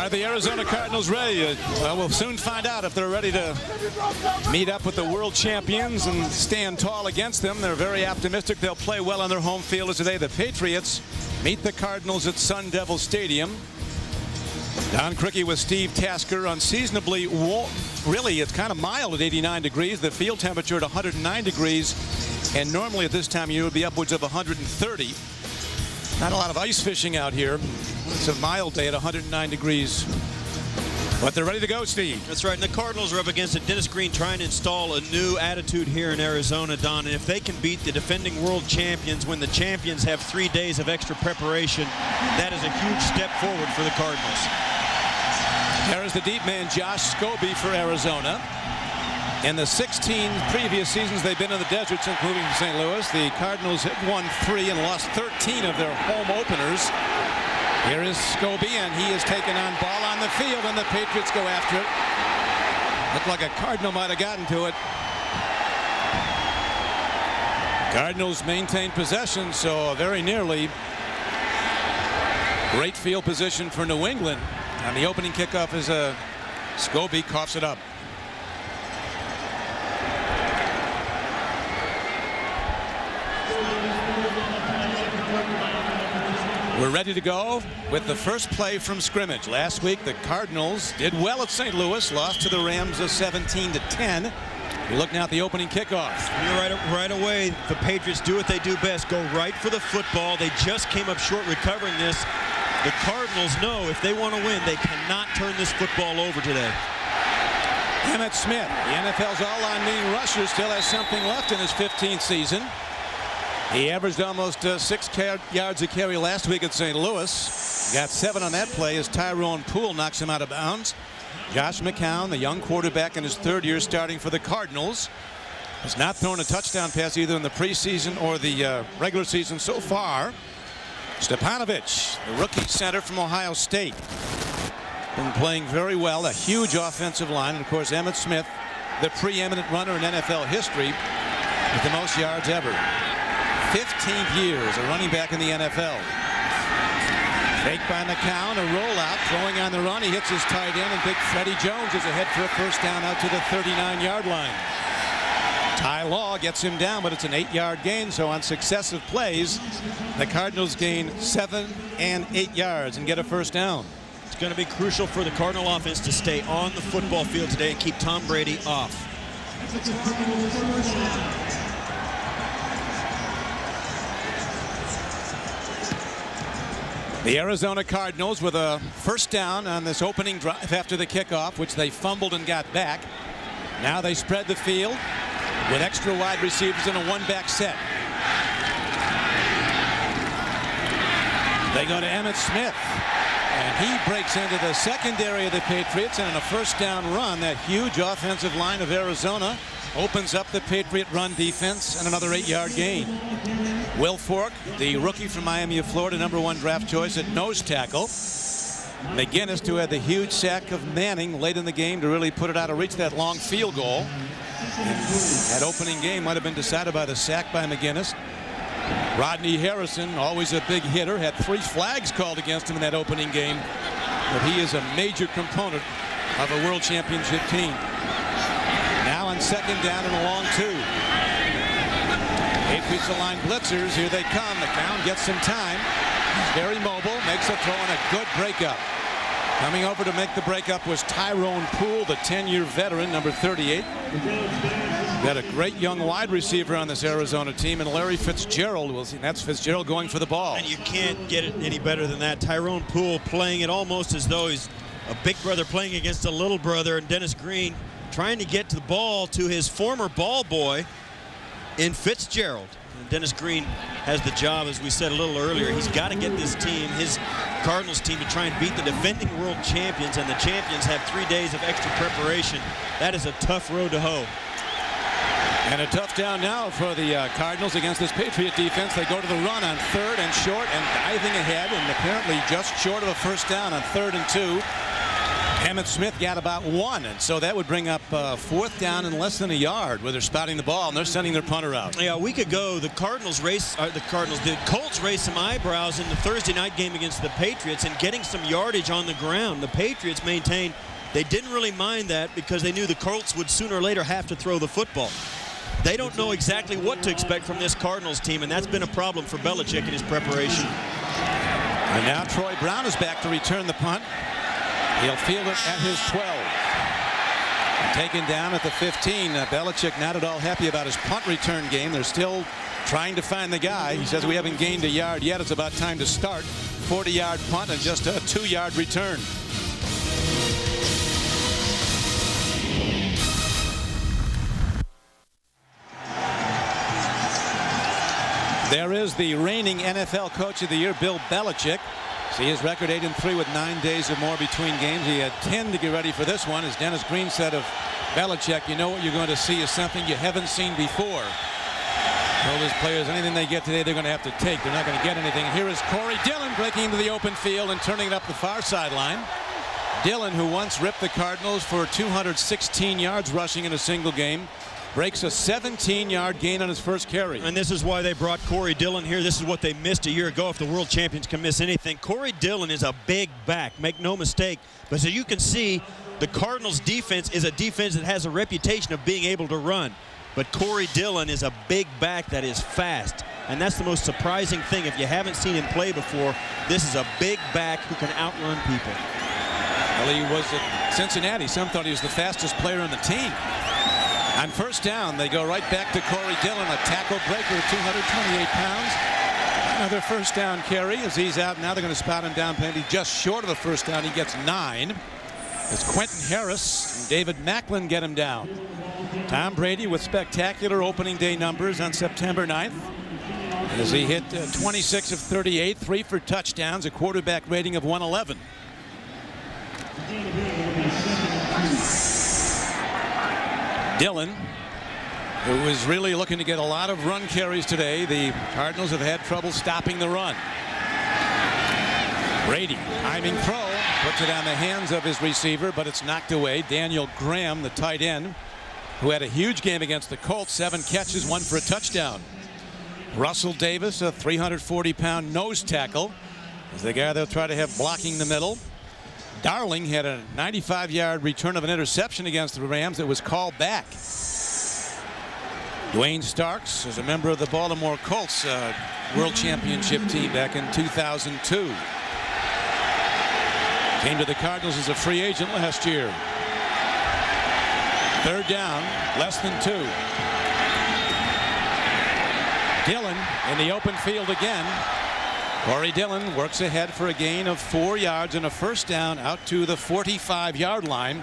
Are the Arizona Cardinals ready? Well, we'll soon find out if they're ready to meet up with the world champions and stand tall against them. They're very optimistic they'll play well on their home field as today. The Patriots meet the Cardinals at Sun Devil Stadium. Don Criqui with Steve Tasker. Unseasonably warm. Really, it's kind of mild at 89 degrees. The field temperature at 109 degrees. And normally at this time of year it would be upwards of 130. Not a lot of ice fishing out here. It's a mild day at 109 degrees. But they're ready to go, Steve. That's right. And the Cardinals are up against it. Dennis Green trying to install a new attitude here in Arizona, Don. And if they can beat the defending world champions when the champions have 3 days of extra preparation, that is a huge step forward for the Cardinals. There is the deep man, Josh Scobie, for Arizona. In the 16 previous seasons they've been in the deserts, including St. Louis, the Cardinals have won 3 and lost 13 of their home openers. Here is Scobie, and he is taken on ball on the field, and the Patriots go after it. Looked like a Cardinal might have gotten to it. Cardinals maintain possession, so very nearly great field position for New England. And the opening kickoff is Scobie coughs it up. We're ready to go with the first play from scrimmage. Last week, the Cardinals did well at St. Louis, lost to the Rams of 17-10. We look now at the opening kickoff. Right away, the Patriots do what they do best, go right for the football. They just came up short recovering this. The Cardinals know if they want to win, they cannot turn this football over today. Emmit Smith, the NFL's all-on leading rusher, still has something left in his 15th season. He averaged almost 6 yards a carry last week at St. Louis. Got 7 on that play as Tyrone Poole knocks him out of bounds. Josh McCown, the young quarterback in his 3rd year starting for the Cardinals, has not thrown a touchdown pass either in the preseason or the regular season so far. Stepanovich, the rookie center from Ohio State, been playing very well. A huge offensive line. And of course, Emmitt Smith, the preeminent runner in NFL history with the most yards ever. 15th year as a running back in the NFL. Fake by McCown, a rollout, throwing on the run. He hits his tight end, and big Freddie Jones is ahead for a first down out to the 39-yard line. Ty Law gets him down, but it's an 8-yard gain, so on successive plays, the Cardinals gain 7 and 8 yards and get a first down. It's going to be crucial for the Cardinal offense to stay on the football field today and keep Tom Brady off. The Arizona Cardinals with a first down on this opening drive after the kickoff, which they fumbled and got back. Now they spread the field with extra wide receivers in a one-back set. They go to Emmitt Smith, and he breaks into the secondary of the Patriots, and in a first down run, that huge offensive line of Arizona opens up the Patriot run defense, and another 8-yard gain. Will Fork, the rookie from Miami of Florida, #1 draft choice at nose tackle. McGinnis, who had the huge sack of Manning late in the game to really put it out of reach, that long field goal. That opening game might have been decided by the sack by McGinnis. Rodney Harrison, always a big hitter, had 3 flags called against him in that opening game. But he is a major component of a world championship team. Now on second down and a long 2. Patriots line blitzers. Here they come. McCown gets some time. He's very mobile. Makes a throw and a good breakup. Coming over to make the breakup was Tyrone Poole, the 10-year veteran, number 38. Got a great young wide receiver on this Arizona team, and Larry Fitzgerald. We'll see. That's Fitzgerald going for the ball. And you can't get it any better than that. Tyrone Poole playing it almost as though he's a big brother playing against a little brother, and Dennis Green trying to get the ball to his former ball boy in Fitzgerald. And Dennis Green has the job, as we said a little earlier. He's got to get this team, his Cardinals team, to try and beat the defending world champions, and the champions have 3 days of extra preparation. That is a tough road to hoe. And a tough down now for the Cardinals against this Patriot defense. They go to the run on 3rd and short and diving ahead, and apparently just short of a first down on 3rd and 2. Emmit Smith got about 1, and so that would bring up 4th down and less than a yard where they're spotting the ball and they're sending their punter out. Yeah, a week ago, the Colts raised some eyebrows in the Thursday night game against the Patriots and getting some yardage on the ground. The Patriots maintained they didn't really mind that because they knew the Colts would sooner or later have to throw the football. They don't know exactly what to expect from this Cardinals team, and that's been a problem for Belichick in his preparation. And now Troy Brown is back to return the punt. He'll field it at his 12. Taken down at the 15. Belichick not at all happy about his punt return game. They're still trying to find the guy. He says we haven't gained a yard yet. It's about time to start. 40-yard punt and just a 2-yard return. There is the reigning NFL Coach of the Year, Bill Belichick. See his record 8-3 with 9 days or more between games. He had 10 to get ready for this one. As Dennis Green said of Belichick, you know what you're going to see is something you haven't seen before. Told his players anything they get today they're going to have to take. They're not going to get anything. Here is Corey Dillon breaking into the open field and turning it up the far sideline. Dillon, who once ripped the Cardinals for 216 yards rushing in a single game, breaks a 17-yard gain on his first carry. And this is why they brought Corey Dillon here. This is what they missed a year ago. If the world champions can miss anything, Corey Dillon is a big back, make no mistake. But as you can see, the Cardinals defense is a defense that has a reputation of being able to run. But Corey Dillon is a big back that is fast. And that's the most surprising thing. If you haven't seen him play before, this is a big back who can outrun people. Well, he was at Cincinnati. Some thought he was the fastest player on the team. On first down, they go right back to Corey Dillon, a tackle breaker at 228 pounds. Another first down carry as he's out. Now they're going to spot him down penalty just short of the first down. He gets 9. As Quentin Harris and David Macklin get him down. Tom Brady with spectacular opening day numbers on September 9th. As he hit 26 of 38, 3 for touchdowns, a quarterback rating of 111. Dillon, who is really looking to get a lot of run carries today. The Cardinals have had trouble stopping the run. Brady, timing throw, puts it on the hands of his receiver, but it's knocked away. Daniel Graham, the tight end, who had a huge game against the Colts, 7 catches, 1 for a touchdown. Russell Davis, a 340-pound nose tackle, is the guy they'll try to have blocking the middle. Darling had a 95-yard return of an interception against the Rams that was called back. Dwayne Starks is a member of the Baltimore Colts World Championship team back in 2002. Came to the Cardinals as a free agent last year. Third down, less than 2. Dillon in the open field again. Corey Dillon works ahead for a gain of 4 yards and a first down out to the 45-yard line,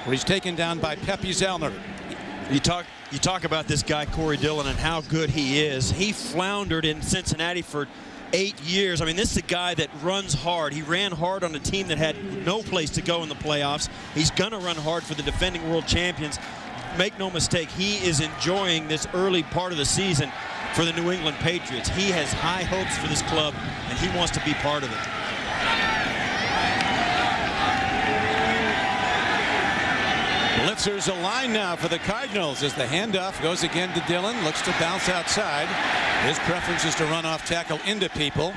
where he's taken down by Pepe Zellner. You talk about this guy Corey Dillon and how good he is. He floundered in Cincinnati for 8 years. I mean, this is a guy that runs hard. He ran hard on a team that had no place to go in the playoffs. He's going to run hard for the defending world champions. Make no mistake, he is enjoying this early part of the season for the New England Patriots. He has high hopes for this club, and he wants to be part of it. Blitzers align now for the Cardinals as the handoff goes again to Dillon. Looks to bounce outside. His preference is to run off tackle into people.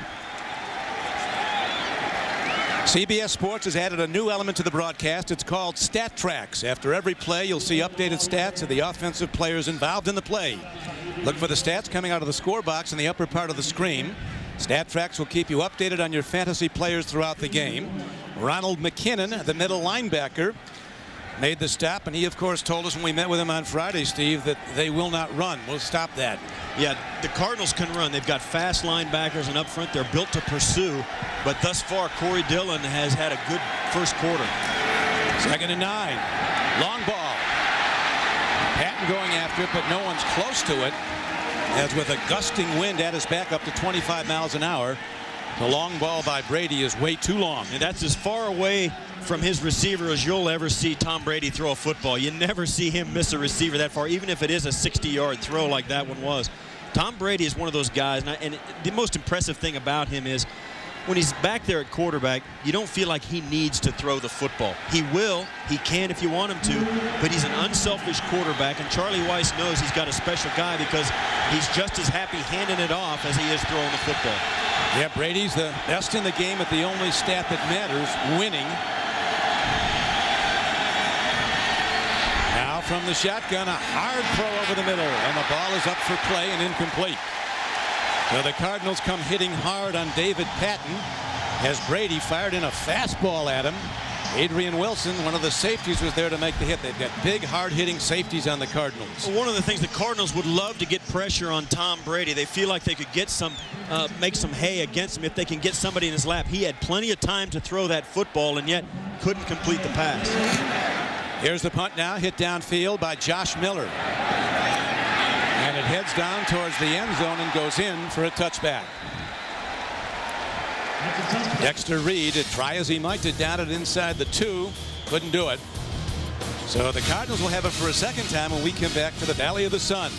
CBS Sports has added a new element to the broadcast. It's called Stat Tracks. After every play, you'll see updated stats of the offensive players involved in the play. Look for the stats coming out of the score box in the upper part of the screen. Stat Tracks will keep you updated on your fantasy players throughout the game. Ronald McKinnon, the middle linebacker, made the stop, and he, of course, told us when we met with him on Friday, Steve, that they will not run. We'll stop that. Yeah, the Cardinals can run. They've got fast linebackers, and up front they're built to pursue. But thus far, Corey Dillon has had a good first quarter. 2nd and 9. Long ball. Patton going after it, but no one's close to it. As with a gusting wind at his back up to 25 miles an hour, the long ball by Brady is way too long. And that's as far away from his receiver as you'll ever see Tom Brady throw a football. You never see him miss a receiver that far, even if it is a 60-yard throw like that one was. Tom Brady is one of those guys, and the most impressive thing about him is when he's back there at quarterback, you don't feel like he needs to throw the football. He will. He can if you want him to. But he's an unselfish quarterback. And Charlie Weiss knows he's got a special guy because he's just as happy handing it off as he is throwing the football. Yeah, Brady's the best in the game at the only stat that matters, winning. Now from the shotgun, a hard throw over the middle, and the ball is up for play and incomplete. So the Cardinals come hitting hard on David Patton as Brady fired in a fastball at him. Adrian Wilson, one of the safeties, was there to make the hit. They've got big, hard-hitting safeties on the Cardinals. Well, one of the things the Cardinals would love to get pressure on Tom Brady. They feel like they could get make some hay against him if they can get somebody in his lap. He had plenty of time to throw that football and yet couldn't complete the pass. Here's the punt now, hit downfield by Josh Miller. And it heads down towards the end zone and goes in for a touchback. Dexter Reed, try as he might to down it inside the 2, couldn't do it. So the Cardinals will have it for a second time when we come back to the Valley of the Sun.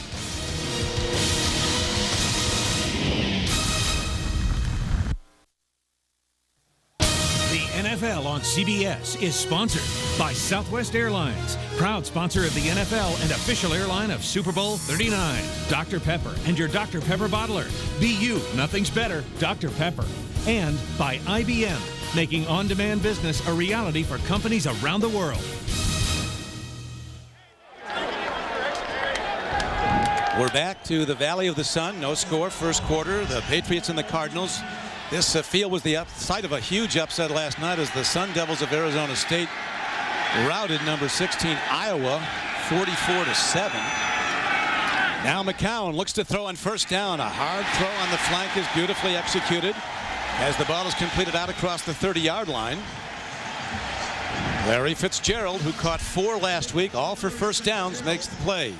The NFL on CBS is sponsored by Southwest Airlines, proud sponsor of the NFL and official airline of Super Bowl 39. Dr. Pepper and your Dr. Pepper bottler. Be you, nothing's better, Dr. Pepper. And by IBM, making on-demand business a reality for companies around the world. We're back to the Valley of the Sun. No score first quarter. The Patriots and the Cardinals. This field was the site of a huge upset last night as the Sun Devils of Arizona State routed number 16 Iowa 44-7. Now McCown looks to throw on first down. A hard throw on the flank is beautifully executed as the ball is completed out across the 30-yard line. Larry Fitzgerald, who caught 4 last week, all for first downs, makes the play.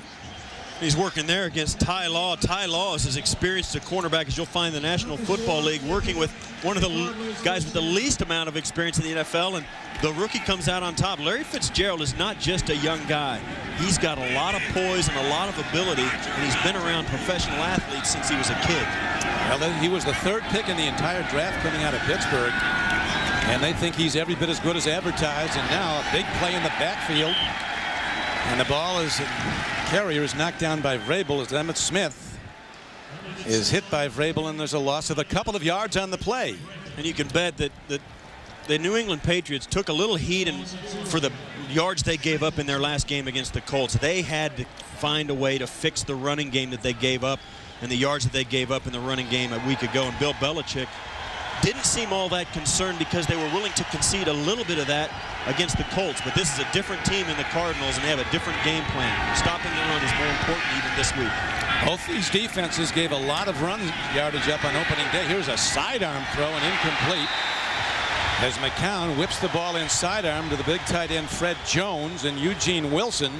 He's working there against Ty Law. Ty Law is as experienced a cornerback as you'll find in the National Football League, working with one of the guys with the least amount of experience in the NFL, and the rookie comes out on top. Larry Fitzgerald is not just a young guy. He's got a lot of poise and a lot of ability, and he's been around professional athletes since he was a kid. Well, he was the 3rd pick in the entire draft coming out of Pittsburgh, and they think he's every bit as good as advertised. And now a big play in the backfield, and the ball is carrier is knocked down by Vrabel as Emmett Smith is hit by Vrabel, and there's a loss of a couple of yards on the play. And you can bet that the New England Patriots took a little heat for the yards they gave up in their last game against the Colts. They had to find a way to fix the running game that they gave up and the yards that they gave up in the running game a week ago. And Bill Belichick didn't seem all that concerned because they were willing to concede a little bit of that against the Colts. But this is a different team in the Cardinals, and they have a different game plan. Stopping the run is more important even this week. Both these defenses gave a lot of run yardage up on opening day. Here's a sidearm throw and incomplete as McCown whips the ball in sidearm to the big tight end Fred Jones, and Eugene Wilson,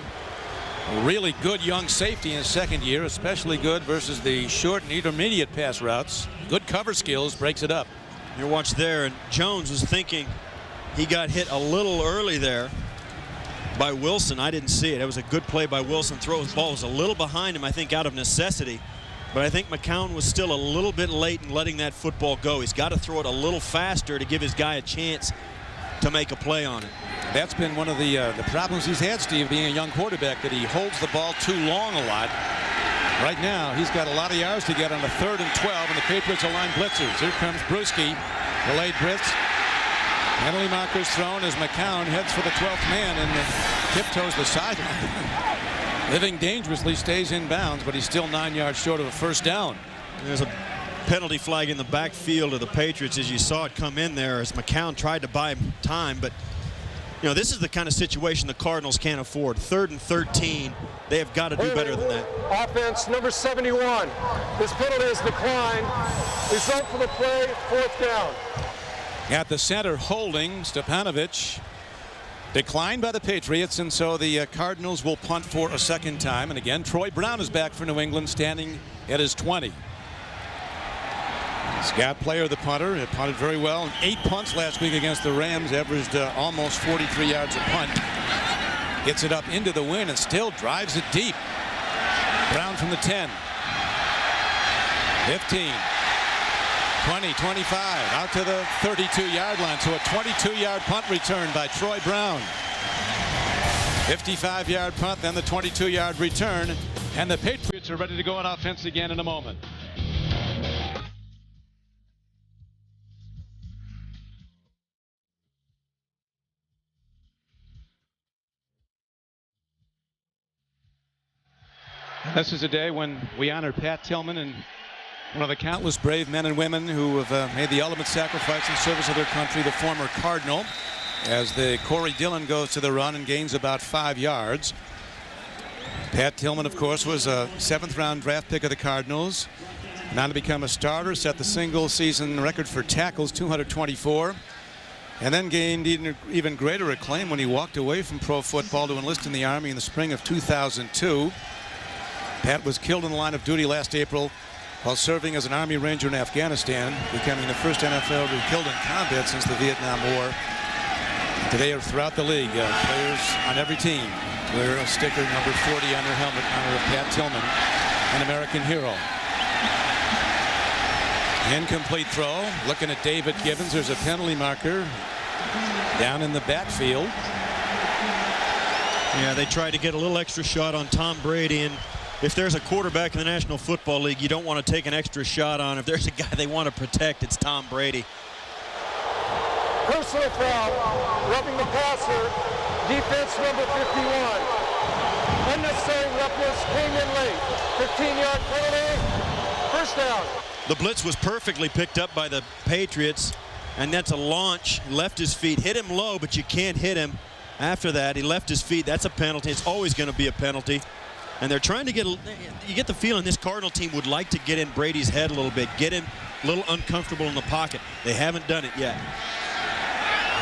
a really good young safety in his second year, especially good versus the short and intermediate pass routes. Good cover skills, breaks it up. You watch there, and Jones was thinking he got hit a little early there by Wilson. I didn't see it. It was a good play by Wilson. His ball was a little behind him, I think, out of necessity. But I think McCown was still a little bit late in letting that football go. He's got to throw it a little faster to give his guy a chance to make a play on it. That's been one of the problems he's had, Steve, being a young quarterback, that he holds the ball too long a lot. Right now, he's got a lot of yards to get on a 3rd and 12, and the Patriots are line blitzers. Here comes Bruschi, delayed blitz. Penalty markers thrown as McCown heads for the 12th man and tiptoes the sideline. Living dangerously, stays in bounds, but he's still 9 yards short of a first down. There's a penalty flag in the backfield of the Patriots as you saw it come in there as McCown tried to buy time, but you know, this is the kind of situation the Cardinals can't afford. 3rd and 13. They have got to do better than that. Offense number 71. This penalty is declined. Result for the play, 4th down. At the center holding, Stepanovic declined by the Patriots, and so the Cardinals will punt for a second time. And again, Troy Brown is back for New England, standing at his 20. Scout player, the punter, had punted very well. 8 punts last week against the Rams, averaged almost 43 yards a punt. Gets it up into the wind and still drives it deep. Brown from the 10. 15. 20, 25, out to the 32-yard line. So a 22-yard punt return by Troy Brown. 55-yard punt, then the 22-yard return. And the Patriots are ready to go on offense again in a moment. This is a day when we honor Pat Tillman and one of the countless brave men and women who have made the ultimate sacrifice in service of their country, the former Cardinal, as the Corey Dillon goes to the run and gains about 5 yards. Pat Tillman, of course, was a 7th-round draft pick of the Cardinals. Now to become a starter, set the single-season record for tackles, 224. And then gained even greater acclaim when he walked away from pro football to enlist in the Army in the spring of 2002. Pat was killed in the line of duty last April while serving as an Army Ranger in Afghanistan, becoming the first NFL to be killed in combat since the Vietnam War. Today, throughout the league, players on every team wear a sticker number 40 on their helmet in honor of Pat Tillman, an American hero. Incomplete throw. Looking at David Gibbons. There's a penalty marker down in the backfield. Yeah, they tried to get a little extra shot on Tom Brady, and if there's a quarterback in the National Football League you don't want to take an extra shot on, if there's a guy they want to protect, it's Tom Brady. Personal foul, rubbing the passer, defense number 51. Unnecessary roughness, came in late. 15-yard penalty, first down. The blitz was perfectly picked up by the Patriots, and that's a launch. Left his feet, hit him low, but you can't hit him. After that, he left his feet. That's a penalty. It's always going to be a penalty. And they're trying to you get the feeling this Cardinal team would like to get in Brady's head a little bit, get him a little uncomfortable in the pocket. They haven't done it yet.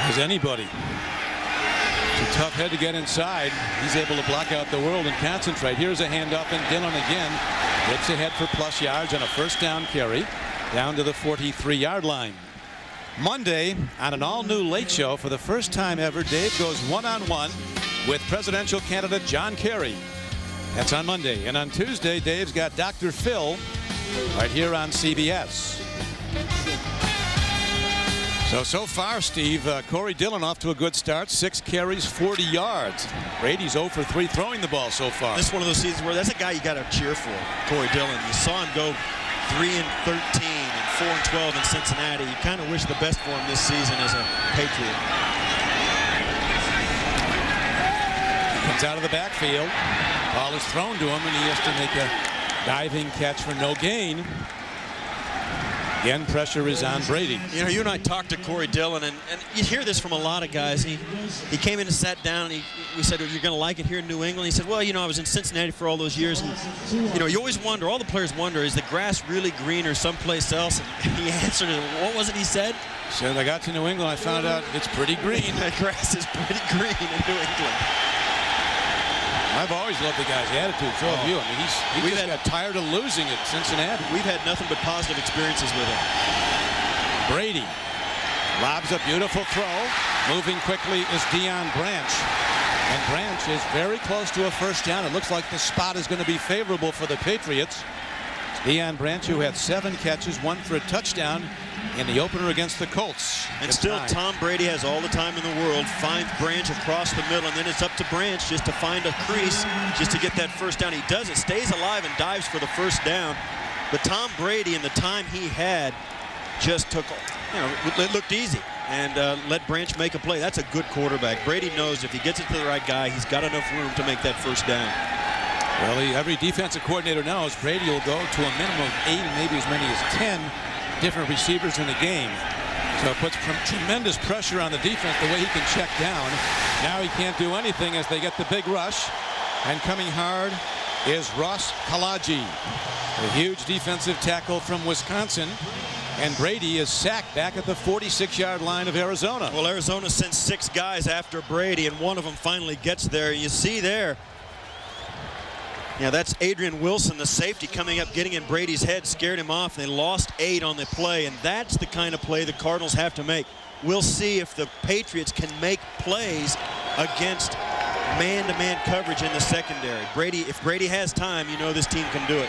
As anybody. It's a tough head to get inside. He's able to block out the world and concentrate. Here's a handoff, and Dillon again gets ahead for plus yards on a first down carry down to the 43-yard line. Monday, on an all-new Late Show, for the first time ever, Dave goes one-on-one with presidential candidate John Kerry. That's on Monday. And on Tuesday, Dave's got Dr. Phil right here on CBS. So far, Steve, Corey Dillon off to a good start. 6 carries, 40 yards. Brady's 0 for 3 throwing the ball so far. This is one of those seasons where that's a guy you got to cheer for, Corey Dillon. You saw him go 3-13 and 4-12 in Cincinnati. You kind of wish the best for him this season as a Patriot. Comes out of the backfield. Ball is thrown to him, and he has to make a diving catch for no gain. Again, pressure is on Brady. You know, you and I talked to Corey Dillon, and you hear this from a lot of guys. He came in and sat down, and we said, well, you're going to like it here in New England? He said, well, you know, I was in Cincinnati for all those years. And, you know, you always wonder, all the players wonder, is the grass really greener someplace else? And he answered it. What was it he said? He said, I got to New England, I found out it's pretty green. The grass is pretty green in New England. I've always loved the guy's attitude. So have you. I mean, he just got tired of losing at Cincinnati. We've had nothing but positive experiences with him. Brady lobs a beautiful throw. Moving quickly is Deion Branch. And Branch is very close to a first down. It looks like the spot is going to be favorable for the Patriots. Deion Branch, who had 7 catches, 1 for a touchdown in the opener against the Colts. And still, Tom Brady has all the time in the world. Finds Branch across the middle, and then it's up to Branch just to find a crease, just to get that first down. He does it, stays alive, and dives for the first down. But Tom Brady, in the time he had, just took, you know, it looked easy and let Branch make a play. That's a good quarterback. Brady knows if he gets it to the right guy, he's got enough room to make that first down. Well, every defensive coordinator knows Brady will go to a minimum of 8, maybe as many as 10 different receivers in the game. So it puts tremendous pressure on the defense the way he can check down. Now he can't do anything as they get the big rush. And coming hard is Ross Kalaji, a huge defensive tackle from Wisconsin. And Brady is sacked back at the 46-yard line of Arizona. Well, Arizona sends 6 guys after Brady, and one of them finally gets there. You see there, yeah, that's Adrian Wilson, the safety, coming up, getting in Brady's head, scared him off. They lost 8 on the play, and that's the kind of play the Cardinals have to make. We'll see if the Patriots can make plays against man-to-man coverage in the secondary. If Brady has time, you know this team can do it.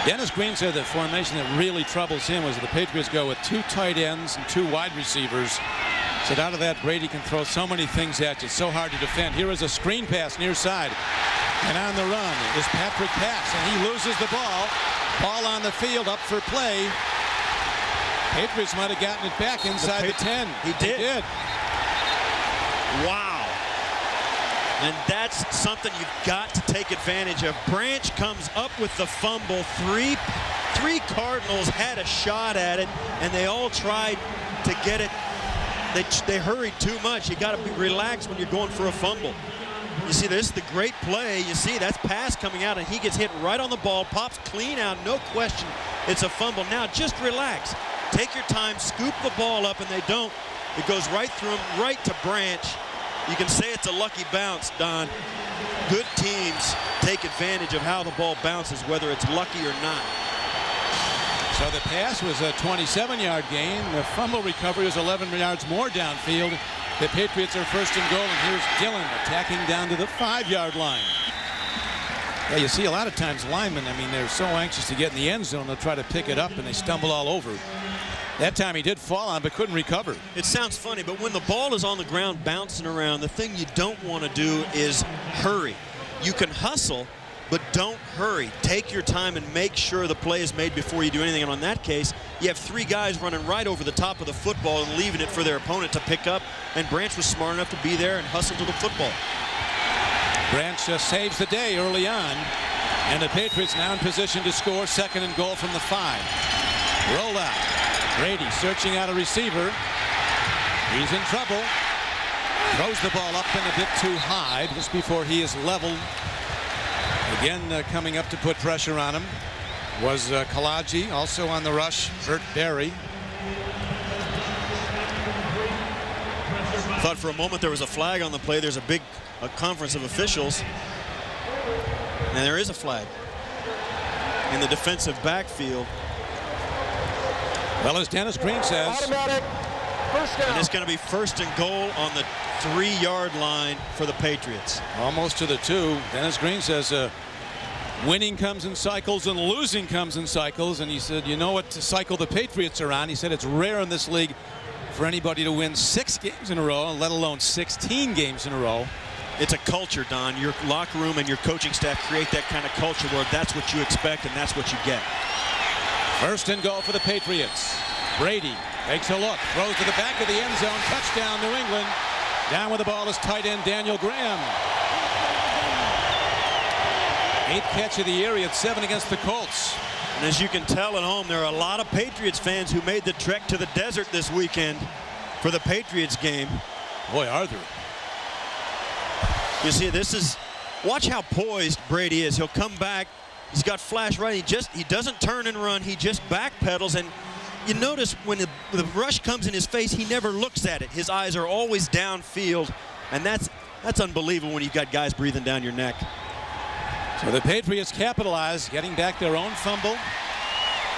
Dennis Green said the formation that really troubles him was that the Patriots go with 2 tight ends and 2 wide receivers. Said out of that, Brady can throw so many things at you. It's so hard to defend. Here is a screen pass near side. And on the run is Patrick Pass, and he loses the ball. Ball on the field, up for play. Patriots might have gotten it back inside the 10. He did. Wow. And that's something you've got to take advantage of. Branch comes up with the fumble. Three Cardinals had a shot at it, and they all tried to get it. They hurried too much. You got to be relaxed when you're going for a fumble. You see, this is the great play. You see, that's Pass coming out, and he gets hit right on the ball, pops clean out, no question. It's a fumble. Now, just relax. Take your time, scoop the ball up, and they don't. It goes right through him, right to Branch. You can say it's a lucky bounce, Don. Good teams take advantage of how the ball bounces, whether it's lucky or not. So the pass was a 27-yard gain. The fumble recovery was 11 yards more downfield. The Patriots are first and goal, and here's Dillon attacking down to the 5-yard line. Yeah, you see a lot of times linemen, I mean, they're so anxious to get in the end zone, they'll try to pick it up, and they stumble all over. That time he did fall on, but couldn't recover. It sounds funny, but when the ball is on the ground bouncing around, the thing you don't want to do is hurry. You can hustle, but don't hurry. Take your time and make sure the play is made before you do anything. And on that case, you have 3 guys running right over the top of the football and leaving it for their opponent to pick up. And Branch was smart enough to be there and hustle to the football. Branch saves the day early on. And the Patriots now in position to score. 2nd and goal from the 5. Roll out. Brady searching out a receiver. He's in trouble. Throws the ball up and a bit too high just before he is leveled. Again, coming up to put pressure on him was Kalaji, also on the rush. Hurt Berry. Thought for a moment there was a flag on the play. There's a conference of officials, and there is a flag in the defensive backfield. Well, as Dennis Green says, Automatic first down. And it's going to be 1st and goal on the 3-yard line for the Patriots. Almost to the 2. Dennis Green says winning comes in cycles and losing comes in cycles. And he said, you know what cycle the Patriots are on? He said it's rare in this league for anybody to win 6 games in a row, let alone 16 games in a row. It's a culture, Don. Your locker room and your coaching staff create that kind of culture where that's what you expect and that's what you get. 1st and goal for the Patriots. Brady takes a look, throws to the back of the end zone. Touchdown, New England. Down with the ball is tight end Daniel Graham. 8th catch of the year. He had 7 against the Colts. And as you can tell at home, there are a lot of Patriots fans who made the trek to the desert this weekend for the Patriots game. Boy, are there. You see, watch how poised Brady is. He'll come back. He's got flash right. He doesn't turn and run. He just backpedals. And you notice when the rush comes in his face, he never looks at it. His eyes are always downfield. And that's unbelievable when you've got guys breathing down your neck. So the Patriots capitalize, getting back their own fumble.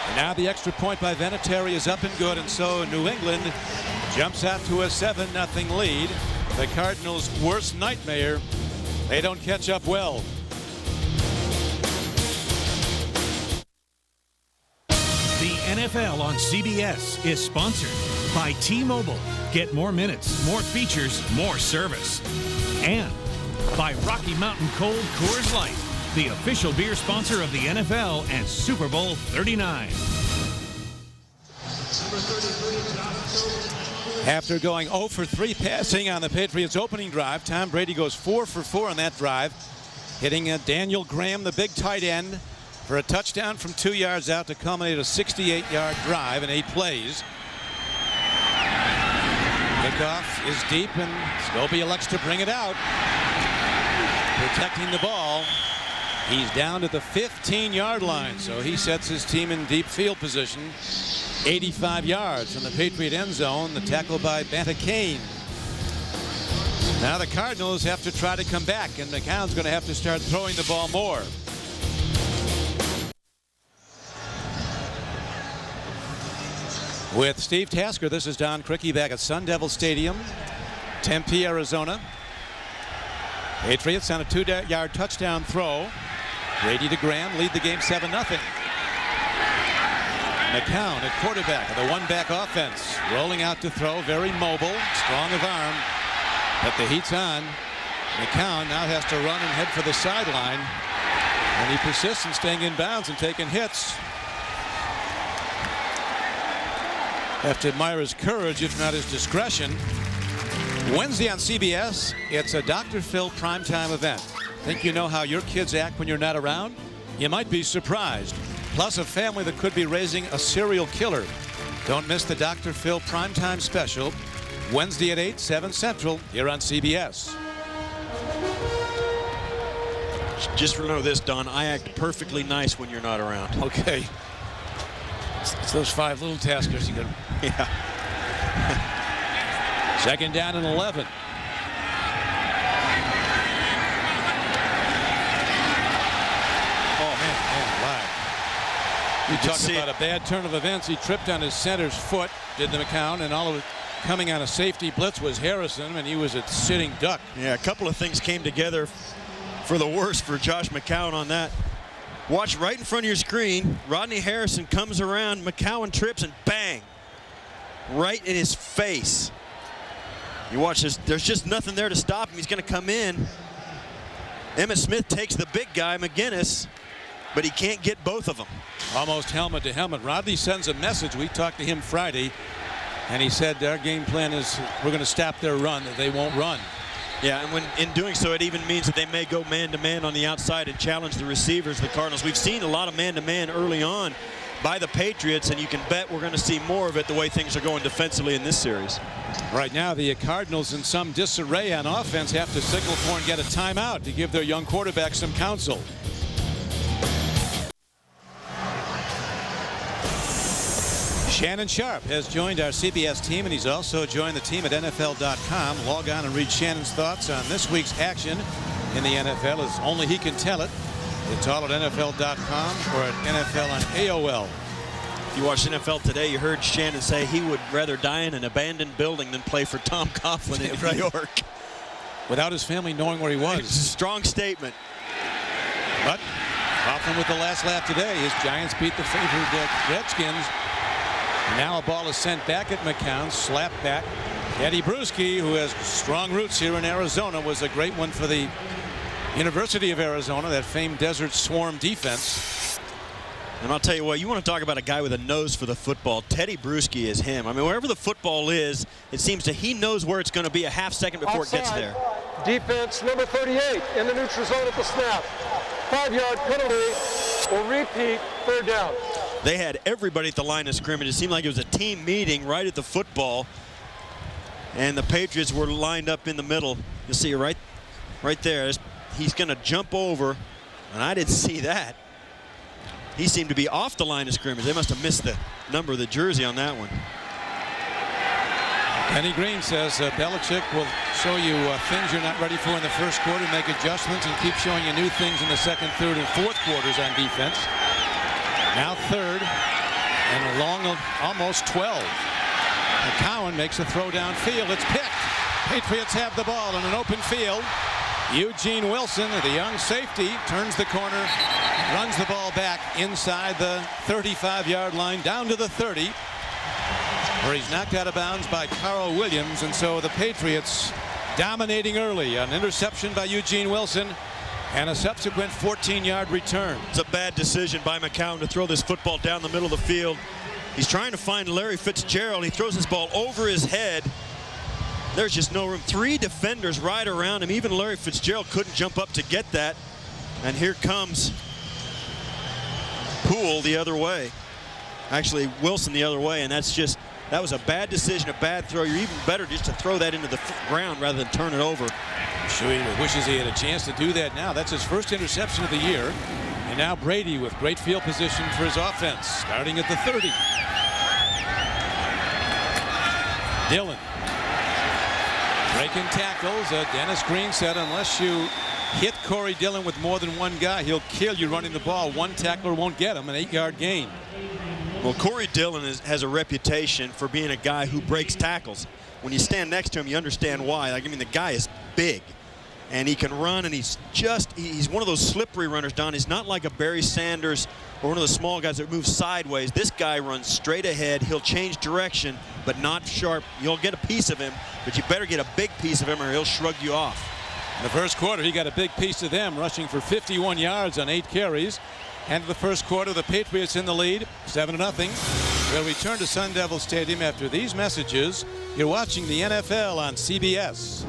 And now the extra point by Vinatieri is up and good. And so New England jumps out to a 7-0 lead. The Cardinals' worst nightmare. They don't catch up well. The NFL on CBS is sponsored by T-Mobile. Get more minutes, more features, more service. And by Rocky Mountain Cold Coors Light, the official beer sponsor of the NFL and Super Bowl 39. After going 0 for 3 passing on the Patriots' opening drive, Tom Brady goes 4 for 4 on that drive, hitting Daniel Graham, the big tight end, for a touchdown from 2 yards out to culminate a 68-yard drive in 8 plays. Kickoff is deep, and Scobie elects to bring it out. Protecting the ball. He's down to the 15-yard line, so he sets his team in deep field position. 85 yards from the Patriot end zone. The tackle by Bantakane. Now the Cardinals have to try to come back, and McCown's going to have to start throwing the ball more. With Steve Tasker, this is Don Criqui back at Sun Devil Stadium, Tempe, Arizona. Patriots on a 2-yard touchdown throw. Brady to Graham lead the game 7-0. McCown at quarterback of the one-back offense, rolling out to throw, very mobile, strong of arm, but the heat's on. McCown now has to run and head for the sideline, and he persists in staying in bounds and taking hits. Have to admire his courage, if not his discretion. Wednesday on CBS, it's a Dr. Phil primetime event. Think you know how your kids act when you're not around? You might be surprised. Plus a family that could be raising a serial killer. Don't miss the Dr. Phil primetime special, Wednesday at 8, 7 Central, here on CBS. Just remember this, Don. I act perfectly nice when you're not around. Okay. It's those 5 little taskers you got. Yeah. Second down and 11. Oh, man, wow. You talk about a bad turn of events. He tripped on his center's foot, did the McCown, and all of it coming on a safety blitz was Harrison, and he was a sitting duck. Yeah, a couple of things came together for the worst for Josh McCown on that. Watch right in front of your screen. Rodney Harrison comes around, McCown trips, and bang, right in his face. You watch this, there's just nothing there to stop him. He's going to come in. Emmitt Smith takes the big guy, McGinnis, but he can't get both of them. Almost helmet to helmet. Rodney sends a message. We talked to him Friday, and he said our game plan is we're going to stop their run, that they won't run. Yeah, and when in doing so, it even means that they may go man-to-man on the outside and challenge the receivers of the Cardinals. We've seen a lot of man-to-man early on by the Patriots, and you can bet we're going to see more of it the way things are going defensively in this series. Right now, the Cardinals in some disarray on offense have to signal for and get a timeout to give their young quarterback some counsel. Shannon Sharpe has joined our CBS team, and he's also joined the team at NFL.com. Log on and read Shannon's thoughts on this week's action in the NFL as only he can tell it. It's all at NFL.com or at NFL on AOL. If you watched NFL Today, you heard Shannon say he would rather die in an abandoned building than play for Tom Coughlin in New York. Without his family knowing where he was. It's a strong statement. But Coughlin with the last laugh today. His Giants beat the favored Redskins. Now a ball is sent back at McCown, slapped back. Teddy Bruschi, who has strong roots here in Arizona, was a great one for the University of Arizona, that famed Desert Swarm defense. And I'll tell you what, you want to talk about a guy with a nose for the football. Teddy Bruschi is him. I mean, wherever the football is, it seems that he knows where it's going to be a half second before it gets there. Defense number 38 in the neutral zone at the snap. 5-yard penalty will repeat, third down. They had everybody at the line of scrimmage. It seemed like it was a team meeting right at the football. And the Patriots were lined up in the middle. You'll see right there. He's going to jump over. And I didn't see that. He seemed to be off the line of scrimmage. They must have missed the number of the jersey on that one. Kenny Green says Belichick will show you things you're not ready for in the first quarter, make adjustments, and keep showing you new things in the second, third, and fourth quarters on defense. Now third and a long almost 12. McCown makes a throw downfield. It's picked. Patriots have the ball in an open field. Eugene Wilson, the young safety, turns the corner, runs the ball back inside the 35-yard line down to the 30, where he's knocked out of bounds by Carl Williams. And so the Patriots dominating early. An interception by Eugene Wilson and a subsequent 14-yard return. It's a bad decision by McCown to throw this football down the middle of the field. He's trying to find Larry Fitzgerald. He throws this ball over his head. There's just no room. 3 defenders right around him. Even Larry Fitzgerald couldn't jump up to get that. And here comes Poole the other way. Actually, Wilson the other way. And that was a bad decision, a bad throw. You're even better just to throw that into the ground rather than turn it over. Sure, he wishes he had a chance to do that now. That's his first interception of the year. And now Brady with great field position for his offense, starting at the 30. Dillon breaking tackles. Dennis Green said unless you hit Corey Dillon with more than one guy, he'll kill you running the ball. One tackler won't get him. An 8-yard gain. Well, Corey Dillon has a reputation for being a guy who breaks tackles. When you stand next to him, you understand why. Like, I mean, the guy is big. and he can run, and he's one of those slippery runners, Don. He's not like a Barry Sanders or one of the small guys that moves sideways. This guy runs straight ahead. He'll change direction, but not sharp. You'll get a piece of him, but you better get a big piece of him or he'll shrug you off. In the first quarter, he got a big piece of them, rushing for 51 yards on 8 carries. End of the first quarter, the Patriots in the lead, 7-0. We'll return to Sun Devil Stadium after these messages. You're watching the NFL on CBS.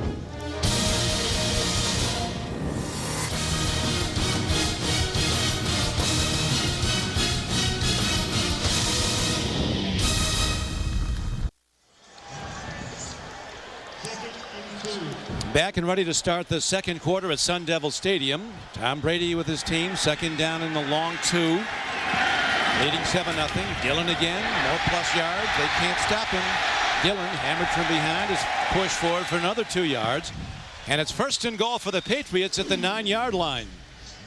Back and ready to start the second quarter at Sun Devil Stadium. Tom Brady with his team, second down in the long 2. Leading 7-0. Dillon again, more plus yards. They can't stop him. Dillon, hammered from behind, is pushed forward for another 2 yards. And it's first and goal for the Patriots at the 9-yard line.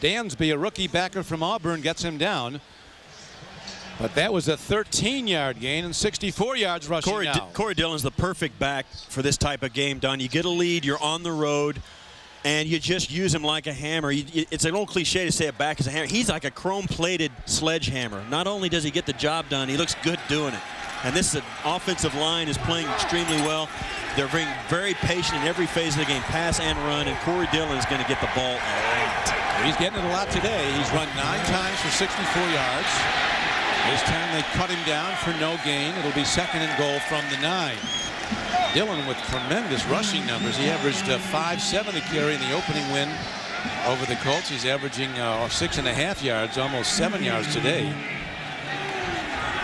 Dansby, a rookie backer from Auburn, gets him down. But that was a 13-yard gain and 64 yards rushing now. Corey Dillon's the perfect back for this type of game, Don. You get a lead, you're on the road, and you just use him like a hammer. It's an old cliche to say a back is a hammer. He's like a chrome-plated sledgehammer. Not only does he get the job done, he looks good doing it. And this offensive line is playing extremely well. They're being very patient in every phase of the game, pass and run, and Corey Dillon is going to get the ball a lot. He's getting it a lot today. He's run 9 times for 64 yards. This time they cut him down for no gain. It'll be second and goal from the 9. Dillon with tremendous rushing numbers. He averaged 5.7 a carry in the opening win over the Colts. He's averaging 6.5 yards, almost 7 yards today.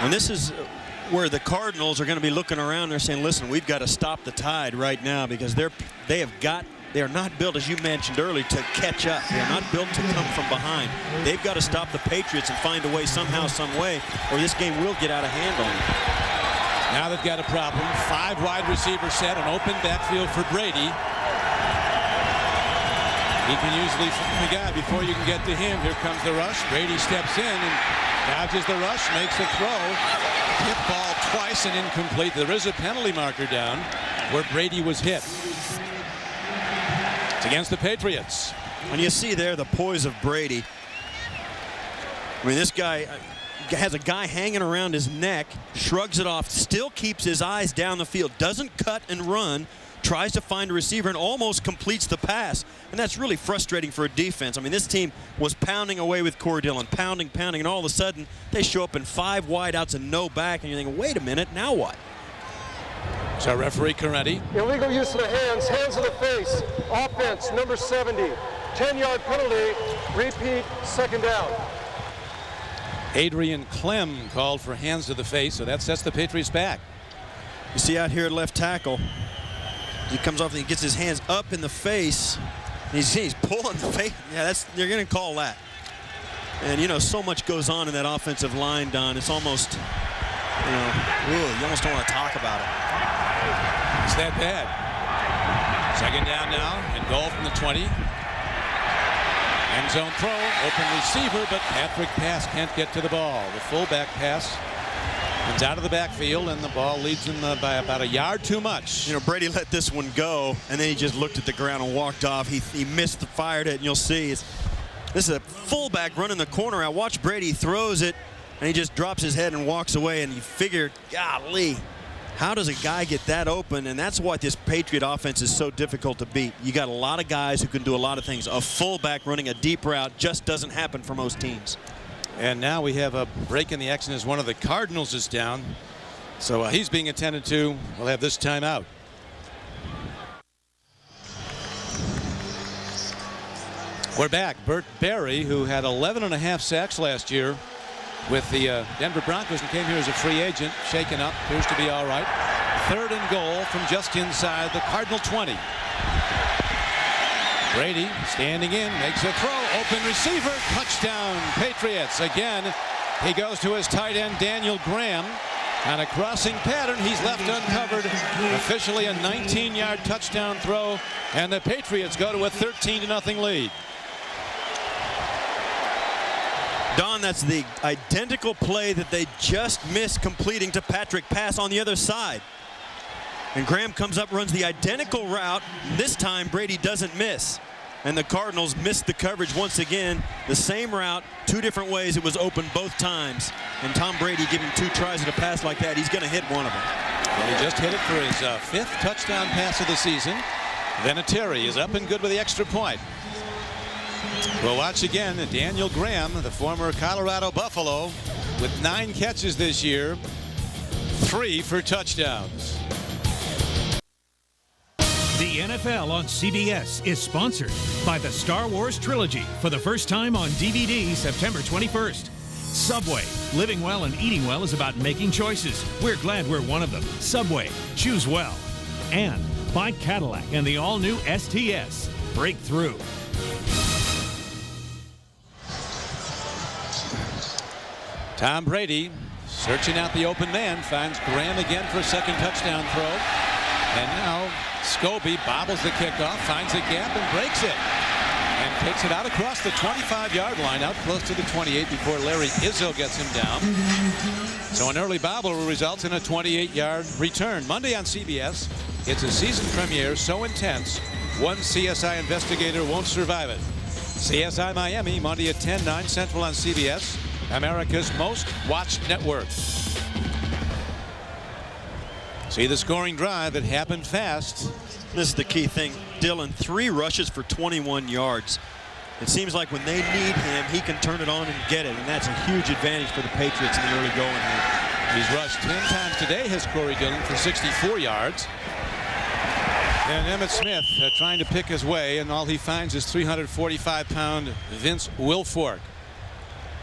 And this is where the Cardinals are going to be looking around. They're saying, listen, we've got to stop the tide right now because they are not built, as you mentioned earlier, to catch up. They are not built to come from behind. They've got to stop the Patriots and find a way somehow, some way, or this game will get out of hand on them. Now they've got a problem. 5 wide receiver set, an open backfield for Brady. He can usually find the guy before you can get to him. Here comes the rush. Brady steps in and dodges the rush, makes a throw. Hit ball twice and incomplete. There is a penalty marker down where Brady was hit. It's against the Patriots. And you see there the poise of Brady. I mean, this guy has a guy hanging around his neck, shrugs it off, still keeps his eyes down the field, doesn't cut and run, tries to find a receiver and almost completes the pass. And that's really frustrating for a defense. I mean, this team was pounding away with Corey Dillon, pounding, and all of a sudden they show up in 5 wideouts and no back, and you're thinking, wait a minute, now what? So referee Corretti. Illegal use of the hands, hands of the face. Offense, number 70. 10-yard penalty. Repeat, second down. Adrian Clem called for hands to the face, so that sets the Patriots back. You see out here at left tackle, he comes off and he gets his hands up in the face. He's pulling the face. Yeah, you're going to call that. And, you know, so much goes on in that offensive line, Don. It's almost, you almost don't want to talk about it. It's that bad. Second down now and goal from the 20. End zone throw, open receiver, but Patrick Pass can't get to the ball. The fullback pass comes out of the backfield, and the ball leads him by about a yard too much. You know, Brady let this one go, and then he just looked at the ground and walked off. He missed, fired it, and you'll see this is a fullback running the corner out. Watch Brady throws it, and he just drops his head and walks away, and you figure, golly, how does a guy get that open? And that's why this Patriot offense is so difficult to beat. You got a lot of guys who can do a lot of things. A fullback running a deep route just doesn't happen for most teams. And now we have a break in the action as one of the Cardinals is down. So he's being attended to. We'll have this timeout. We're back. Burt Berry, who had 11.5 sacks last year with the Denver Broncos and came here as a free agent, shaken up, appears to be all right. Third and goal from just inside the Cardinal 20. Brady standing in, makes a throw, open receiver, touchdown Patriots. Again, he goes to his tight end Daniel Graham. On a crossing pattern, he's left uncovered. Officially a 19-yard touchdown throw, and the Patriots go to a 13-0 lead. Don, that's the identical play that they just missed completing to Patrick Pass on the other side. And Graham comes up, runs the identical route. This time Brady doesn't miss. and the Cardinals missed the coverage once again. The same route, 2 different ways. It was open both times. And Tom Brady giving 2 tries at a pass like that, he's going to hit one of them. And he just hit it for his 5th touchdown pass of the season. Vinatieri is up and good with the extra point. We'll watch again Daniel Graham, the former Colorado Buffalo, with 9 catches this year, 3 for touchdowns. The NFL on CBS is sponsored by the Star Wars trilogy for the first time on DVD September 21st. Subway. Living well and eating well is about making choices. We're glad we're one of them. Subway. Choose well. And by Cadillac and the all-new STS. Breakthrough. Tom Brady searching out the open man, finds Graham again for a second touchdown throw. And now Scobie bobbles the kickoff, finds a gap and breaks it. And takes it out across the 25-yard line, out close to the 28 before Larry Izzo gets him down. So an early bobble results in a 28-yard return. Monday on CBS, it's a season premiere so intense, one CSI investigator won't survive it. CSI Miami, Monday at 10, 9 Central on CBS, America's most watched network. See the scoring drive. It happened fast. This is the key thing. Dillon, 3 rushes for 21 yards. It seems like when they need him, he can turn it on and get it, and that's a huge advantage for the Patriots in the early going here. He's rushed 10 times today, has Corey Dillon, for 64 yards. And Emmett Smith trying to pick his way, and all he finds is 345-pound Vince Wilfork.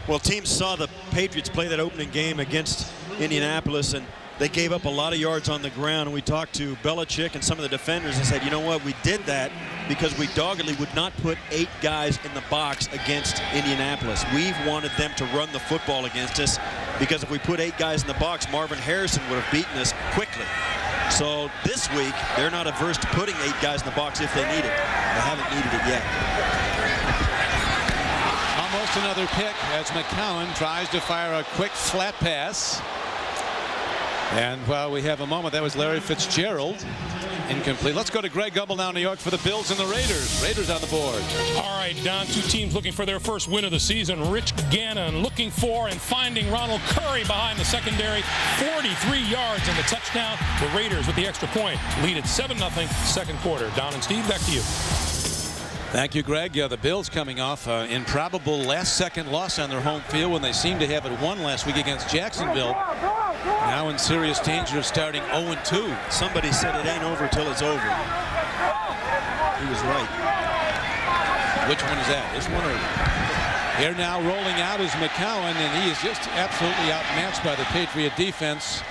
Well, teams saw the Patriots play that opening game against Indianapolis, and they gave up a lot of yards on the ground. And we talked to Belichick and some of the defenders and said, you know what, we did that because we doggedly would not put 8 guys in the box against Indianapolis. We wanted them to run the football against us because if we put 8 guys in the box, Marvin Harrison would have beaten us quickly. So this week, they're not averse to putting 8 guys in the box if they need it. They haven't needed it yet. Almost another pick as McCown tries to fire a quick flat pass. And while we have a moment, that was Larry Fitzgerald. Incomplete. Let's go to Greg Gumbel now in New York for the Bills and the Raiders. Raiders on the board. All right, Don, 2 teams looking for their first win of the season. Rich Gannon looking for and finding Ronald Curry behind the secondary. 43 yards in the touchdown. The Raiders with the extra point lead at 7-0 second quarter. Don and Steve, back to you. Thank you, Greg. The Bills coming off improbable last-second loss on their home field when they seemed to have it won last week against Jacksonville. Now in serious danger of starting 0-2. Somebody said it ain't over till it's over. He was right. Which one is that? This one or? Here now rolling out is McCown, and he is just absolutely outmatched by the Patriot defense.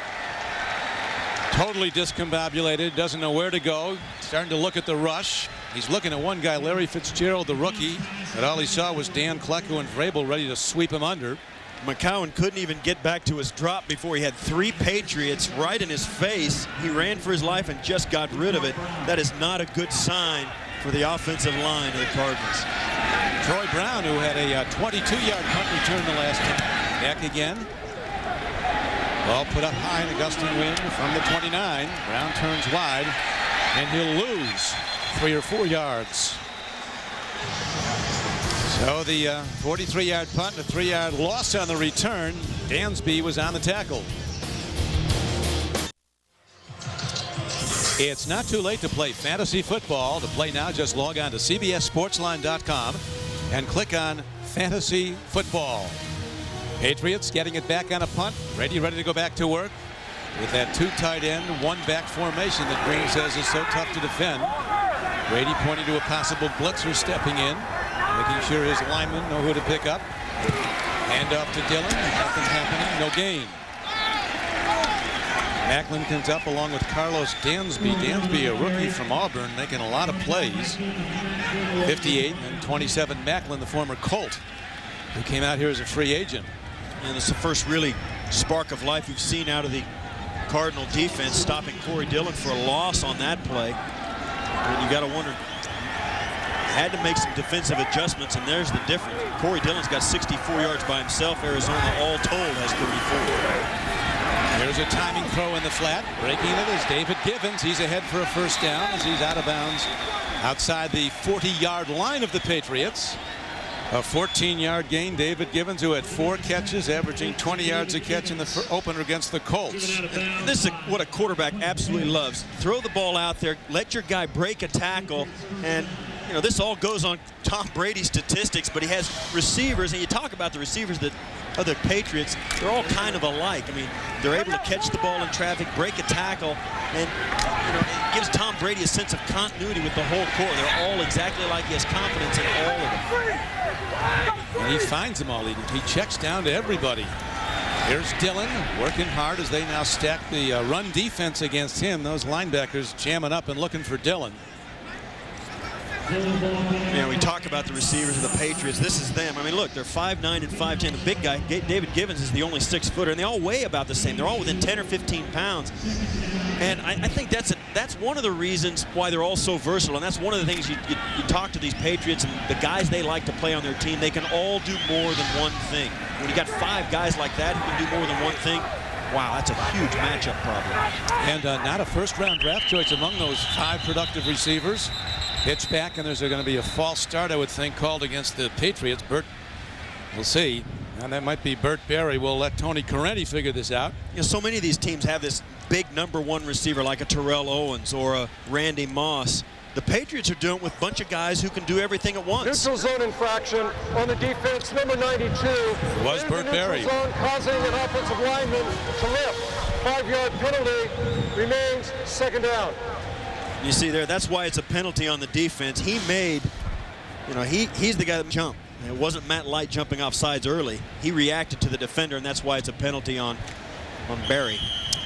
Totally discombobulated, doesn't know where to go. Starting to look at the rush. He's looking at one guy, Larry Fitzgerald, the rookie, but all he saw was Dan Klecko and Vrabel ready to sweep him under. McCown couldn't even get back to his drop before he had 3 Patriots right in his face. He ran for his life and just got rid of it. That is not a good sign for the offensive line of the Cardinals. Troy Brown, who had a 22-yard punt return the last time, back again. Ball put up high in a gusting wind from the 29. Brown turns wide, and he'll lose 3 or 4 yards. So the 43-yard punt and a 3-yard loss on the return. Dansby was on the tackle. It's not too late to play fantasy football. To play now, just log on to CBSSportsline.com and click on Fantasy Football. Patriots getting it back on a punt. Ready to go back to work with that 2 tight end, 1 back formation that Green says is so tough to defend. Brady pointing to a possible blitzer stepping in, making sure his linemen know who to pick up. Hand off to Dillon. Nothing happening. No gain. Macklin comes up along with Carlos Dansby. Dansby, a rookie from Auburn, making a lot of plays. 58 and 27. Macklin, the former Colt, who came out here as a free agent. And it's the first really spark of life we've seen out of the Cardinal defense, stopping Corey Dillon for a loss on that play. And you got to wonder, had to make some defensive adjustments, and there's the difference. Corey Dillon's got 64 yards by himself. Arizona, all told, has 34. There's a timing throw in the flat. Breaking it is David Givens. He's ahead for a first down as he's out of bounds outside the 40-yard line of the Patriots. A 14-yard gain. David Givens, who had 4 catches, averaging 20 yards a catch in the opener against the Colts. This is what a quarterback absolutely loves. Throw the ball out there, let your guy break a tackle, and you know this all goes on Tom Brady's statistics, but he has receivers, and you talk about the receivers that other Patriots, they're all kind of alike. I mean, they're able to catch the ball in traffic, break a tackle, and you know, it gives Tom Brady a sense of continuity with the whole core. They're all exactly alike. He has confidence in all of them. And he finds them all. He checks down to everybody. Here's Dillon working hard as they now stack the run defense against him. Those linebackers jamming up and looking for Dillon. Yeah, we talk about the receivers of the Patriots. This is them. I mean, look, they're 5'9" and 5'10". The big guy, David Givens, is the only 6-footer, and they all weigh about the same. They're all within 10 or 15 pounds. And I think that's one of the reasons why they're all so versatile, and that's one of the things you talk to these Patriots and the guys they like to play on their team. They can all do more than one thing. When you got 5 guys like that who can do more than one thing, wow, that's a huge matchup problem. And not a first-round draft choice among those 5 productive receivers. Pitch back, and there's going to be a false start, I would think, called against the Patriots. We'll see. And that might be Burt Berry. We'll let Tony Correnti figure this out. You know, so many of these teams have this big #1 receiver like a Terrell Owens or a Randy Moss. The Patriots are doing it with a bunch of guys who can do everything at once. Neutral zone infraction on the defense, number 92. It was Burt Berry. Neutral zone causing an offensive lineman to lift. 5-yard penalty, remains 2nd down. You see there, that's why it's a penalty on the defense. He made, you know, he's the guy that jumped. It wasn't Matt Light jumping off sides early. He reacted to the defender, and that's why it's a penalty on Berry.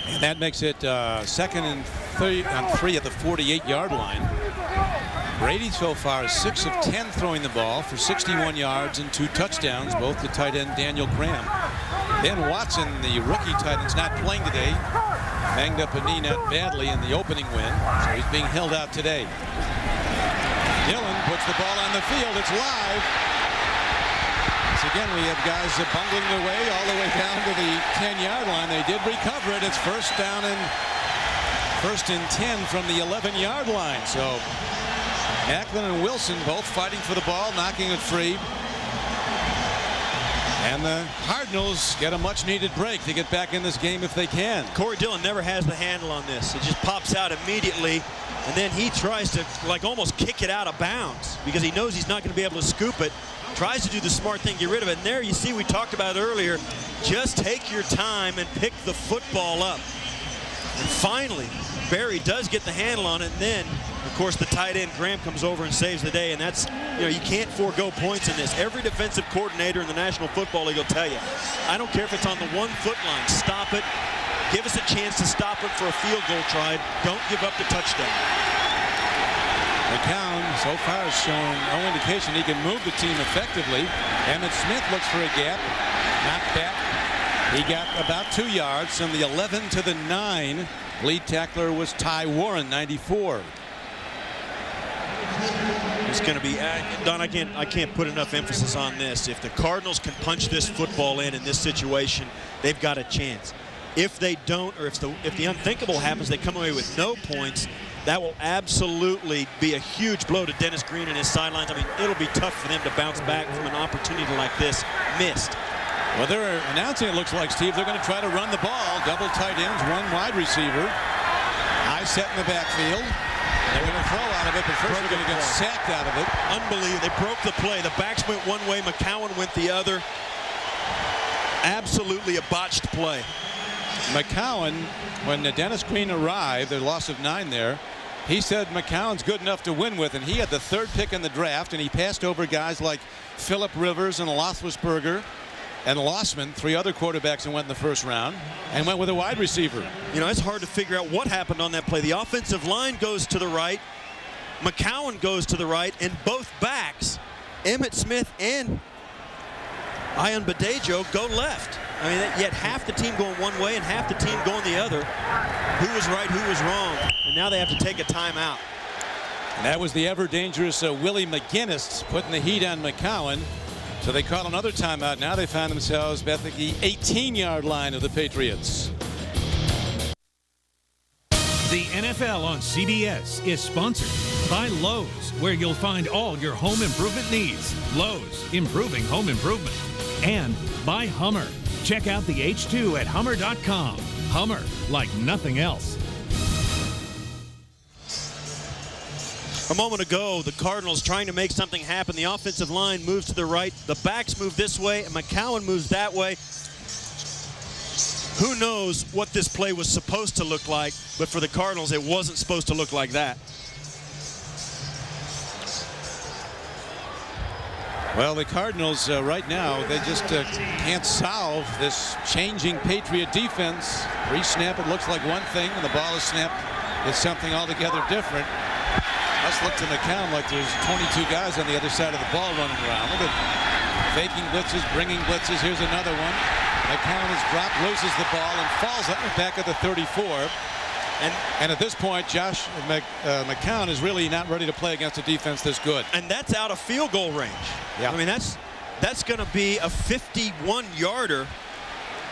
And that makes it 2nd and 3 at the 48-yard line. Brady so far is 6 of 10 throwing the ball for 61 yards and 2 touchdowns, both to tight end Daniel Graham. Ben Watson, the rookie tight end, is not playing today. Banged up a knee not badly in the opening win, so he's being held out today. Dillon puts the ball on the field. It's live. Once again, we have guys bungling their way all the way down to the 10-yard line. They did recover it. It's first and 10 from the 11-yard line. So Macklin and Wilson both fighting for the ball, knocking it free. And the Cardinals get a much-needed break to get back in this game if they can. Corey Dillon never has the handle on this. It just pops out immediately, and then he tries to like almost kick it out of bounds because he knows he's not going to be able to scoop it. Tries to do the smart thing, get rid of it. And there you see, we talked about it earlier, just take your time and pick the football up. And finally, Berry does get the handle on it, and then, of course, the tight end Graham comes over and saves the day, and that's, you know, you can't forego points in this. Every defensive coordinator in the National Football League will tell you, I don't care if it's on the 1-foot line, stop it, give us a chance to stop it for a field goal try, don't give up the touchdown. McCown so far has shown no indication he can move the team effectively. Emmett Smith looks for a gap, knocked back. He got about 2 yards from the 11 to the 9. Lead tackler was Ty Warren, 94. It's going to be, Don, I can't put enough emphasis on this. If the Cardinals can punch this football in this situation, they've got a chance. If they don't, or if the unthinkable happens, they come away with no points, that will absolutely be a huge blow to Dennis Green and his sidelines. I mean, it'll be tough for them to bounce back from an opportunity like this missed. Well, they're announcing, it looks like, Steve, they're going to try to run the ball. Double tight ends, 1 wide receiver. High set in the backfield. They're going to throw out of it, but first they're going to get sacked out of it. Unbelievable. They broke the play. The backs went one way, McCown went the other. Absolutely a botched play. McCown, when Dennis Green arrived, the loss of 9 there, he said McCown's good enough to win with, and he had the 3rd pick in the draft, and he passed over guys like Phillip Rivers and Roethlisberger and Lossman, 3 other quarterbacks, and went in the 1st round, and went with a wide receiver. You know, it's hard to figure out what happened on that play. The offensive line goes to the right, McCown goes to the right, and both backs, Emmett Smith and Ian Badejo, go left. I mean, yet half the team going one way and half the team going the other. Who was right, who was wrong? And now they have to take a timeout. And that was the ever-dangerous Willie McGinnis putting the heat on McCown. So they call another timeout. Now they find themselves at the 18-yard line of the Patriots. The NFL on CBS is sponsored By Lowe's, where you'll find all your home improvement needs. Lowe's, improving home improvement. And by Hummer. Check out the H2 at Hummer.com. Hummer, like nothing else. A moment ago, the Cardinals trying to make something happen. The offensive line moves to the right. The backs move this way, and McCown moves that way. Who knows what this play was supposed to look like, but for the Cardinals, it wasn't supposed to look like that. Well, the Cardinals right now, they just can't solve this changing Patriot defense. Pre-snap, it looks like one thing, and the ball is snapped, it's something altogether different. Let's look to McCown like there's 22 guys on the other side of the ball running around. Look at faking blitzes, bringing blitzes. Here's another one. McCown is dropped, loses the ball, and falls back at the 34. And at this point, Josh McCown is really not ready to play against a defense this good. And that's out of field goal range. Yeah. I mean, that's going to be a 51-yarder.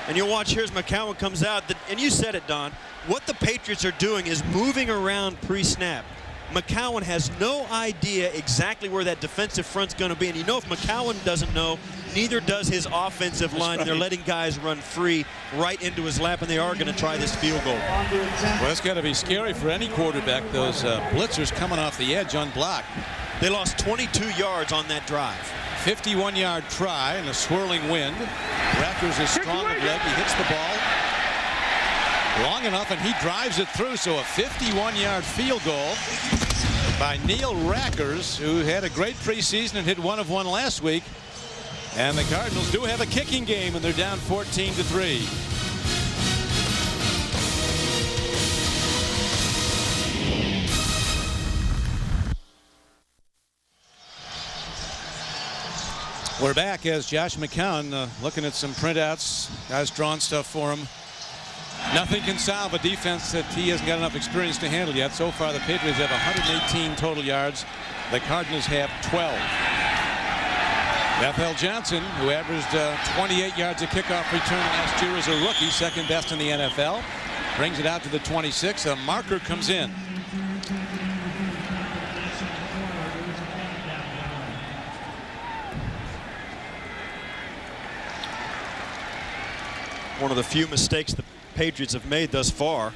And you'll watch, here's McCown comes out. And you said it, Don. What the Patriots are doing is moving around pre-snap. McCown has no idea exactly where that defensive front's going to be. And you know, if McCown doesn't know, neither does his offensive line. Right. They're letting guys run free right into his lap, and they are going to try this field goal. Well, it's got to be scary for any quarterback, those blitzers coming off the edge unblocked. They lost 22 yards on that drive. 51-yard try in a swirling wind. Rackers is strong of leg. He hits the ball long enough, and he drives it through. So a 51-yard field goal by Neil Rackers, who had a great preseason and hit 1 of 1 last week. And the Cardinals do have a kicking game, and they're down 14-3. We're back as Josh McCown looking at some printouts. Guys drawing stuff for him. Nothing can solve a defense that he hasn't got enough experience to handle yet. So far, the Patriots have 118 total yards. The Cardinals have 12. Bethel Johnson, who averaged 28 yards a kickoff return last year as a rookie, second best in the NFL, brings it out to the 26. A marker comes in. One of the few mistakes the Patriots have made thus far.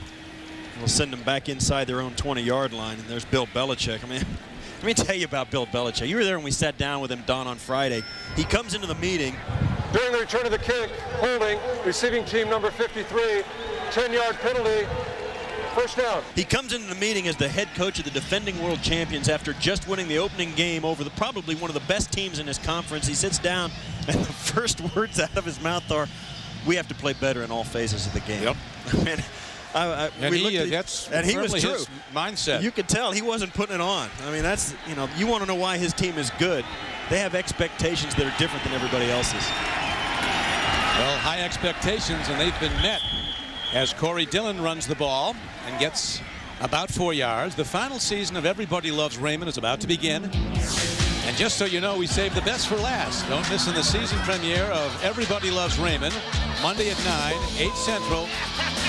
We'll send them back inside their own 20-yard line, and there's Bill Belichick. I mean, let me tell you about Bill Belichick. You were there when we sat down with him, Don, on Friday. He comes into the meeting. During the return of the kick, holding, receiving team number 53, 10-yard penalty, first down. He comes into the meeting as the head coach of the defending world champions after just winning the opening game over probably one of the best teams in his conference. He sits down, and the first words out of his mouth are, "We have to play better in all phases of the game." Yep. I mean, that's and he was true. His mindset. You could tell he wasn't putting it on. I mean, that's, you know, you want to know why his team is good. They have expectations that are different than everybody else's. Well, high expectations, and they've been met as Corey Dillon runs the ball and gets about 4 yards. The final season of Everybody Loves Raymond is about to begin. And just so you know, we saved the best for last. Don't miss the season premiere of Everybody Loves Raymond, Monday at 9, 8 Central,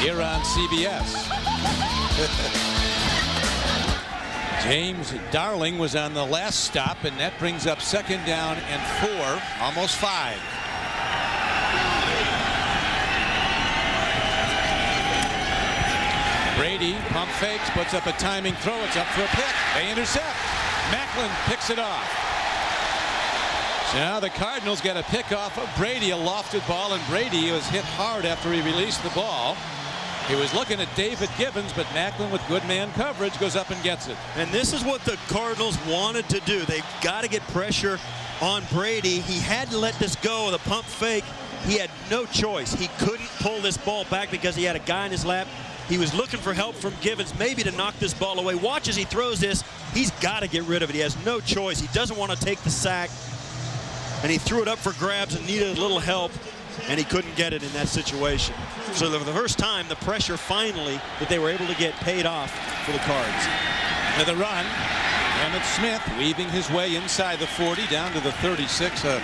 here on CBS. James Darling was on the last stop, and that brings up second down and 4, almost 5. Brady pump fakes, puts up a timing throw. It's up for a pick. They intercept. Macklin picks it off. So now the Cardinals get a pick off of Brady, a lofted ball, and Brady was hit hard after he released the ball. He was looking at David Gibbons, but Macklin, with good man coverage, goes up and gets it. And this is what the Cardinals wanted to do. They've got to get pressure on Brady. He had to let this go with a pump fake. He had no choice. He couldn't pull this ball back because he had a guy in his lap. He was looking for help from Gibbons, maybe to knock this ball away. Watch as he throws this. He's got to get rid of it. He has no choice. He doesn't want to take the sack. And he threw it up for grabs and needed a little help, and he couldn't get it in that situation. So for the first time, the pressure finally that they were able to get paid off for the Cards. To the run, Emmit Smith weaving his way inside the 40 down to the 36. A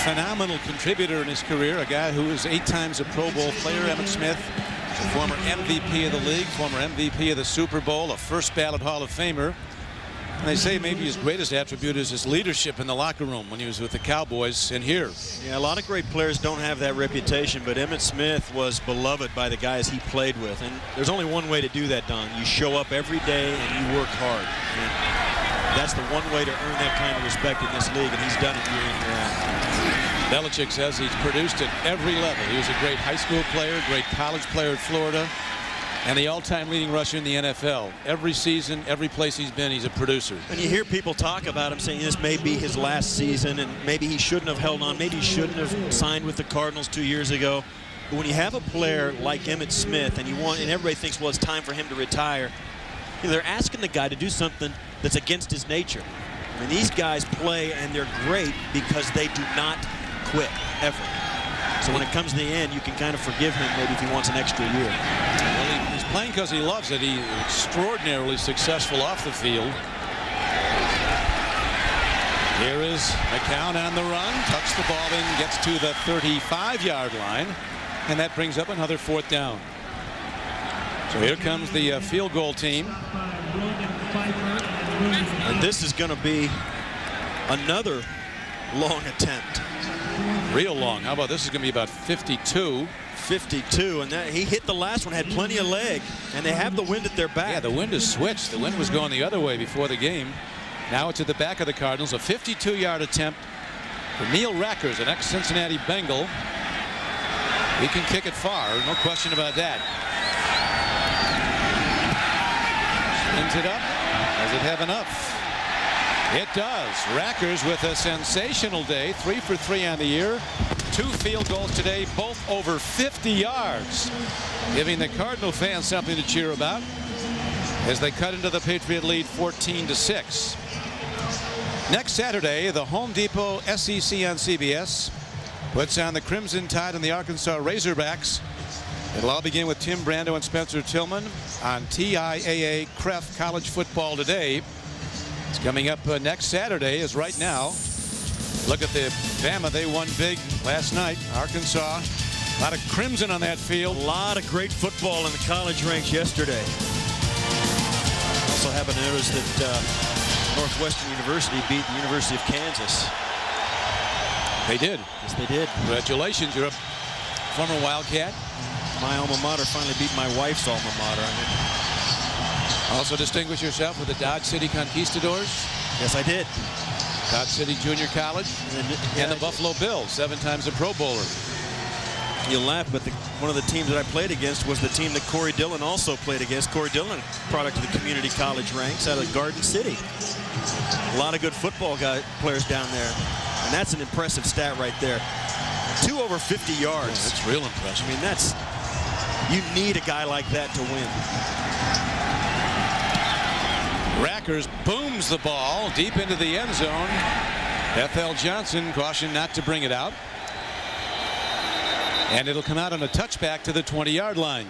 phenomenal contributor in his career, a guy who was 8 times a Pro Bowl player. Emmit Smith, the former MVP of the league, former MVP of the Super Bowl, a first ballot Hall of Famer. And they say maybe his greatest attribute is his leadership in the locker room when he was with the Cowboys and here. Yeah, a lot of great players don't have that reputation, but Emmitt Smith was beloved by the guys he played with. And there's only one way to do that, Don. You show up every day and you work hard. And that's the one way to earn that kind of respect in this league, and he's done it year in, year out. Belichick says he's produced at every level. He was a great high school player, great college player at Florida, and the all-time leading rusher in the NFL. Every season, every place he's been, he's a producer. And you hear people talk about him saying this may be his last season and maybe he shouldn't have held on. Maybe he shouldn't have signed with the Cardinals 2 years ago. But when you have a player like Emmitt Smith and everybody thinks, well, it's time for him to retire, you know, they're asking the guy to do something that's against his nature. I mean, these guys play and they're great because they do not quit, ever. So when it comes to the end, you can kind of forgive him maybe if he wants an extra year. Well, he's playing because he loves it. He's extraordinarily successful off the field. Here is McCown on the run, tucks the ball in, gets to the 35-yard line, and that brings up another 4th down. So here comes the field goal team. And this is going to be another long attempt. Real long. How about this is going to be about 52. 52, and he hit the last one, had plenty of leg, and they have the wind at their back. Yeah, the wind has switched. The wind was going the other way before the game. Now it's at the back of the Cardinals. A 52-yard attempt for Neil Rackers, an ex-Cincinnati Bengal. He can kick it far, no question about that. Spins it up. Does it have enough? It does. Rackers with a sensational day. 3 for 3 on the year. 2 field goals today, both over 50 yards. Giving the Cardinal fans something to cheer about as they cut into the Patriot lead 14-6. Next Saturday, the Home Depot SEC on CBS puts on the Crimson Tide and the Arkansas Razorbacks. It'll all begin with Tim Brando and Spencer Tillman on TIAA CREF College Football Today. It's coming up next Saturday. As right now, look at the Bama. They won big last night. Arkansas, a lot of crimson on that field. A lot of great football in the college ranks yesterday. Also happen to notice that Northwestern University beat the University of Kansas. They did. Yes, they did. Congratulations. You're a former Wildcat. My alma mater finally beat my wife's alma mater. Also distinguished yourself with the Dodge City Conquistadors. Yes, I did. Dodge City Junior College and the Buffalo Bills, 7 times a Pro Bowler. You'll laugh, but one of the teams that I played against was the team that Corey Dillon also played against. Corey Dillon, product of the community college ranks out of Garden City. A lot of good football players down there, and that's an impressive stat right there. 2 over 50 yards. Yeah, that's real impressive. I mean, you need a guy like that to win. Rackers booms the ball deep into the end zone. F.L. Johnson cautioned not to bring it out. And it'll come out on a touchback to the 20-yard line.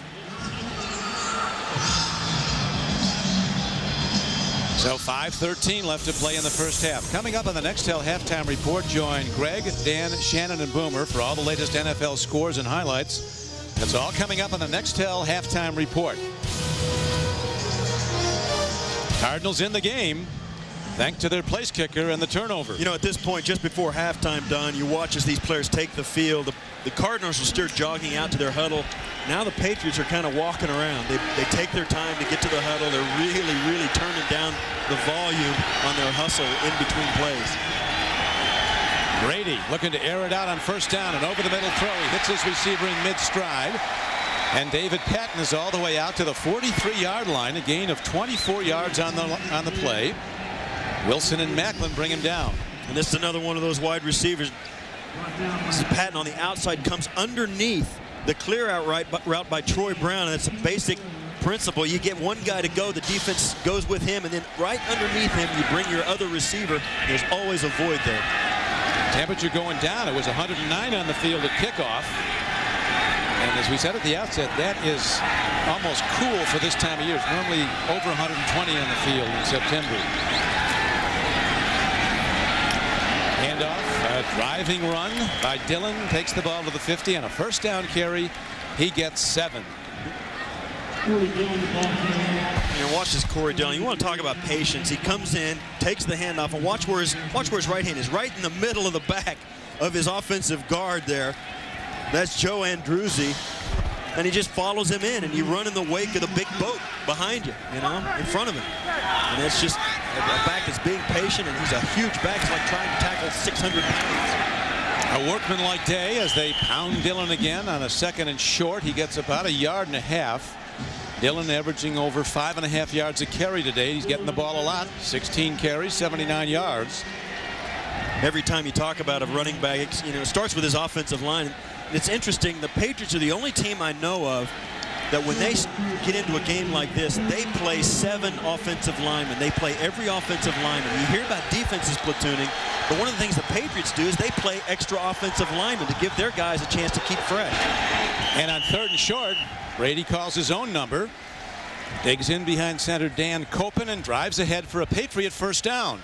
So 5:13 left to play in the first half. Coming up on the Nextel halftime report, join Greg, Dan, Shannon, and Boomer for all the latest NFL scores and highlights. That's all coming up on the Nextel halftime report. Cardinals in the game thanks to their place kicker and the turnover. You know, at this point, just before halftime, Don, you watch as these players take the field. The Cardinals are still jogging out to their huddle. Now the Patriots are kind of walking around. They take their time to get to the huddle. They're really turning down the volume on their hustle in between plays. Brady looking to air it out on first down, and over the middle throw. He hits his receiver in mid-stride. And David Patton is all the way out to the 43-yard line, a gain of 24 yards on the play. Wilson and Macklin bring him down. And this is another one of those wide receivers. This is Patton on the outside, comes underneath the clear out route by Troy Brown. And it's a basic principle. You get one guy to go, the defense goes with him, and then right underneath him you bring your other receiver. There's always a void there. Temperature going down. It was 109 on the field at kickoff. And as we said at the outset, that is almost cool for this time of year. It's normally over 120 on the field in September. Handoff, a driving run by Dillon, takes the ball to the 50, and a first down carry. He gets 7. Watch this Corey Dillon. You want to talk about patience. He comes in, takes the handoff, and watch where his right hand is. Right in the middle of the back of his offensive guard there. That's Joe Andruzzi. And he just follows him in, and you run in the wake of the big boat behind you, in front of him. And that's just a back that's being patient, and he's a huge back. It's like trying to tackle 600 pounds. A workmanlike day as they pound Dillon again on a 2nd and short. He gets about 1.5 yards. Dillon averaging over 5.5 yards a carry today. He's getting the ball a lot. 16 carries, 79 yards. Every time you talk about a running back, it starts with his offensive line. It's interesting, the Patriots are the only team I know of that when they get into a game like this, they play 7 offensive linemen. They play every offensive lineman. You hear about defenses platooning, but one of the things the Patriots do is they play extra offensive linemen to give their guys a chance to keep fresh. And on 3rd and short, Brady calls his own number, digs in behind center Dan Copen, and drives ahead for a Patriot first down.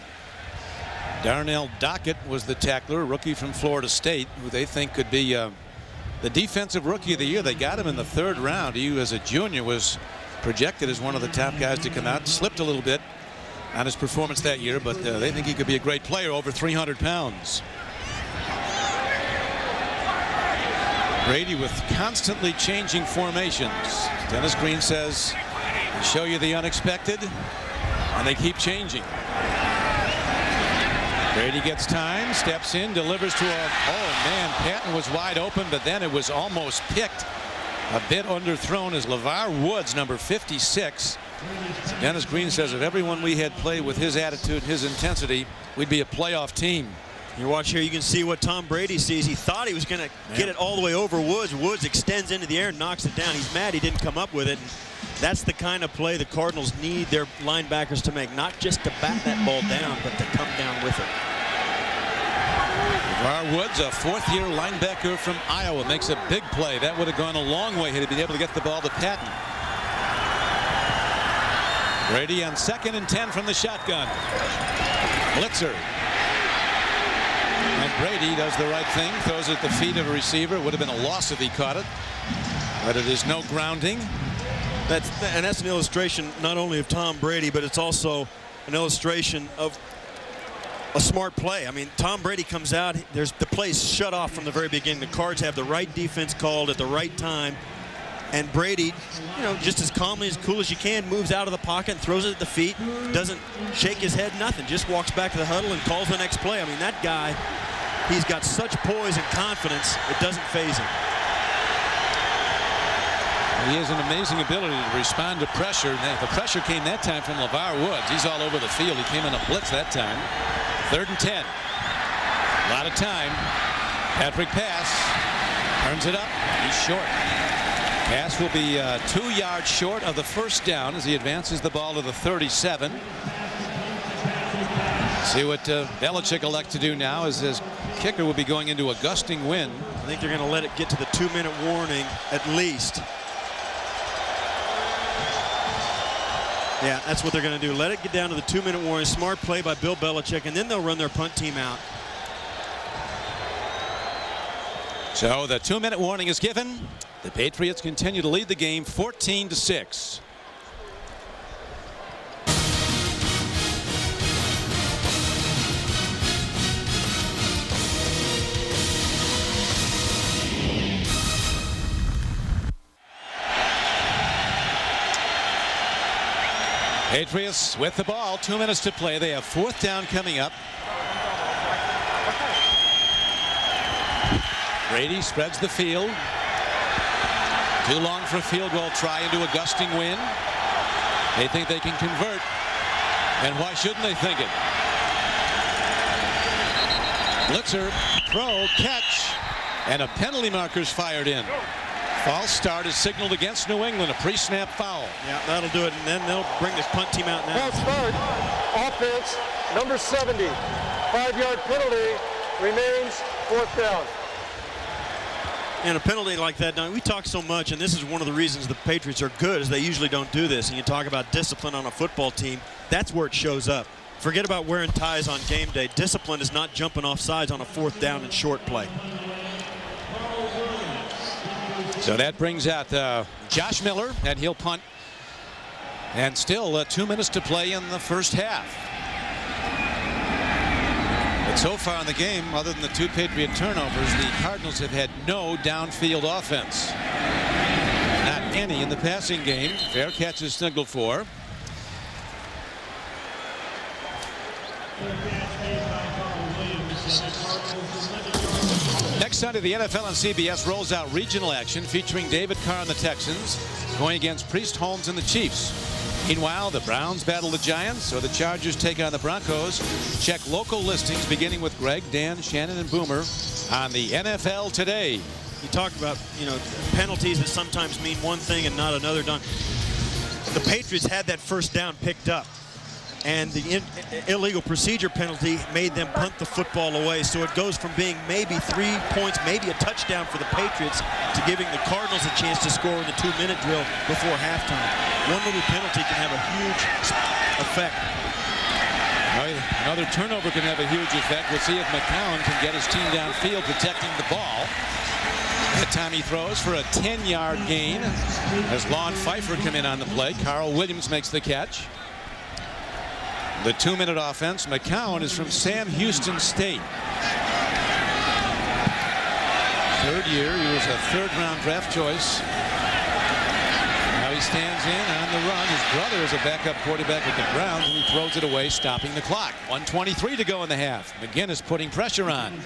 Darnell Dockett was the tackler, rookie from Florida State, who they think could be the defensive rookie of the year. They got him in the 3rd round. He, as a junior, was projected as one of the top guys to come out. Slipped a little bit on his performance that year, but they think he could be a great player, over 300 pounds. Brady with constantly changing formations. Dennis Green says, show you the unexpected, and they keep changing. Brady gets time, steps in, delivers to Patton was wide open, but then it was almost picked. A bit underthrown as LeVar Woods, number 56. Dennis Green says if everyone we had played with his attitude, his intensity, we'd be a playoff team. You watch here, you can see what Tom Brady sees. He thought he was going to get it all the way over Woods. Woods extends into the air and knocks it down. He's mad he didn't come up with it. And that's the kind of play the Cardinals need their linebackers to make, not just to bat that ball down, but to come down with it. LeVar Woods, a 4th-year linebacker from Iowa, makes a big play. That would have gone a long way had he been able to get the ball to Patton. Brady on 2nd and 10 from the shotgun. Blitzer. And Brady does the right thing, throws it at the feet of a receiver. It would have been a loss if he caught it, but it is no grounding. That's an illustration not only of Tom Brady, but it's also an illustration of a smart play. I mean, Tom Brady comes out, the play's shut off from the very beginning. The Cards have the right defense called at the right time, and Brady, just as calmly, as cool as you can, moves out of the pocket and throws it at the feet, doesn't shake his head, nothing, just walks back to the huddle and calls the next play. I mean, that guy, he's got such poise and confidence, it doesn't faze him. He has an amazing ability to respond to pressure. The pressure came that time from LeVar Woods. He's all over the field. He came in a blitz that time. 3rd and 10. A lot of time. Patrick pass. Turns it up. He's short. Pass will be 2 yards short of the first down as he advances the ball to the 37. See what Belichick elects to do now as his kicker will be going into a gusting wind. I think they're going to let it get to the 2-minute warning at least. Yeah, that's what they're going to do. Let it get down to the 2-minute warning. Smart play by Bill Belichick, and then they'll run their punt team out. So the 2-minute warning is given. The Patriots continue to lead the game 14-6. Patriots with the ball, 2 minutes to play. They have 4th down coming up. Brady spreads the field. Too long for a field goal try into a gusting wind. They think they can convert. And why shouldn't they think it? Blitzer, throw, catch, and a penalty marker's fired in. False start is signaled against New England, a pre-snap foul. Yeah, that'll do it, and then they'll bring this punt team out now. False start, offense, number 70. 5-yard penalty, remains 4th down. And a penalty like that, we talk so much, and this is one of the reasons the Patriots are good, is they usually don't do this. And you talk about discipline on a football team, that's where it shows up. Forget about wearing ties on game day. Discipline is not jumping off sides on a 4th down and short play. So that brings out Josh Miller, and he'll punt. And still 2 minutes to play in the first half. But so far in the game, other than the 2 Patriot turnovers, the Cardinals have had no downfield offense. Not any in the passing game. Fair catch is signaled for. Next Sunday, the NFL on CBS rolls out regional action featuring David Carr and the Texans going against Priest Holmes and the Chiefs. Meanwhile, the Browns battle the Giants, or the Chargers take on the Broncos. Check local listings beginning with Greg, Dan, Shannon, and Boomer on the NFL Today. You talk about, penalties that sometimes mean one thing and not another. The Patriots had that first down picked up, and the illegal procedure penalty made them punt the football away. So it goes from being maybe 3 points, maybe a touchdown for the Patriots, to giving the Cardinals a chance to score in the 2-minute drill before halftime. One little penalty can have a huge effect. Another turnover can have a huge effect. We'll see if McCown can get his team downfield protecting the ball. That time he throws for a 10-yard gain as Lon Pfeiffer come in on the play. Carl Williams makes the catch. The 2-minute offense. McCown is from Sam Houston State. Third year. He was a third-round draft choice. Now he stands in on the run. His brother is a backup quarterback with the Browns, and he throws it away, stopping the clock. 1:23 to go in the half. McGinnis putting pressure on.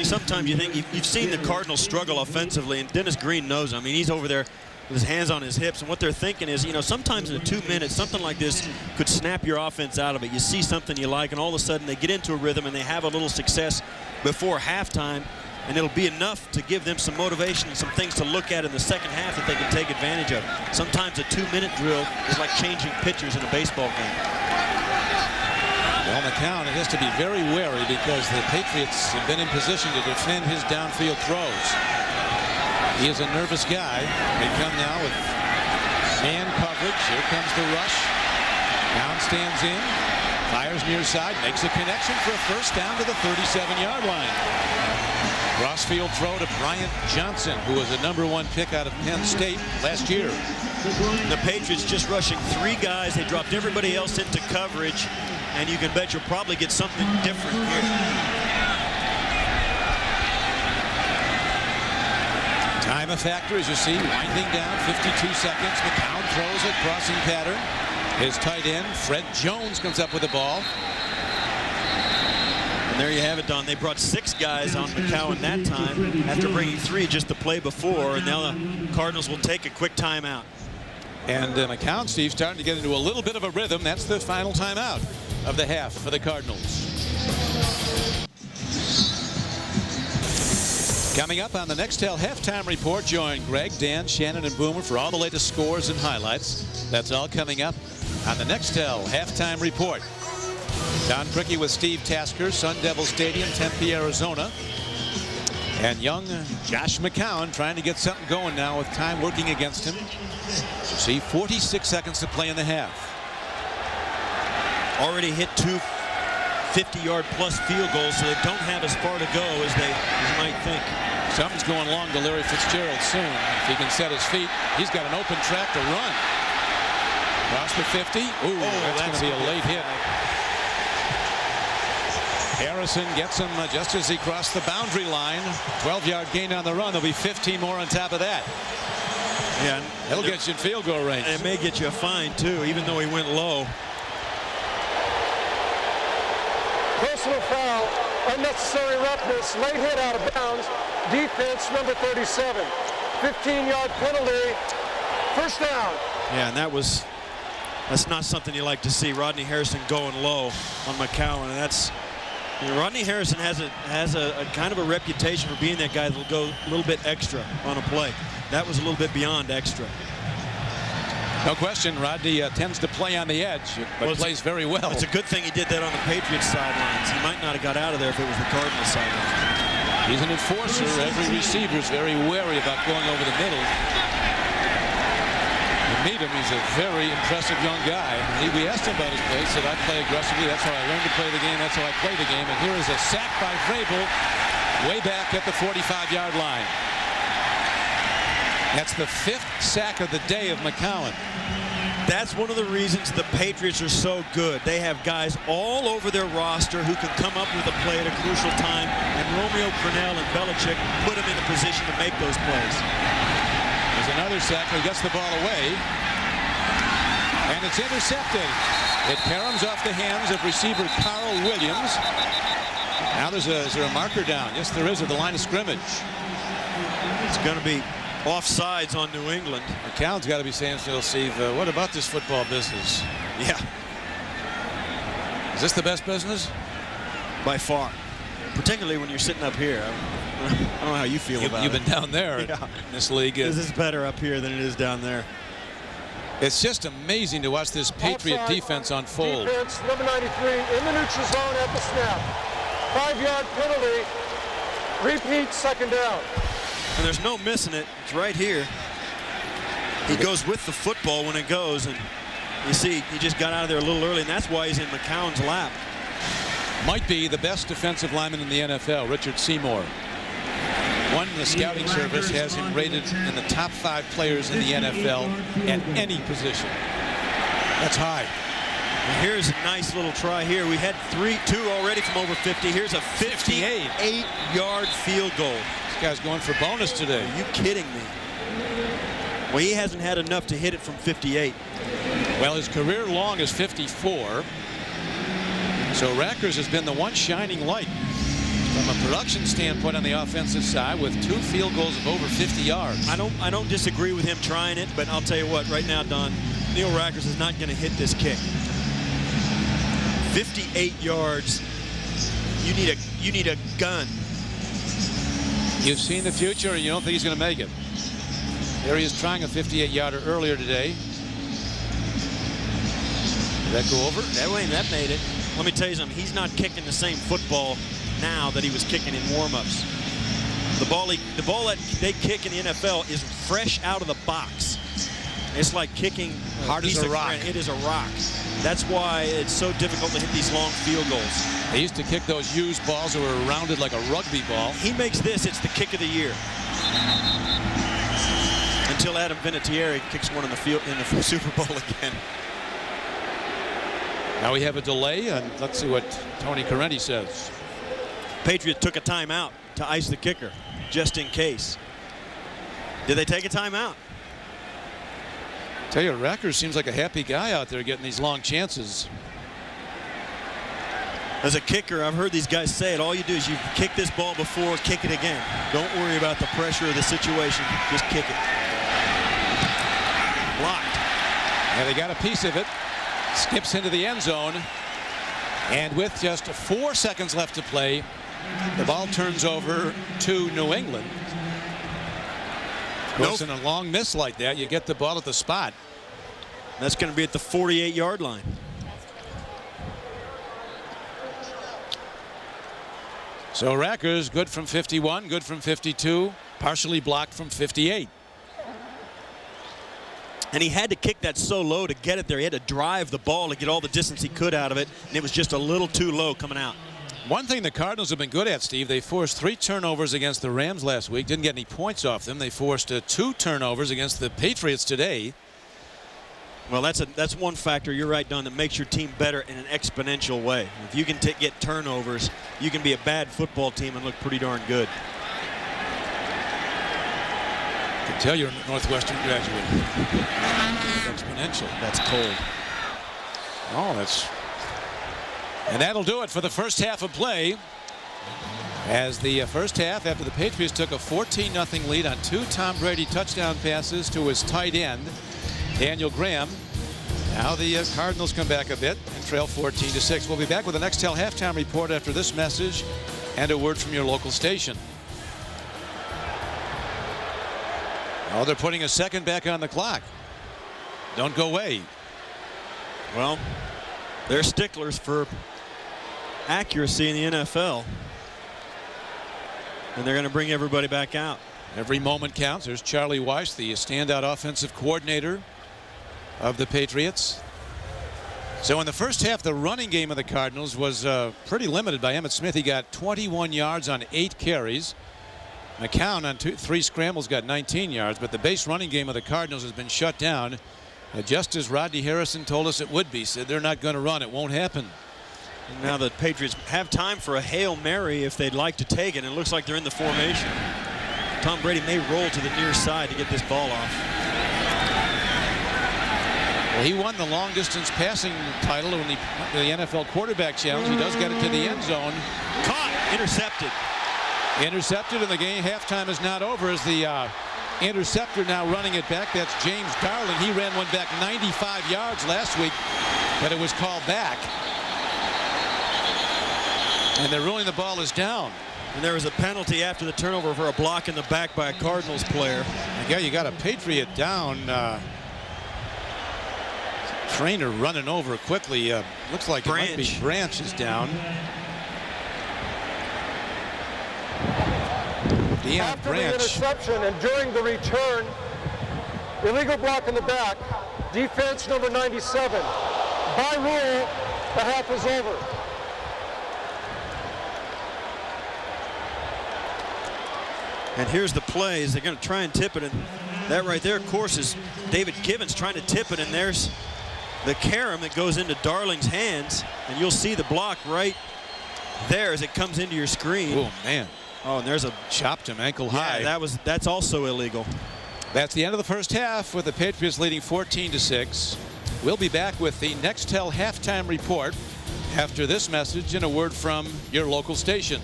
Sometimes you think you've seen the Cardinals struggle offensively, and Dennis Green knows. I mean, he's over there with his hands on his hips, and what they're thinking is, sometimes in 2 minutes, something like this could snap your offense out of it. You see something you like, and all of a sudden they get into a rhythm and they have a little success before halftime, and it'll be enough to give them some motivation and some things to look at in the second half that they can take advantage of. Sometimes a 2-minute drill is like changing pitchers in a baseball game. Well, McCown has to be very wary because the Patriots have been in position to defend his downfield throws. He is a nervous guy. They come now with man coverage. Here comes the rush. Brown stands in, fires near side, makes a connection for a first down to the 37-yard line. Crossfield throw to Bryant Johnson, who was a #1 pick out of Penn State last year. The Patriots just rushing 3 guys. They dropped everybody else into coverage, and you can bet you'll probably get something different here. Time a factor, as you see, winding down, 52 seconds. McCown throws it, crossing pattern. His tight end, Fred Jones, comes up with the ball. And there you have it, Don. They brought 6 guys on McCown that time after bringing 3 just the play before, and now the Cardinals will take a quick timeout. And McCown, Steve, starting to get into a little bit of a rhythm. That's the final timeout of the half for the Cardinals. Coming up on the Nextel halftime report, join Greg, Dan, Shannon, and Boomer for all the latest scores and highlights. That's all coming up on the Nextel halftime report. Don Criqui with Steve Tasker, Sun Devil Stadium, Tempe, Arizona. And young Josh McCown trying to get something going now with time working against him. You see, 46 seconds to play in the half. Already hit 2 50-yard plus field goals, so they don't have as far to go as you might think. Something's going along to Larry Fitzgerald soon. If he can set his feet, he's got an open track to run. Across the 50. Ooh, that's going to be a late hit. Harrison gets him just as he crossed the boundary line. 12-yard gain on the run. There'll be 15 more on top of that. Yeah, it'll get you in field goal range. And it may get you a fine too, even though he went low. Personal foul, unnecessary roughness, late hit out of bounds, defense number 37. 15-yard penalty, first down. Yeah, and that's not something you like to see. Rodney Harrison going low on McCown, and that's Rodney Harrison has a kind of a reputation for being that guy that'll go a little bit extra on a play. That was a little bit beyond extra. No question, Rodney tends to play on the edge, but plays very well. It's a good thing he did that on the Patriots sidelines. He might not have got out of there if it was the Cardinals sidelines. He's an enforcer. Every receiver is very wary about going over the middle. You meet him, he's a very impressive young guy. We asked him about his play. He said, I play aggressively. That's how I learned to play the game. That's how I play the game. And here is a sack by Vrabel way back at the 45-yard line. That's the 5th sack of the day of McCown. That's one of the reasons the Patriots are so good. They have guys all over their roster who can come up with a play at a crucial time, and Romeo Crennel and Belichick put them in a position to make those plays. There's another sack who gets the ball away, and it's intercepted. It caroms off the hands of receiver Carl Williams. Now is there a marker down? Yes, there is at the line of scrimmage. It's going to be offsides on New England. McCown's got to be saying to Steve, what about this football business? Yeah. Is this the best business? By far. Particularly when you're sitting up here. I don't know how you feel about it. You've been down there in this league. This is better up here than it is down there. It's just amazing to watch this Patriot defense unfold. Defense, number 93, in the neutral zone at the snap. 5-yard penalty. Repeat, second down. And there's no missing it. It's right here. He goes with the football when it goes, and you see he just got out of there a little early, and that's why he's in McCown's lap. Might be the best defensive lineman in the NFL, Richard Seymour. One, the scouting service has him rated in the top 5 players in the NFL at any position. That's high. And here's a nice little try here. We had 2 already from over 50. Here's a 58-yard field goal. This guy's going for bonus today. Are you kidding me? Well, he hasn't had enough to hit it from 58. Well, his career long is 54. So Rackers has been the one shining light from a production standpoint on the offensive side with 2 field goals of over 50 yards. I don't disagree with him trying it, but I'll tell you what, right now, Don, Neil Rackers is not going to hit this kick. 58 yards. You need a gun. You've seen the future, and you don't think he's going to make it. There he is trying a 58-yarder earlier today. Did that go over? That made it. Let me tell you something. He's not kicking the same football now that he was kicking in warm-ups. The ball that they kick in the NFL is fresh out of the box. It's like kicking hard as a rock. It is a rock. That's why it's so difficult to hit these long field goals. They used to kick those used balls that were rounded like a rugby ball. He makes this, it's the kick of the year. Until Adam Vinatieri kicks one in the field in the Super Bowl again. Now we have a delay, and let's see what Tony Correnti says. Patriots took a timeout to ice the kicker, just in case. Did they take a timeout? Tell you, Rackers seems like a happy guy out there getting these long chances. As a kicker, I've heard these guys say it. All you do is you kick this ball before, kick it again. Don't worry about the pressure of the situation. Just kick it. Blocked. Yeah, they got a piece of it. Skips into the end zone. And with just 4 seconds left to play, the ball turns over to New England. Of course, in a long miss like that, you get the ball at the spot. That's going to be at the 48-yard line. So Rackers good from 51, good from 52, partially blocked from 58. And he had to kick that so low to get it there. He had to drive the ball to get all the distance he could out of it, and it was just a little too low coming out. One thing the Cardinals have been good at, Steve, they forced 3 turnovers against the Rams last week. Didn't get any points off them. They forced 2 turnovers against the Patriots today. Well, that's one factor, you're right, Don, that makes your team better in an exponential way. If you can get turnovers, you can be a bad football team and look pretty darn good. I can tell you're a Northwestern graduate. Exponential. That's cold. Oh, that's... And that'll do it for the first half of play. As the first half, after the Patriots took a 14-0 lead on 2 Tom Brady touchdown passes to his tight end, Daniel Graham. Now the Cardinals come back a bit and trail 14-6. We'll be back with the Nextel halftime report after this message and a word from your local station. Oh, they're putting a second back on the clock. Don't go away. Well, they're sticklers for accuracy in the NFL. And they're going to bring everybody back out. Every moment counts. There's Charlie Weiss, the standout offensive coordinator of the Patriots. So in the first half, the running game of the Cardinals was pretty limited by Emmit Smith. He got 21 yards on 8 carries. McCown on 3 scrambles got 19 yards, but the base running game of the Cardinals has been shut down. Just as Rodney Harrison told us it would be. Said they're not going to run. It won't happen. And now the Patriots have time for a Hail Mary if they'd like to take it. And it looks like they're in the formation. Tom Brady may roll to the near side to get this ball off. Well, he won the long distance passing title in the NFL quarterback challenge. He does get it to the end zone. Caught. Intercepted. Intercepted, and the game halftime is not over as the interceptor now running it back. That's James Darling. He ran one back 95 yards last week, but it was called back. And they're ruling the ball is down. And there was a penalty after the turnover for a block in the back by a Cardinals player. Yeah, you got a Patriot down. Trainer running over quickly. Looks like Branch. it might be Branch is down. After the interception and during the return, illegal block in the back, defense number 97. By rule, the half is over. And here's the play. They're going to try and tip it. And that right there, of course, is David Givens trying to tip it. And there's the carom that goes into Darling's hands. And you'll see the block right there as it comes into your screen. Oh, man. Oh, and there's a chopped him ankle high. Yeah, that's also illegal. That's the end of the first half with the Patriots leading 14-6. We'll be back with the Nextel halftime report after this message and a word from your local station.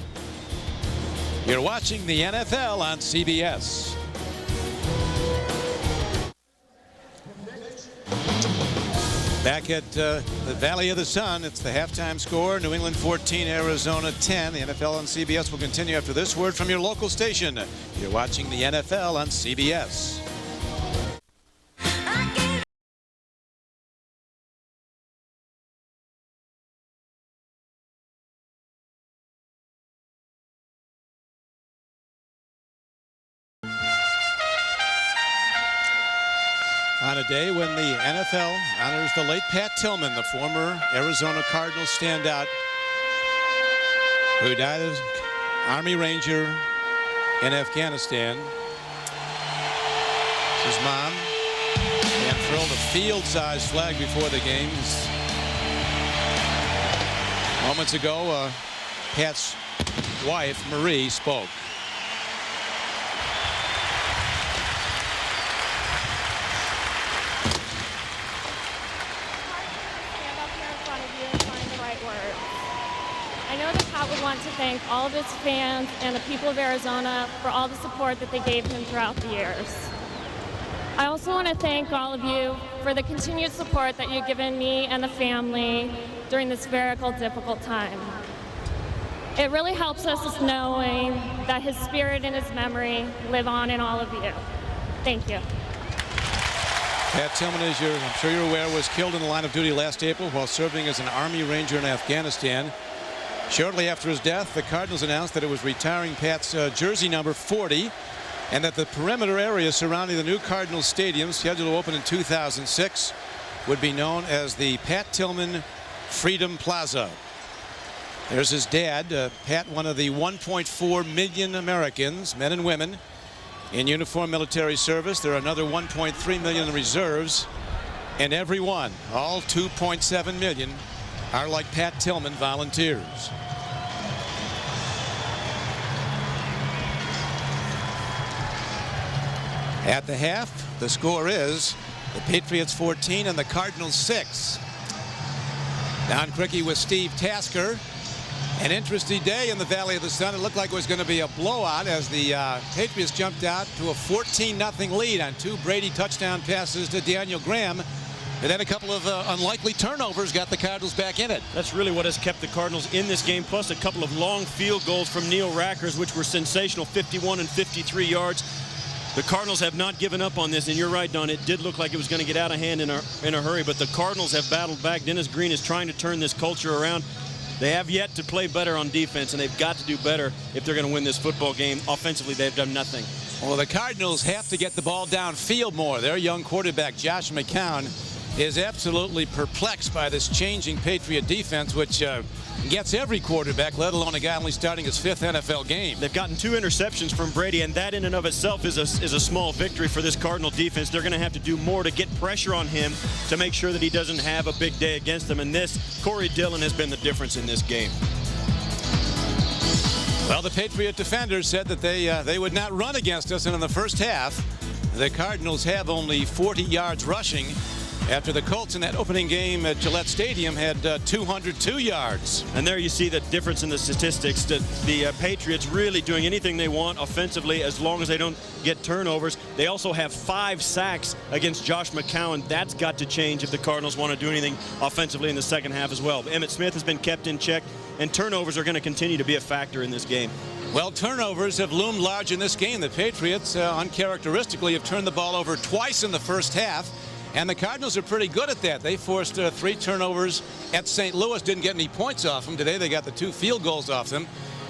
You're watching the NFL on CBS. Back at the Valley of the Sun, it's the halftime score. New England 14, Arizona 10. The NFL on CBS will continue after this word from your local station. You're watching the NFL on CBS. On a day when the NFL honors the late Pat Tillman, the former Arizona Cardinals standout who died as Army Ranger in Afghanistan. His mom unfurled a field-sized flag before the games. Moments ago, Pat's wife, Marie, spoke. I know that Pat would want to thank all of his fans and the people of Arizona for all the support that they gave him throughout the years. I also want to thank all of you for the continued support that you've given me and the family during this very difficult time. It really helps us knowing that his spirit and his memory live on in all of you. Thank you. Pat Tillman, as I'm sure you're aware, was killed in the line of duty last April while serving as an Army Ranger in Afghanistan. Shortly after his death, the Cardinals announced that it was retiring Pat's jersey number 40 and that the perimeter area surrounding the new Cardinals Stadium, scheduled to open in 2006, would be known as the Pat Tillman Freedom Plaza. There's his dad, Pat, one of the 1.4 million Americans, men and women, in uniform military service. There are another 1.3 million in reserves, and every one, all 2.7 million, are like Pat Tillman volunteers. At the half, the score is the Patriots 14 and the Cardinals 6. Don Criqui with Steve Tasker. An interesting day in the Valley of the Sun. It looked like it was going to be a blowout as the Patriots jumped out to a 14-0 lead on 2 Brady touchdown passes to Daniel Graham. And then a couple of unlikely turnovers got the Cardinals back in it. That's really what has kept the Cardinals in this game, plus a couple of long field goals from Neil Rackers, which were sensational, 51 and 53 yards. The Cardinals have not given up on this, and you're right, Don. It did look like it was going to get out of hand in a hurry, but the Cardinals have battled back. Dennis Green is trying to turn this culture around. They have yet to play better on defense, and they've got to do better if they're going to win this football game. Offensively, they've done nothing. Well, the Cardinals have to get the ball downfield more. Their young quarterback, Josh McCown, is absolutely perplexed by this changing Patriot defense, which gets every quarterback, let alone a guy only starting his 5th NFL game. They've gotten 2 interceptions from Brady, and that in and of itself is a small victory for this Cardinal defense. They're going to have to do more to get pressure on him to make sure that he doesn't have a big day against them. And Corey Dillon has been the difference in this game. Well, the Patriot defenders said that they would not run against us, and in the first half, the Cardinals have only 40 yards rushing after the Colts in that opening game at Gillette Stadium had 202 yards. And there you see the difference in the statistics, that the Patriots really doing anything they want offensively as long as they don't get turnovers. They also have 5 sacks against Josh McCown. That's got to change if the Cardinals want to do anything offensively in the second half as well. Emmett Smith has been kept in check, and turnovers are going to continue to be a factor in this game. Well, turnovers have loomed large in this game. The Patriots, uncharacteristically, have turned the ball over twice in the first half. And the Cardinals are pretty good at that. They forced 3 turnovers at St. Louis. Didn't get any points off them. Today they got the 2 field goals off them.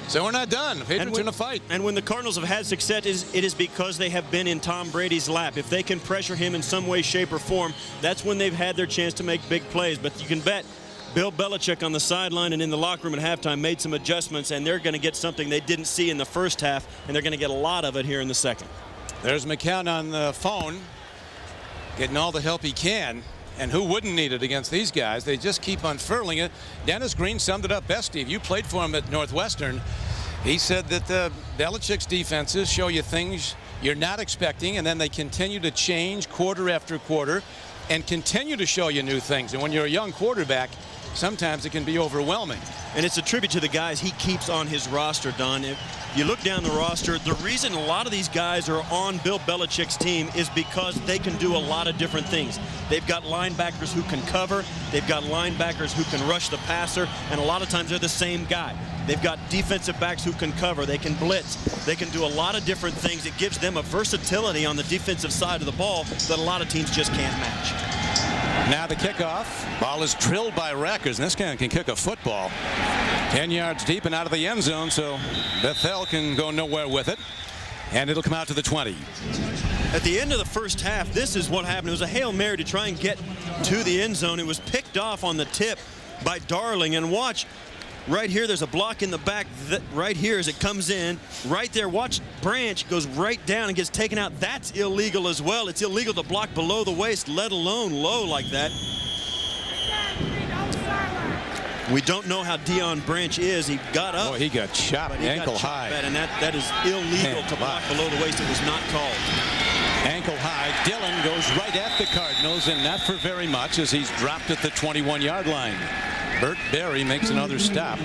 So we're not done. The Patriots are in a fight. And when the Cardinals have had success, it is because they have been in Tom Brady's lap. If they can pressure him in some way, shape, or form, that's when they've had their chance to make big plays. But you can bet Bill Belichick on the sideline and in the locker room at halftime made some adjustments, and they're going to get something they didn't see in the first half, and they're going to get a lot of it here in the second. There's McCown on the phone, getting all the help he can. And who wouldn't need it against these guys? They just keep unfurling it. Dennis Green summed it up best, Steve. You played for him at Northwestern. He said that Belichick's defenses show you things you're not expecting, and then they continue to change quarter after quarter and continue to show you new things. And when you're a young quarterback, sometimes it can be overwhelming. And it's a tribute to the guys he keeps on his roster, Don. If you look down the roster, the reason a lot of these guys are on Bill Belichick's team is because they can do a lot of different things. They've got linebackers who can cover. They've got linebackers who can rush the passer. And a lot of times they're the same guy. They've got defensive backs who can cover. They can blitz. They can do a lot of different things. It gives them a versatility on the defensive side of the ball that a lot of teams just can't match. Now the kickoff. Ball is drilled by Rackers, and this guy can kick a football 10 yards deep and out of the end zone, so Bethel can go nowhere with it, and it'll come out to the 20. At the end of the first half, this is what happened. It was a Hail Mary to try and get to the end zone. It was picked off on the tip by Darling, and watch right here, there's a block in the back right here as it comes in. Right there, watch Branch goes right down and gets taken out. That's illegal as well. It's illegal to block below the waist, let alone low like that. We don't know how Deion Branch is. He got up. Oh, he got chopped ankle high. And that is illegal to block below the waist. It was not called. Ankle high. Dillon goes right at the Cardinals, and not for very much as he's dropped at the 21-yard line. Burt Berry makes another stop.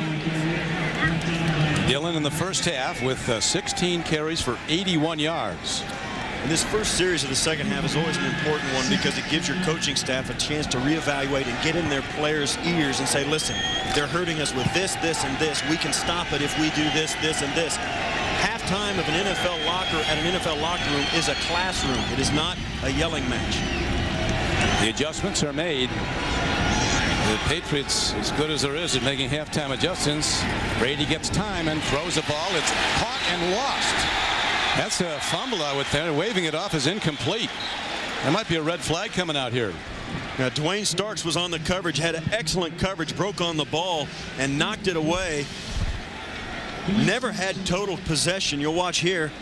Dillon in the first half with 16 carries for 81 yards. And this first series of the second half is always an important one because it gives your coaching staff a chance to reevaluate and get in their players' ears and say, listen, they're hurting us with this, this, and this. We can stop it if we do this, this, and this. Halftime of an NFL locker at an NFL locker room is a classroom. It is not a yelling match. The adjustments are made. The Patriots, as good as there is at making halftime adjustments. Brady gets time and throws a ball. It's caught and lost. That's a fumble out with there. Waving it off is incomplete. There might be a red flag coming out here. Now, Dwayne Starks was on the coverage, had excellent coverage, broke on the ball, and knocked it away. Never had total possession. You'll watch here.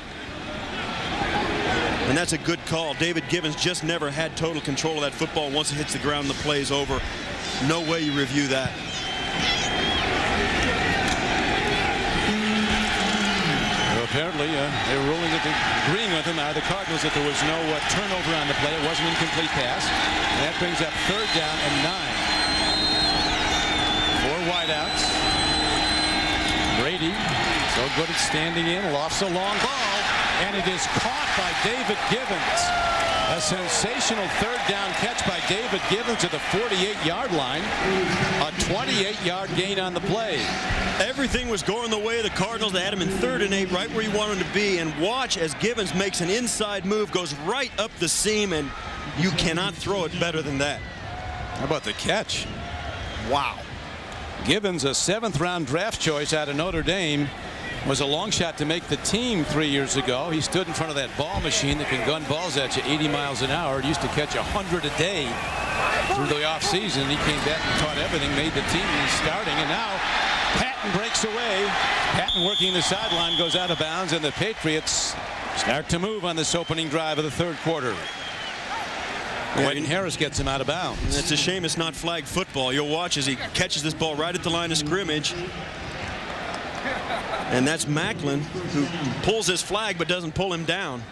And that's a good call. David Givens just never had total control of that football. Once it hits the ground, the play's over. No way you review that. Apparently, they were ruling agreeing with him, the Cardinals, that there was no turnover on the play. It wasn't an incomplete pass. And that brings up 3rd down and 9. 4 wideouts. Brady, so good at standing in, lofts a long ball, and it is caught by David Givens. A sensational 3rd down catch by David Givens at the 48-yard line. A 28-yard gain on the play. Everything was going the way of the Cardinals. They had him in 3rd and 8, right where you want him to be. And watch as Givens makes an inside move, goes right up the seam, and you cannot throw it better than that. How about the catch? Wow. Givens, a 7th-round draft choice out of Notre Dame, was a long shot to make the team 3 years ago. He stood in front of that ball machine that can gun balls at you 80 miles an hour. It used to catch 100 a day. through the offseason. He came back and caught everything, made the team starting, and now Patton breaks away. Patton working the sideline, goes out of bounds, and the Patriots start to move on this opening drive of the third quarter. Wayne Harris gets him out of bounds. It's a shame it's not flag football. You'll watch as he catches this ball right at the line of scrimmage. And that's Macklin, who pulls his flag but doesn't pull him down.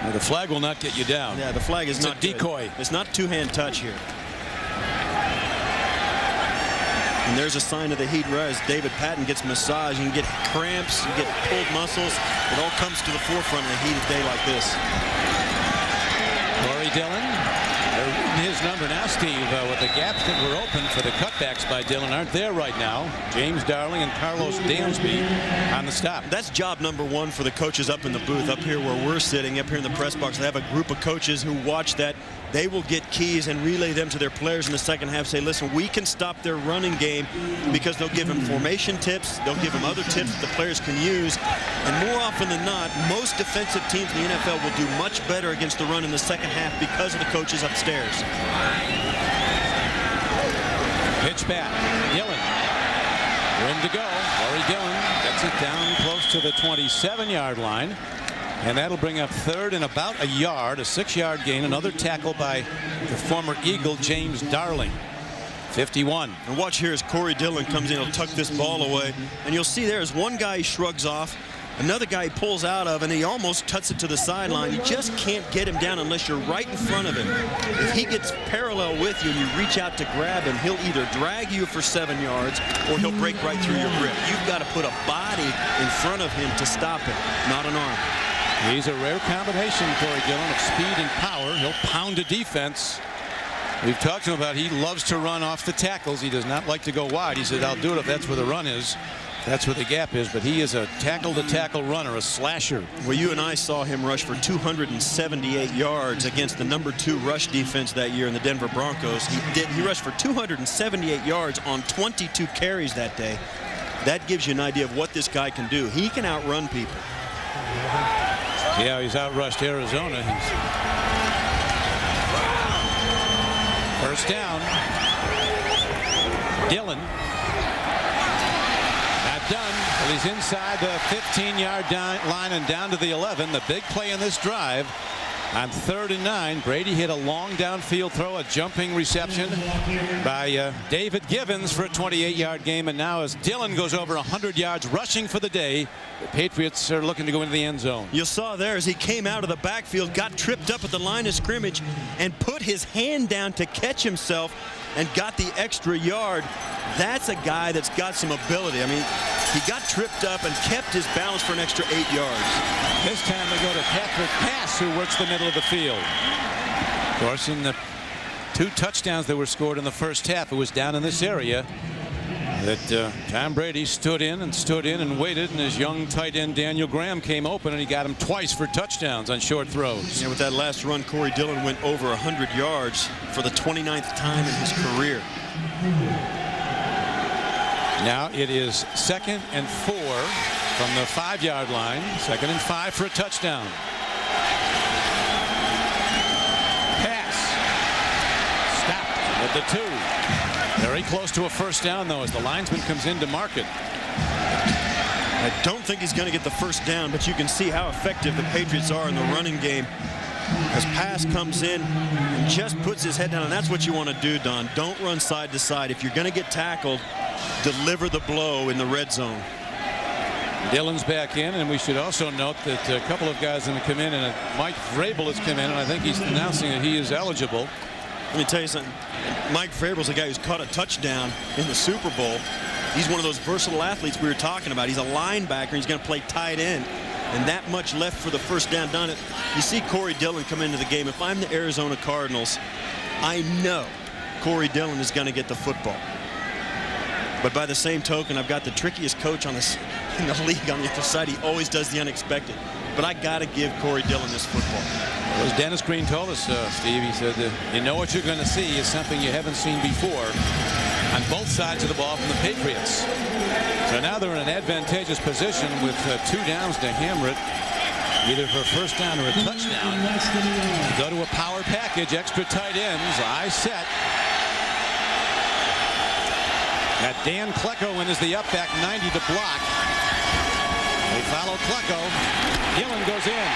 Well, the flag will not get you down. Yeah, the flag is not a decoy. Good. It's not two-hand touch here. And there's a sign of the heat rise. David Patton gets massage. You can get cramps, you get pulled muscles. It all comes to the forefront in a heated day like this. Corey Dillon, his number now, Steve, with the gaps that were open for the cutbacks by Dillon aren't there right now. James Darling and Carlos Dansby on the stop. That's job number one for the coaches up in the booth, up here where we're sitting, up here in the press box. They have a group of coaches who watch that. They will get keys and relay them to their players in the second half. Say, listen, we can stop their running game, because they'll give them formation tips. They'll give them other tips that the players can use. And more often than not, most defensive teams in the NFL will do much better against the run in the second half because of the coaches upstairs. Pitch back. Dillon. Room to go. Corey Dillon gets it down close to the 27-yard line. And that'll bring up third and about a yard, a 6-yard gain. Another tackle by the former Eagle, James Darling. 51. And watch here as Corey Dillon comes in. He'll tuck this ball away. And you'll see there's one guy he shrugs off. Another guy he pulls out of, and he almost tucks it to the sideline. You just can't get him down unless you're right in front of him. If he gets parallel with you and you reach out to grab him, he'll either drag you for 7 yards or he'll break right through your grip. You've got to put a body in front of him to stop him, not an arm. He's a rare combination, Corey Dillon, of speed and power. He'll pound a defense. We've talked to him about he loves to run off the tackles. He does not like to go wide. He said, I'll do it if that's where the run is. That's where the gap is. But he is a tackle-to-tackle runner, a slasher. Well, you and I saw him rush for 278 yards against the #2 rush defense that year in the Denver Broncos. He rushed for 278 yards on 22 carries that day. That gives you an idea of what this guy can do. He can outrun people. Yeah, he's outrushed Arizona. First down. Dillon. Not done, but he's inside the 15-yard line and down to the 11. The big play in this drive. On 3rd and 9, Brady hit a long downfield throw, a jumping reception by David Givens for a 28-yard game. And now as Dillon goes over 100 yards rushing for the day, the Patriots are looking to go into the end zone. You saw there as he came out of the backfield, got tripped up at the line of scrimmage, and put his hand down to catch himself and got the extra yard. That's a guy that's got some ability. I mean, he got tripped up and kept his balance for an extra 8 yards. This time they go to Patrick Pass, who works the middle of the field. Of course, in the 2 touchdowns that were scored in the first half, it was down in this area that Tom Brady stood in and waited, and his young tight end Daniel Graham came open, and he got him twice for touchdowns on short throws. Yeah, with that last run, Corey Dillon went over 100 yards for the 29th time in his career. Now it is 2nd and 4 from the 5-yard line. 2nd and 5 for a touchdown. Pass. Stopped at the 2. Very close to a first down, though, as the linesman comes in to mark it. I don't think he's going to get the first down, but you can see how effective the Patriots are in the running game. As Pass comes in and just puts his head down, and that's what you want to do, Don. Don't run side to side. If you're going to get tackled, deliver the blow in the red zone. Dillon's back in, and we should also note that a couple of guys have come in, and Mike Vrabel has come in, and I think he's announcing that he is eligible. Let me tell you something. Mike Vrabel's a guy who's caught a touchdown in the Super Bowl. He's one of those versatile athletes we were talking about. He's a linebacker. He's going to play tight end. And that much left for the first down. Done it. You see Corey Dillon come into the game. If I'm the Arizona Cardinals, I know Corey Dillon is going to get the football. But by the same token, I've got the trickiest coach in the league on the other side. He always does the unexpected. But I got to give Corey Dillon this football. Well, as Dennis Green told us, Steve, he said, you know what you're going to see is something you haven't seen before on both sides of the ball from the Patriots. So now they're in an advantageous position with 2 downs to hammer it. either for a first down or a touchdown. Go to a power package, extra tight ends, I set. Got Dan Klecko in as the up back, 90 to block. They follow Klecko. Gillen goes in.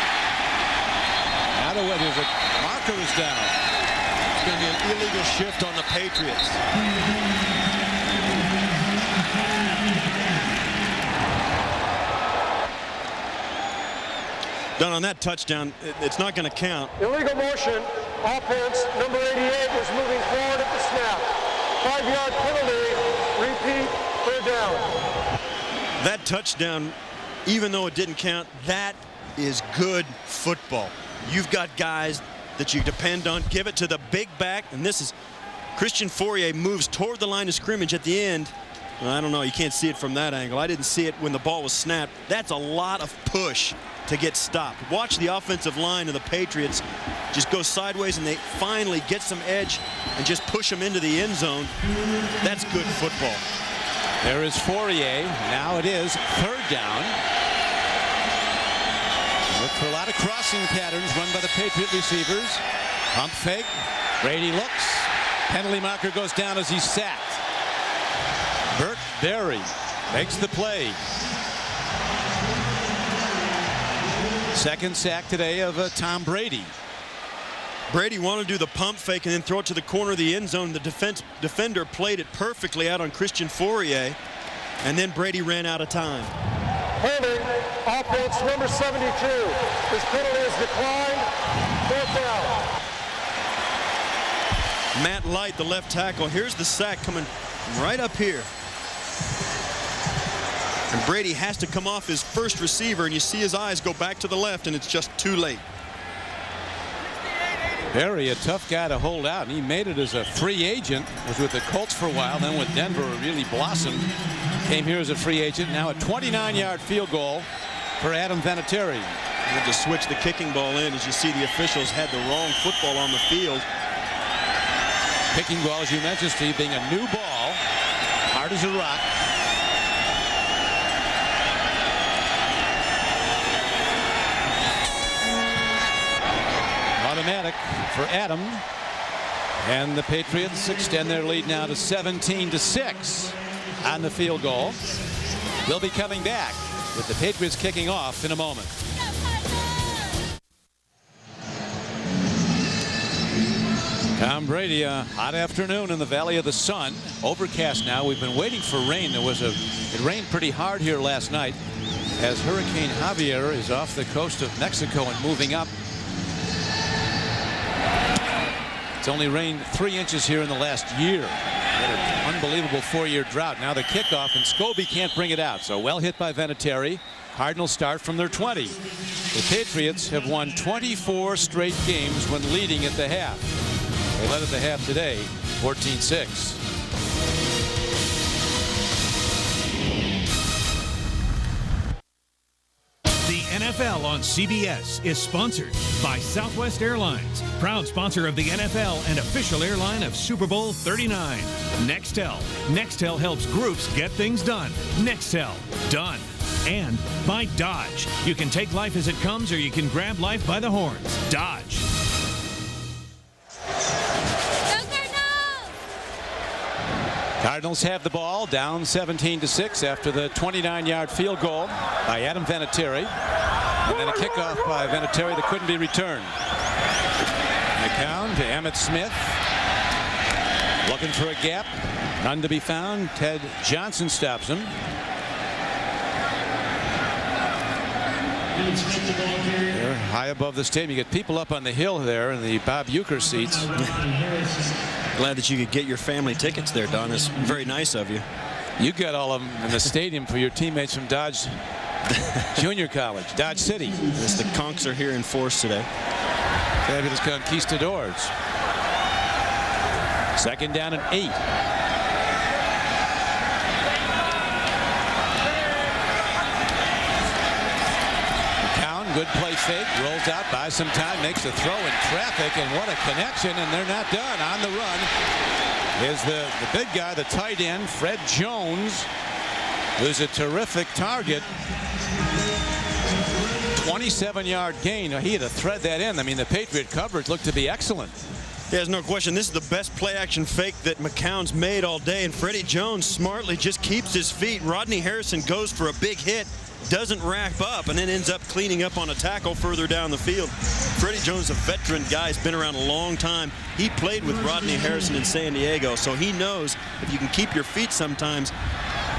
Out of what is it? Marker is down. It's going to be an illegal shift on the Patriots. Done on that touchdown. It's not going to count. Illegal motion. Offense, number 88 was moving forward at the snap. 5-yard penalty. Repeat, third down. That touchdown, even though it didn't count, that is good football. You've got guys that you depend on. Give it to the big back, and this is Christian Fourier moves toward the line of scrimmage at the end. I don't know, you can't see it from that angle. I didn't see it when the ball was snapped. That's a lot of push to get stopped. Watch the offensive line of the Patriots just go sideways, and they finally get some edge and just push them into the end zone. That's good football. There is Fourier. Now it is third down. Look for a lot of crossing patterns run by the Patriot receivers. Pump fake. Brady looks. Penalty marker goes down as he's sacked. Burt Berry makes the play. Second sack today of Tom Brady. Brady wanted to do the pump fake and then throw it to the corner of the end zone. The defender played it perfectly out on Christian Fourier, and then Brady ran out of time. Holding, offense number 72. This penalty is declined. Fourth down. Matt Light, the left tackle. Here's the sack coming right up here. And Brady has to come off his first receiver, and you see his eyes go back to the left, and it's just too late. Berry, a tough guy to hold out, and he made it as a free agent. Was with the Colts for a while, then with Denver really blossomed. Came here as a free agent. Now a 29-yard field goal for Adam Vinatieri. And to switch the kicking ball in, as you see the officials had the wrong football on the field. Kicking ball, as you mentioned, Steve, being a new ball, hard as a rock. Automatic for Adam, and the Patriots extend their lead now to 17-6 on the field goal. We'll be coming back with the Patriots kicking off in a moment. Tom Brady, a hot afternoon in the Valley of the Sun. Overcast now. We've been waiting for rain. It rained pretty hard here last night as Hurricane Javier is off the coast of Mexico and moving up. It's only rained 3 inches here in the last year. An unbelievable 4-year drought. Now the kickoff, and Scobie can't bring it out. So well hit by Vinatieri. Cardinals start from their 20. The Patriots have won 24 straight games when leading at the half. They led at the half today, 14-6. NFL on CBS is sponsored by Southwest Airlines, proud sponsor of the NFL and official airline of Super Bowl 39. Nextel. Nextel helps groups get things done. Nextel. Done. And by Dodge. You can take life as it comes, or you can grab life by the horns. Dodge. Cardinals have the ball, down 17-6 after the 29-yard field goal by Adam Vinatieri. And then a kickoff by Vinatieri that couldn't be returned. McCown to Emmit Smith. Looking for a gap. None to be found. Ted Johnson stops him. They're high above the stadium. You get people up on the hill there in the Bob Uecker seats. Glad that you could get your family tickets there, Don. It's very nice of you. You got all of them in the stadium for your teammates from Dodge Junior College, Dodge City. Yes, the Conks are here in force today. Fabulous conquistadors. Second down and 8. McCown, good play fake, rolls out, buys some time, makes a throw in traffic, and what a connection, and they're not done. On the run is the big guy, the tight end, Fred Jones, who's a terrific target. 27-yard gain. He had to thread that in. I mean, the Patriot coverage looked to be excellent. There's no question. This is the best play-action fake that McCown's made all day, and Freddie Jones smartly just keeps his feet. Rodney Harrison goes for a big hit, doesn't wrap up, and then ends up cleaning up on a tackle further down the field. Freddie Jones, a veteran guy, has been around a long time. He played with Rodney Harrison in San Diego, so he knows if you can keep your feet sometimes,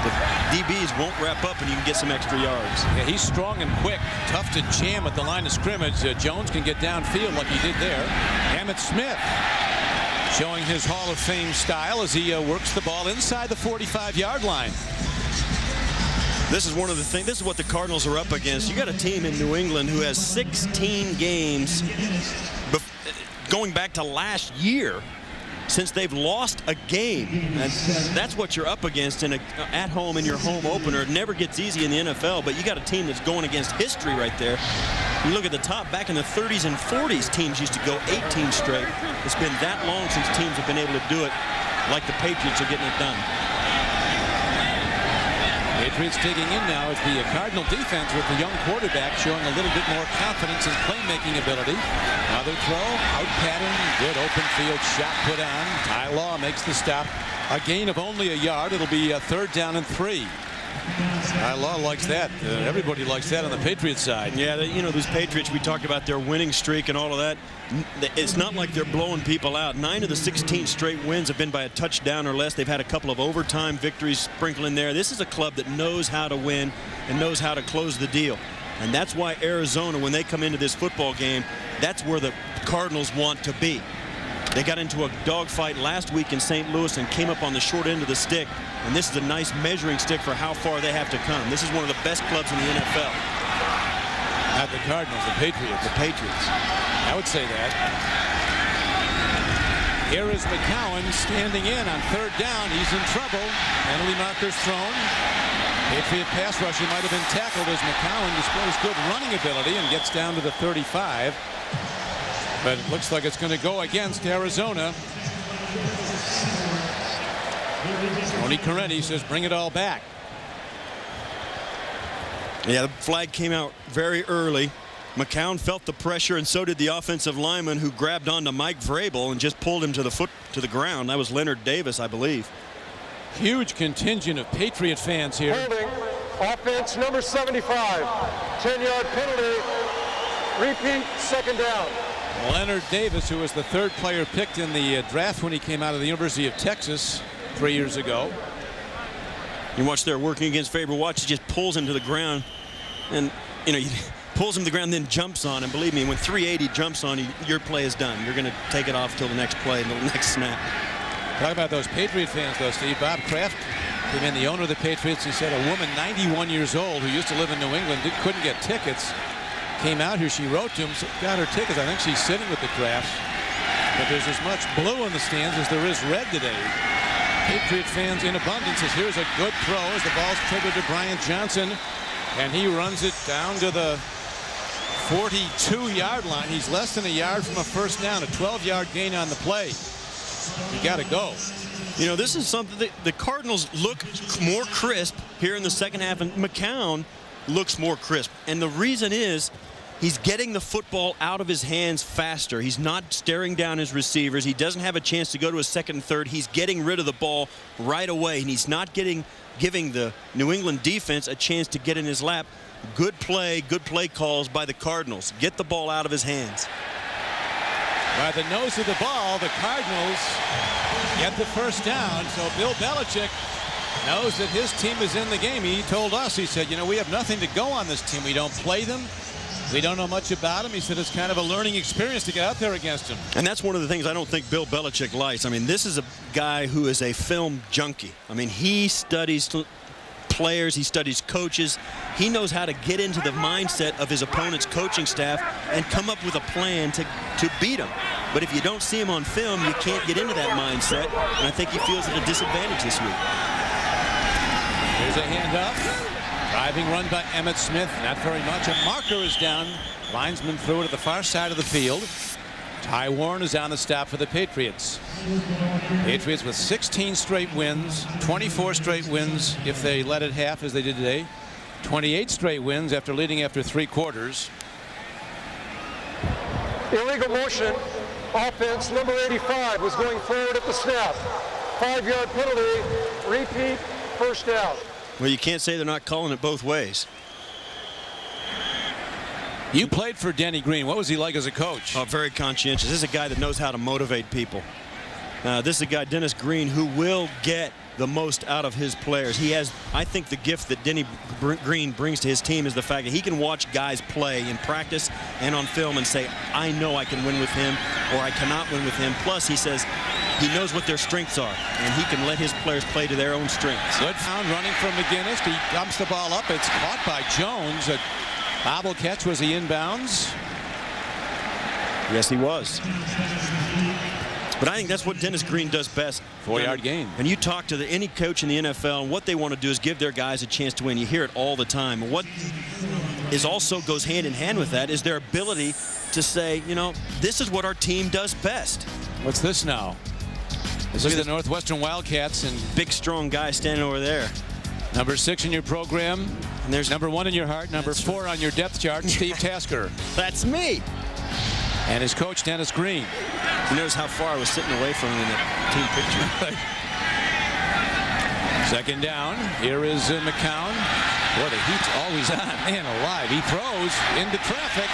the DBs won't wrap up and you can get some extra yards. Yeah, he's strong and quick, tough to jam at the line of scrimmage. Jones can get downfield like he did there. Emmit Smith showing his Hall of Fame style as he works the ball inside the 45-yard line. This is one of the things. This is what the Cardinals are up against. You got a team in New England who has 16 games going back to last year since they've lost a game. And that's what you're up against at home in your home opener. It never gets easy in the NFL, but you got a team that's going against history right there. You look at the top, back in the 30s and 40s, teams used to go 18 straight. It's been that long since teams have been able to do it like the Patriots are getting it done. Patriots digging in now as the Cardinal defense with the young quarterback showing a little bit more confidence in playmaking ability. Another throw, out pattern, good open field shot put on. Ty Law makes the stop. A gain of only a yard. It'll be a 3rd down and 3. Ty Law likes that. Everybody likes that on the Patriots side. Yeah, you know, these Patriots, we talked about their winning streak and all of that. It's not like they're blowing people out. 9 of the 16 straight wins have been by a touchdown or less. They've had a couple of overtime victories sprinkled in there. This is a club that knows how to win and knows how to close the deal. And that's why Arizona, when they come into this football game, that's where the Cardinals want to be. They got into a dogfight last week in St. Louis and came up on the short end of the stick. And this is a nice measuring stick for how far they have to come. This is one of the best clubs in the NFL. Not the Cardinals, the Patriots. The Patriots. I would say that. Here is McCown standing in on 3rd down. He's in trouble. Penalty markers thrown. Patriot pass rusher might have been tackled as McCown displays good running ability and gets down to the 35. But it looks like it's going to go against Arizona. Tony Corretti says bring it all back. Yeah, the flag came out very early. McCown felt the pressure, and so did the offensive lineman who grabbed onto Mike Vrabel and just pulled him to the ground. That was Leonard Davis, I believe. Huge contingent of Patriot fans here. Holding, offense number 75, 10-yard penalty, repeat, 2nd down. Leonard Davis, who was the 3rd player picked in the draft when he came out of the University of Texas 3 years ago. You watch there working against Vrabel. Watch, he just pulls him to the ground, and you know, he pulls him to the ground, then jumps on him. Believe me, when 380 jumps on you, your play is done. You're going to take it off till the next play, until the next snap. Talk about those Patriot fans, though, Steve. Bob Kraft came in, the owner of the Patriots. He said a woman 91 years old who used to live in New England couldn't get tickets. Came out here, she wrote to him, got her tickets. I think she's sitting with the draft. But there's as much blue in the stands as there is red today. Patriot fans in abundance. As here's a good throw as the ball's triggered to Bryant Johnson, and he runs it down to the 42-yard line. He's less than a yard from a 1st down, a 12-yard gain on the play. You got to go. You know, this is something that the Cardinals look more crisp here in the 2nd half, and McCown looks more crisp. And the reason is he's getting the football out of his hands faster. He's not staring down his receivers. He doesn't have a chance to go to a 2nd and 3rd. He's getting rid of the ball right away, and he's not giving the New England defense a chance to get in his lap. Good play calls by the Cardinals. Get the ball out of his hands. By the nose of the ball, the Cardinals get the 1st down. So Bill Belichick knows that his team is in the game. He told us, he said, you know, we have nothing to go on this team. We don't play them. We don't know much about them. He said it's kind of a learning experience to get out there against him. And that's one of the things I don't think Bill Belichick likes. I mean, this is a guy who is a film junkie. I mean, he studies players, he studies coaches. He knows how to get into the mindset of his opponent's coaching staff and come up with a plan to beat them. But if you don't see him on film, you can't get into that mindset. And I think he feels at a disadvantage this week. Here's a handoff. Driving run by Emmitt Smith. Not very much. A marker is down. Linesman threw it at the far side of the field. Ty Warren is on the stop for the Patriots. Patriots with 16 straight wins, 24 straight wins if they let it half as they did today. 28 straight wins after leading after 3 quarters. Illegal motion. Offense, number 85 was going forward at the snap. 5-yard penalty. Repeat, first down. Well, you can't say they're not calling it both ways. You played for Denny Green. What was he like as a coach? Oh, very conscientious. This is a guy that knows how to motivate people. This is a guy, Dennis Green, who will get the most out of his players. He has, I think, the gift that Denny Green brings to his team is the fact that he can watch guys play in practice and on film and say, I know I can win with him or I cannot win with him. Plus, he says he knows what their strengths are, and he can let his players play to their own strengths. Good found running from McGinnis. He dumps the ball up. It's caught by Jones. A bobble catch. Was he inbounds? Yes, he was. But I think that's what Dennis Green does best. 4-yard gain. And you talk to any coach in the NFL, and what they want to do is give their guys a chance to win. You hear it all the time. And what is also goes hand in hand with that is their ability to say, you know, this is what our team does best. What's this now? Look at the Northwestern Wildcats and big, strong guy standing over there. Number 6 in your program. And there's number 1 in your heart. Number 4 on your depth chart. Steve Tasker. That's me. And his coach, Dennis Green. You notice how far I was sitting away from him in the team picture. Second down. Here is McCown. Boy, the heat's always on. Man alive. He throws into traffic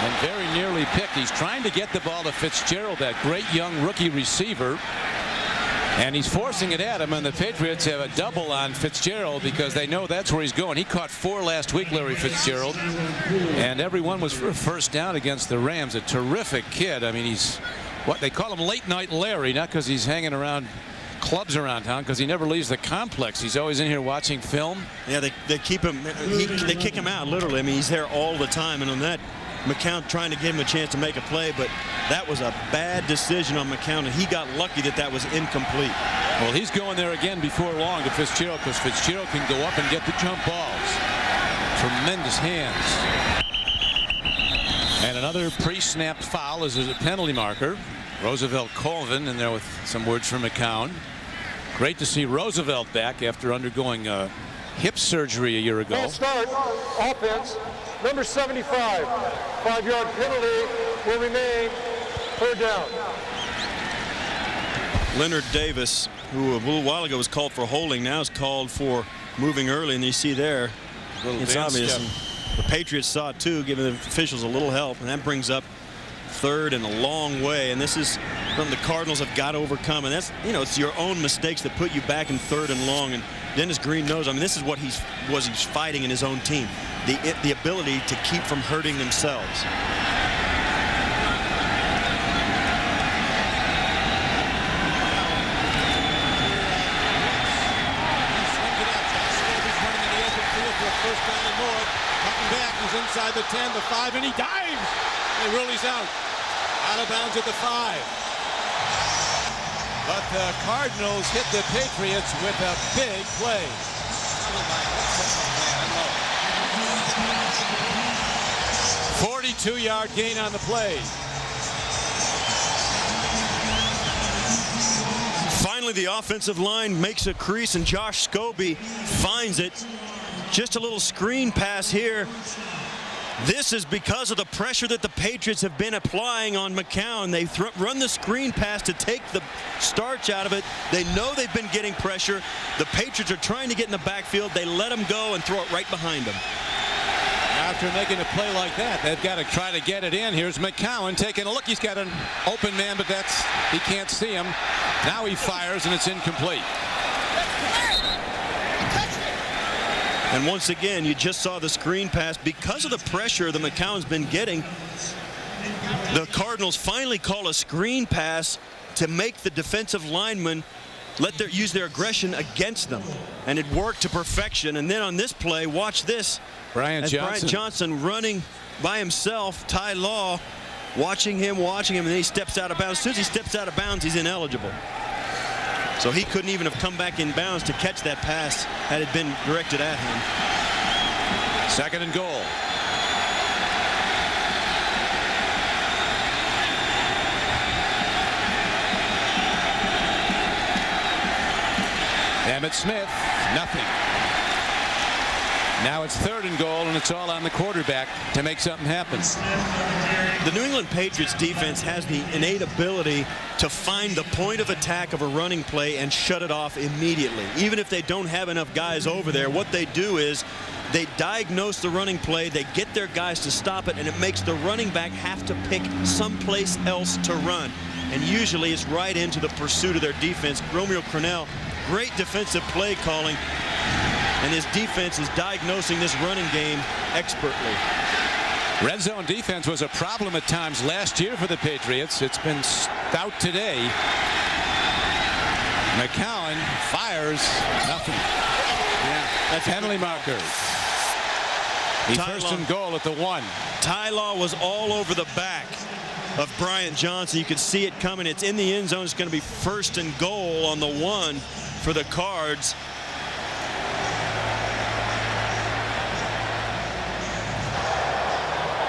and very nearly picked. He's trying to get the ball to Fitzgerald, that great young rookie receiver. And he's forcing it at him, and the Patriots have a double on Fitzgerald because they know that's where he's going. He caught 4 last week, Larry Fitzgerald, and every one was for a first down against the Rams. A terrific kid. I mean, he's what they call him, Late Night Larry, not because he's hanging around clubs around town, because he never leaves the complex. He's always in here watching film. Yeah, they keep him. They kick him out literally. I mean, he's there all the time, and on that, McCown trying to give him a chance to make a play, but that was a bad decision on McCown, and he got lucky that was incomplete. Well, he's going there again before long to Fitzgerald, because Fitzgerald can go up and get the jump balls. Tremendous hands. And another pre-snapped foul as a penalty marker. Roosevelt Colvin in there with some words from McCown. Great to see Roosevelt back after undergoing hip surgery a year ago. Full start. Offense. Number 75, 5-yard penalty will remain, third down. Leonard Davis, who a little while ago was called for holding, now is called for moving early, and you see there, it's obvious. The Patriots saw it too, giving the officials a little help, and that brings up third and a long way, and this is something the Cardinals have got to overcome, and that's, you know, it's your own mistakes that put you back in third and long, and Dennis Green knows. I mean, this is what he's fighting in his own team, the ability to keep from hurting themselves. Inside the 10, the 5, and he dives. And Ruli's out of bounds at the 5. But the Cardinals hit the Patriots with a big play. 42-yard gain on the play. Finally, the offensive line makes a crease, and Josh Scobie finds it. Just a little screen pass here. This is because of the pressure that the Patriots have been applying on McCown. They run the screen pass to take the starch out of it. They know they've been getting pressure. The Patriots are trying to get in the backfield. They let him go and throw it right behind them. After making a play like that, they've got to try to get it in. Here's McCown taking a look. He's got an open man, but he can't see him. Now he fires, and it's incomplete. And once again, you just saw the screen pass. Because of the pressure that McCown's been getting, the Cardinals finally call a screen pass to make the defensive linemen use their aggression against them. And it worked to perfection. And then on this play, watch this. Brian Johnson running by himself, Ty Law watching him, and then he steps out of bounds. As soon as he steps out of bounds, he's ineligible. So he couldn't even have come back in bounds to catch that pass had it been directed at him. Second and goal. Emmit Smith, nothing. Now it's 3rd and goal, and it's all on the quarterback to make something happen. The New England Patriots defense has the innate ability to find the point of attack of a running play and shut it off immediately. Even if they don't have enough guys over there, what they do is they diagnose the running play, they get their guys to stop it, and it makes the running back have to pick someplace else to run. And usually it's right into the pursuit of their defense. Romeo Crennel, great defensive play calling, and his defense is diagnosing this running game expertly. Red zone defense was a problem at times last year for the Patriots. It's been stout today. McCown fires. Nothing. Yeah, that's penalty marker. The 1st and goal at the 1. Ty Law was all over the back of Bryant Johnson. You could see it coming. It's in the end zone. It's going to be 1st and goal on the 1 for the Cards.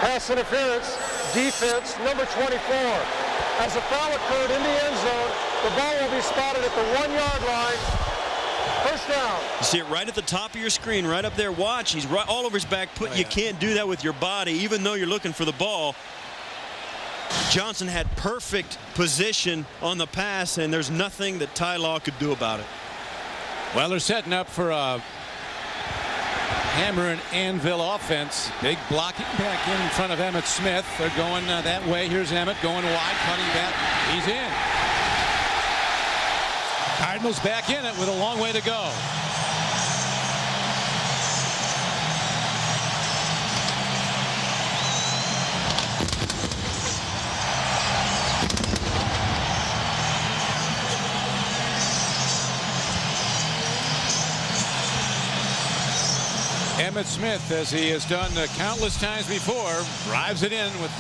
Pass interference, defense, number 24. As a foul occurred in the end zone, the ball will be spotted at the 1-yard line. 1st down. You see it right at the top of your screen, right up there. Watch, he's right all over his back. You can't do that with your body, even though you're looking for the ball. Johnson had perfect position on the pass, and there's nothing that Ty Law could do about it. Well, they're setting up for a hammer and anvil offense. Big blocking back in front of Emmitt Smith. They're going that way. Here's Emmit going wide, cutting back. He's in. Cardinals back in it with a long way to go. Emmitt Smith, as he has done countless times before, drives it in with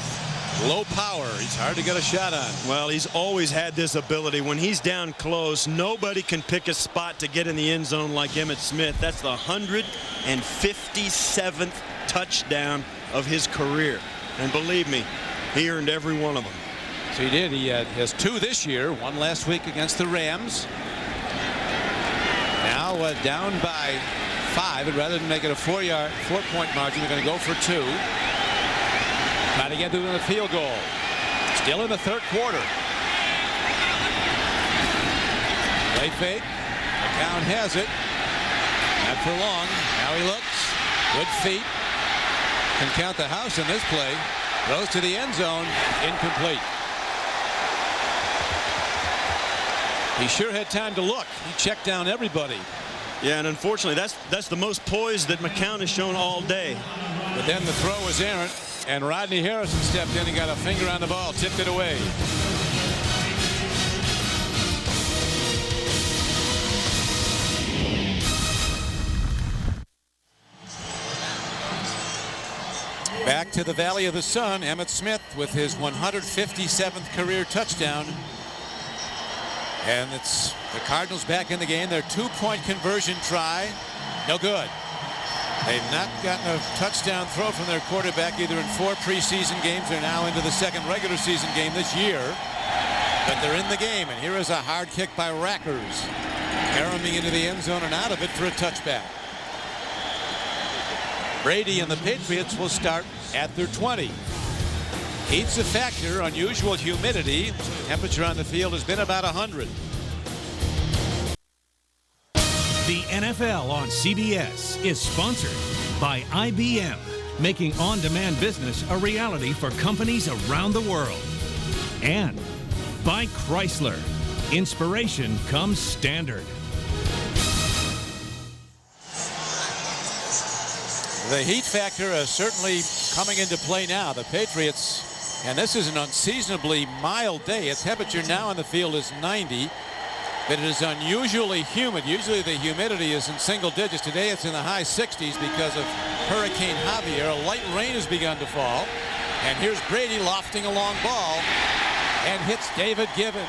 low power. He's hard to get a shot on. Well, he's always had this ability. When he's down close, nobody can pick a spot to get in the end zone like Emmitt Smith. That's the 157th touchdown of his career. And believe me, he earned every one of them. So he did. He has 2 this year, 1 last week against the Rams. Now down by 5, and rather than make it a 4-point margin, they're going to go for 2. Try to get to the field goal. Still in the 3rd quarter. Play fake. McCown has it. Not for long. Now he looks. Good feet. Can count the house in this play. Goes to the end zone. Incomplete. He sure had time to look. He checked down everybody. Yeah, and unfortunately, that's the most poise that McCown has shown all day. But then the throw was errant, and Rodney Harrison stepped in and got a finger on the ball, tipped it away. Back to the Valley of the Sun, Emmitt Smith with his 157th career touchdown. And it's the Cardinals back in the game. Their 2-point conversion try, no good. They've not gotten a touchdown throw from their quarterback either in 4 preseason games or now into the 2nd regular season game this year. But they're in the game, and here is a hard kick by Rackers. Caroming into the end zone and out of it for a touchback. Brady and the Patriots will start at their 20. Heat's a factor, unusual humidity. Temperature on the field has been about 100. The NFL on CBS is sponsored by IBM, making on-demand business a reality for companies around the world. And by Chrysler. Inspiration comes standard. The heat factor is certainly coming into play now. The Patriots, and this is an unseasonably mild day. Its temperature now on the field is 90, but it is unusually humid. Usually the humidity is in single digits. Today it's in the high 60s because of Hurricane Javier. A light rain has begun to fall, and here's Brady lofting a long ball and hits David Givens.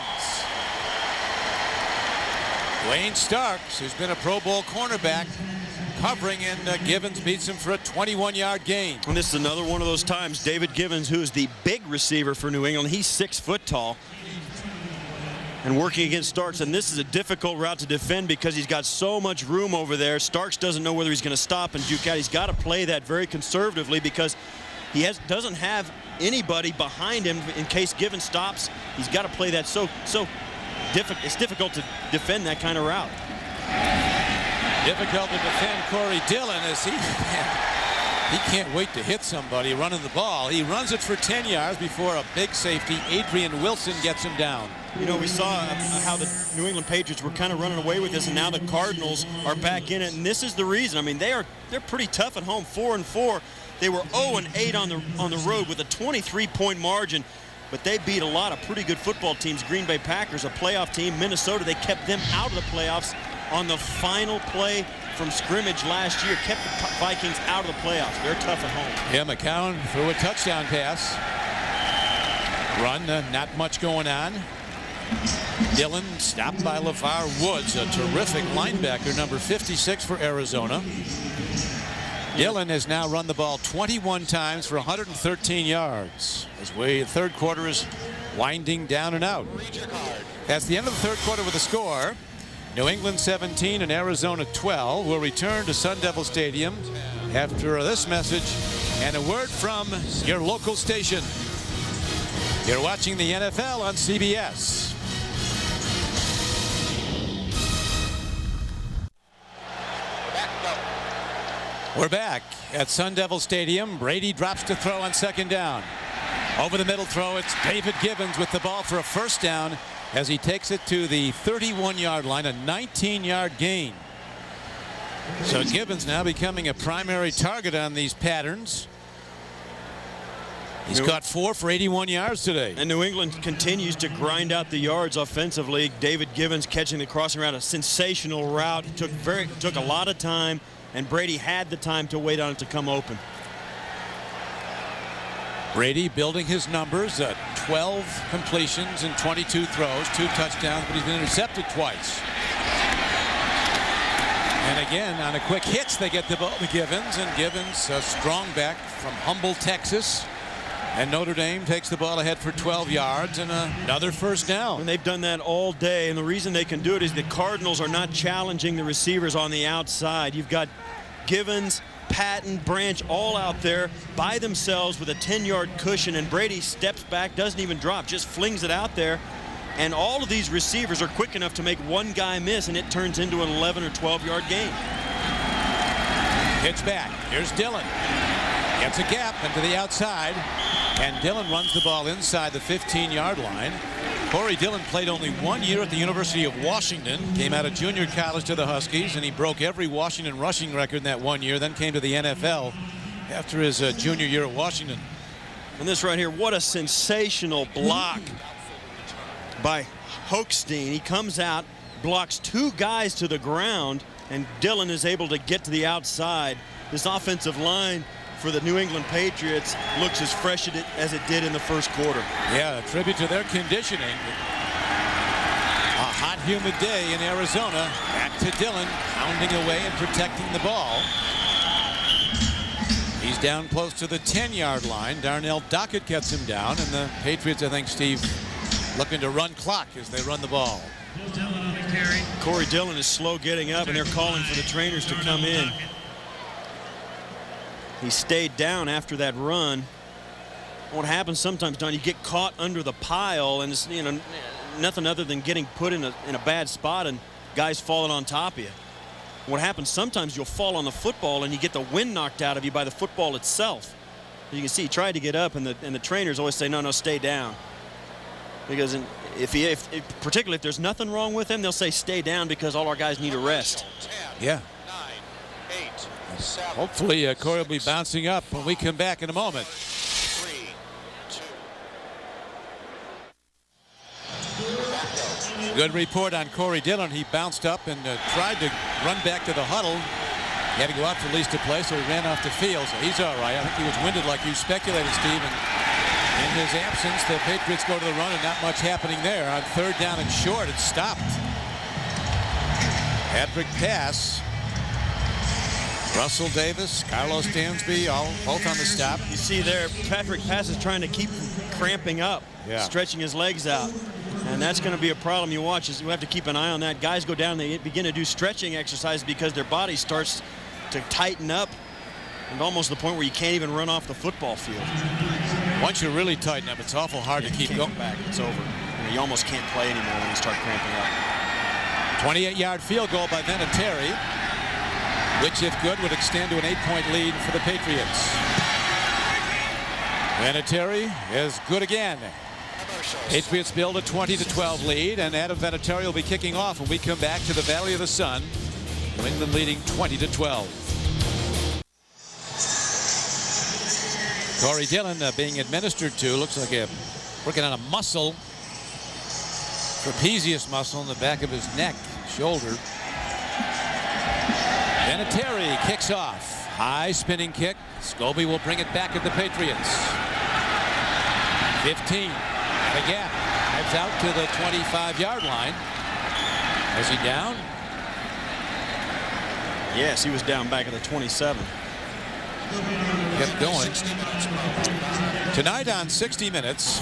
Dwayne Starks, who's been a Pro Bowl cornerback, covering, and Givens beats him for a 21-yard gain. And this is another one of those times. David Givens, who is the big receiver for New England, he's 6 foot tall. and working against Starks, and this is a difficult route to defend because he's got so much room over there. Starks doesn't know whether he's going to stop and juke out. He's got to play that very conservatively because he doesn't have anybody behind him in case Givens stops. He's got to play that it's difficult to defend that kind of route. Difficult to defend Corey Dillon as he can't wait to hit somebody running the ball. He runs it for 10 yards before a big safety, Adrian Wilson, gets him down. You know, we saw how the New England Patriots were kind of running away with this, and now the Cardinals are back in it, and this is the reason. I mean, they're pretty tough at home, 4-4. They were 0-8 on the road with a 23-point margin, but they beat a lot of pretty good football teams. Green Bay Packers, a playoff team. Minnesota, they kept them out of the playoffs on the final play from scrimmage last year, kept the Vikings out of the playoffs. They're tough at home. Yeah, McCown threw a touchdown pass. Run, not much going on. Dillon stopped by LeVar Woods, a terrific linebacker, number 56 for Arizona. Dillon has now run the ball 21 times for 113 yards. As the third quarter is winding down and out. That's the end of the third quarter with a score. New England 17 and Arizona 12. We'll return to Sun Devil Stadium after this message and a word from your local station. You're watching the NFL on CBS. We're back at Sun Devil Stadium. Brady drops to throw on second down. Over the middle throw, it's David Givens with the ball for a first down as he takes it to the 31-yard line, a 19-yard gain. So Givens now becoming a primary target on these patterns. He's caught 4 for 81 yards today. And New England continues to grind out the yards offensively. David Givens catching the crossing route, a sensational route. It took a lot of time, and Brady had the time to wait on it to come open. Brady building his numbers, 12 completions and 22 throws, 2 touchdowns, but he's been intercepted twice. And again, on a quick hitch, they get the ball to Givens, and Givens, a strong back from Humboldt, Texas. And Notre Dame takes the ball ahead for 12 yards and another first down. And they've done that all day, and the reason they can do it is the Cardinals are not challenging the receivers on the outside. You've got Givens, Patton, Branch all out there by themselves with a 10-yard cushion, and Brady steps back, doesn't even drop, just flings it out there. And all of these receivers are quick enough to make one guy miss, and it turns into an 11 or 12-yard gain. Pitch back. Here's Dillon. Gets a gap into the outside, and Dillon runs the ball inside the 15-yard line. Corey Dillon played only 1 year at the University of Washington, came out of junior college to the Huskies, and he broke every Washington rushing record in that 1 year, then came to the NFL after his junior year at Washington. And this right here, what a sensational block by Hochstein. He comes out, blocks 2 guys to the ground, and Dillon is able to get to the outside. This offensive line for the New England Patriots looks as fresh as it did in the first quarter. Yeah, a tribute to their conditioning. A hot, humid day in Arizona. Back to Dillon, pounding away and protecting the ball. He's down close to the 10-yard line. Darnell Dockett gets him down, and the Patriots, I think, Steve, looking to run clock as they run the ball. Corey Dillon is slow getting up, and they're calling for the trainers to come in. He stayed down after that run. What happens sometimes, Don, you get caught under the pile, and it's, nothing other than getting put in a bad spot and guys falling on top of you. What happens sometimes, you'll fall on the football and you get the wind knocked out of you by the football itself. You can see he tried to get up, and the trainers always say, no, stay down. Because particularly if there's nothing wrong with him, they'll say stay down because all our guys need a rest. Yeah. Hopefully Corey will be bouncing up when we come back in a moment. Good report on Corey Dillon. He bounced up and tried to run back to the huddle. He had to go out for least to play, so he ran off the field. So he's all right. I think he was winded like you speculated, Steve. And in his absence, the Patriots go to the run, and not much happening there. On third down and short, it stopped. Patrick pass. Russell Davis, Carlos Dansby, both on the stop. You see there, Patrick Pass is trying to keep cramping up, stretching his legs out. And that's going to be a problem you watch. Is you have to keep an eye on that. Guys go down, they begin to do stretching exercise because their body starts to tighten up, and almost to the point where you can't even run off the football field. Once you really tighten up, it's awful hard to keep going back. It's over. You almost can't play anymore when you start cramping up. 28-yard field goal by Vinatieri, which, if good, would extend to an 8-point lead for the Patriots. Vinatieri is good again. Patriots build a 20-12 lead, and Adam Vinatieri will be kicking off when we come back to the Valley of the Sun. New England leading 20-12. Corey Dillon being administered to, looks like working on a muscle, trapezius muscle in the back of his neck, shoulder. Vinatieri kicks off. High spinning kick. Scobie will bring it back at the Patriots. 15. The gap. Heads out to the 25-yard line. Is he down? Yes, he was down back at the 27. Kept going. Tonight on 60 Minutes,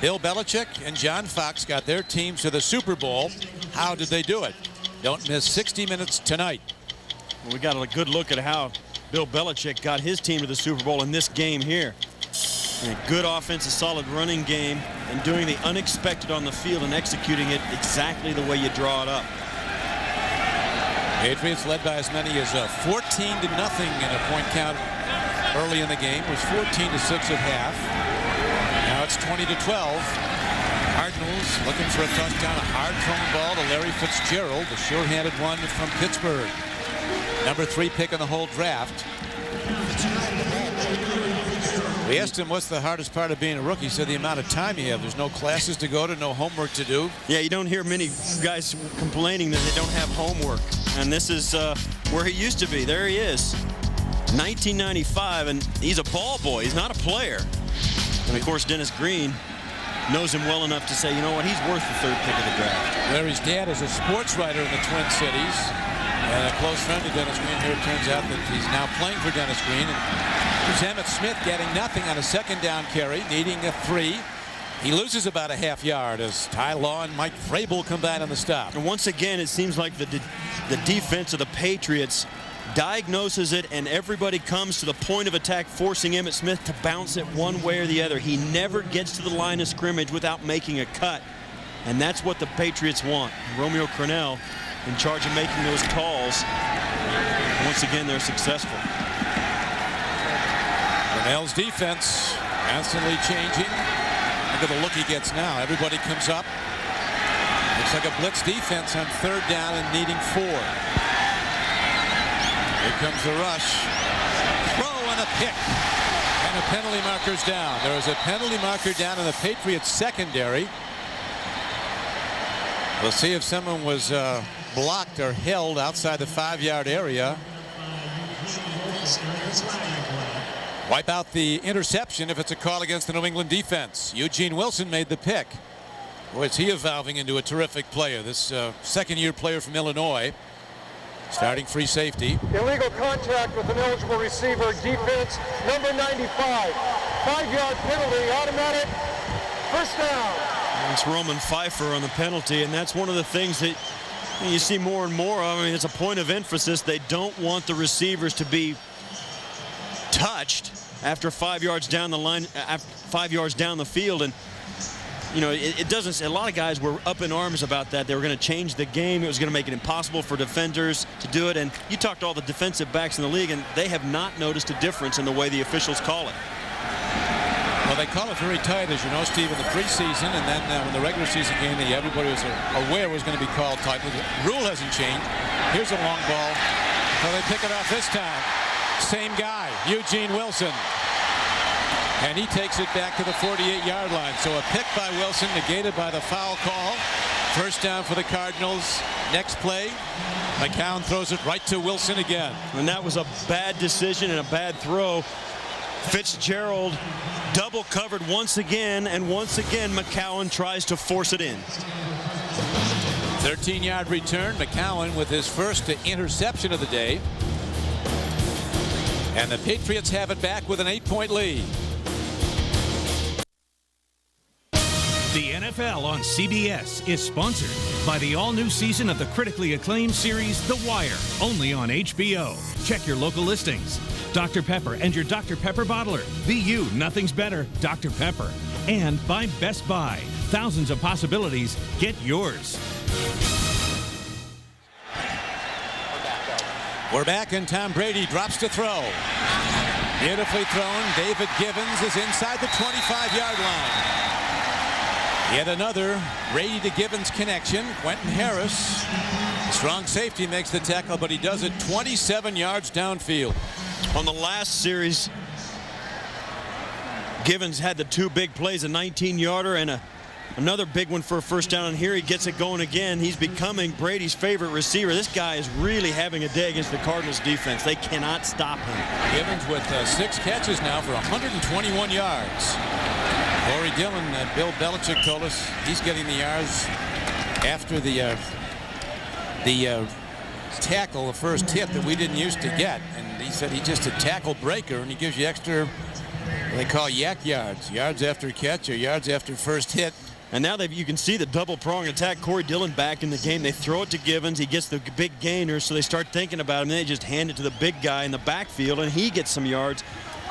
Bill Belichick and John Fox got their teams to the Super Bowl. How did they do it? Don't miss 60 Minutes tonight. Well, we got a good look at how Bill Belichick got his team to the Super Bowl in this game here. A good offense, a solid running game, and doing the unexpected on the field and executing it exactly the way you draw it up. Patriots led by as many as 14-0 in a point count early in the game. It was 14-6 at half. Now it's 20-12. Cardinals looking for a touchdown, a hard thrown ball to Larry Fitzgerald, the sure-handed one from Pittsburgh. Number 3 pick in the whole draft. We asked him what's the hardest part of being a rookie. He said the amount of time you have. There's no classes to go to, no homework to do. Yeah, you don't hear many guys complaining that they don't have homework. And this is where he used to be. There he is. 1995, and he's a ball boy. He's not a player. And of course, Dennis Green knows him well enough to say, you know what, he's worth the 3rd pick of the draft. Larry's dad is a sports writer in the Twin Cities. And a close friend of Dennis Green here. It turns out that he's now playing for Dennis Green. And here's Emmett Smith getting nothing on a 2nd down carry, needing a 3. He loses about a half yard as Ty Law and Mike Vrabel combine on the stop. And once again, it seems like the defense of the Patriots diagnoses it, and everybody comes to the point of attack, forcing Emmett Smith to bounce it one way or the other. He never gets to the line of scrimmage without making a cut, and that's what the Patriots want. Romeo Crennel in charge of making those calls. Once again, they're successful. Crennel's defense constantly changing. Look at the look he gets now. Everybody comes up. Looks like a blitz defense on 3rd down and needing 4. Here comes the rush. Throw and a pick. And the penalty marker's down. There was a penalty marker down in the Patriots secondary. We'll see if someone was blocked or held outside the 5-yard area. Wipe out the interception if it's a call against the New England defense. Eugene Wilson made the pick. Boy, is he evolving into a terrific player. This 2nd-year player from Illinois. Starting free safety. Illegal contact with an eligible receiver. Defense number 95. 5-yard penalty, automatic. 1st down. It's Roman Pfeiffer on the penalty, and that's one of the things that you see more and more of. I mean, it's a point of emphasis. They don't want the receivers to be touched after 5 yards down the line, 5 yards down the field. And you know, it doesn't. A lot of guys were up in arms about that. They were going to change the game. It was going to make it impossible for defenders to do it. And you talk to all the defensive backs in the league, and they have not noticed a difference in the way the officials call it. Well, they call it very tight, as you know, Steve, in the preseason, and then when the regular season game, everybody was aware it was going to be called tight. The rule hasn't changed. Here's a long ball. Well, they pick it off this time. Same guy, Eugene Wilson. And he takes it back to the 48-yard line. So a pick by Wilson negated by the foul call. 1st down for the Cardinals. Next play, McCown throws it right to Wilson again. And that was a bad decision and a bad throw. Fitzgerald double covered once again, and once again McCown tries to force it in. 13-yard return. McCown with his first interception of the day. And the Patriots have it back with an 8-point lead. The NFL on CBS is sponsored by the all-new season of the critically acclaimed series The Wire, only on HBO. Check your local listings. Dr. Pepper and your Dr. Pepper bottler. Be you, nothing's better, Dr. Pepper. And by Best Buy. Thousands of possibilities. Get yours. We're back, and Tom Brady drops to throw. Beautifully thrown. David Givens is inside the 25-yard line. Yet another Brady to Givens connection. Quentin Harris, strong safety, makes the tackle, but he does it 27 yards downfield. On the last series, Givens had the two big plays, a 19-yarder and another big one for a first down, and here he gets it going again. He's becoming Brady's favorite receiver. This guy is really having a day against the Cardinals defense. They cannot stop him. Givens with 6 catches now for 121 yards. Corey Dillon, Bill Belichick told us he's getting the yards after the tackle, the first hit that we didn't used to get. And he said he's just a tackle breaker, and he gives you extra, what they call yak yards. Yards after catch or yards after first hit. And now you can see the double prong attack. Corey Dillon back in the game. They throw it to Givens. He gets the big gainer, so they start thinking about him. Then they just hand it to the big guy in the backfield, and he gets some yards.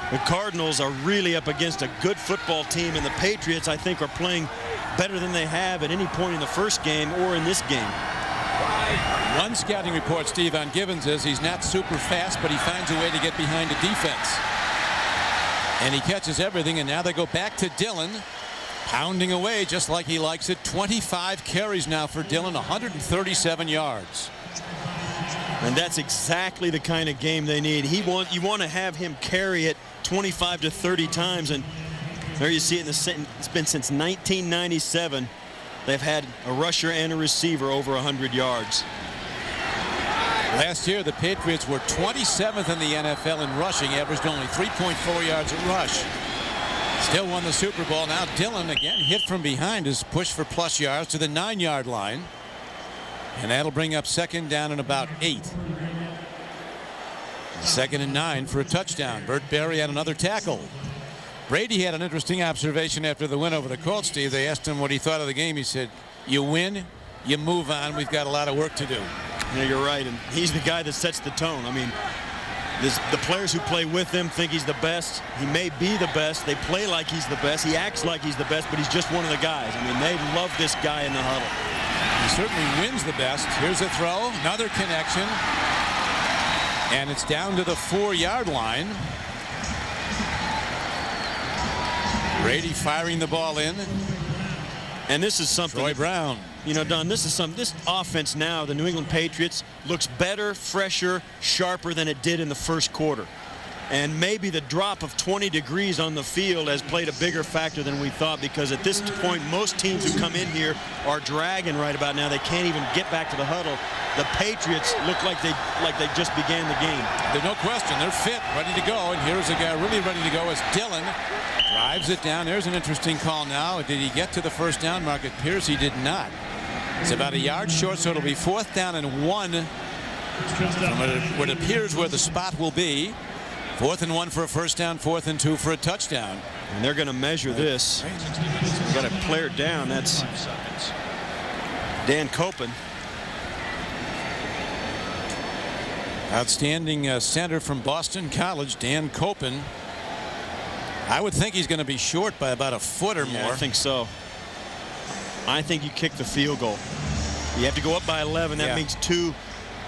The Cardinals are really up against a good football team, and the Patriots, I think, are playing better than they have at any point in the first game or in this game. One scouting report, Steve, on Givens is he's not super fast, but he finds a way to get behind the defense. And he catches everything, and now they go back to Dillon, pounding away just like he likes it. 25 carries now for Dillon, 137 yards. And that's exactly the kind of game they need. You want to have him carry it 25 to 30 times, and there you see it. It's been since 1997 they've had a rusher and a receiver over 100 yards. Last year, the Patriots were 27th in the NFL in rushing, averaged only 3.4 yards a rush. Still won the Super Bowl. Now Dillon, again, hit from behind, is pushed for plus yards to the 9-yard line. And that'll bring up second down and about 8. Second and 9 for a touchdown. Burt Berry had another tackle. Brady had an interesting observation after the win over the Colts, Steve. They asked him what he thought of the game. He said, you win, you move on. We've got a lot of work to do. Yeah, you're right. And he's the guy that sets the tone. I mean, the players who play with him think he's the best. He may be the best. They play like he's the best. He acts like he's the best, but he's just one of the guys. I mean, they love this guy in the huddle. He certainly wins the best. Here's a throw, another connection, and it's down to the 4-yard line. Brady firing the ball in. And this is something. Troy Brown. You know, Don, this offense now, the New England Patriots, looks better, fresher, sharper than it did in the first quarter. And maybe the drop of 20 degrees on the field has played a bigger factor than we thought, because at this point, most teams who come in here are dragging right about now. They can't even get back to the huddle. The Patriots look like they just began the game. There's no question. They're fit, ready to go. And here's a guy really ready to go as Dillon drives it down. There's an interesting call now. Did he get to the first down mark? It appears he did not. It's about a yard short, so it'll be 4th down and 1 from what appears where the spot will be. 4th and 1 for a first down, 4th and 2 for a touchdown. And they're going to measure this. We've got a player down. That's Dan Copen. Outstanding center from Boston College, Dan Copen. I would think he's going to be short by about a foot or more. I think so. I think you kick the field goal. You have to go up by 11. That means 2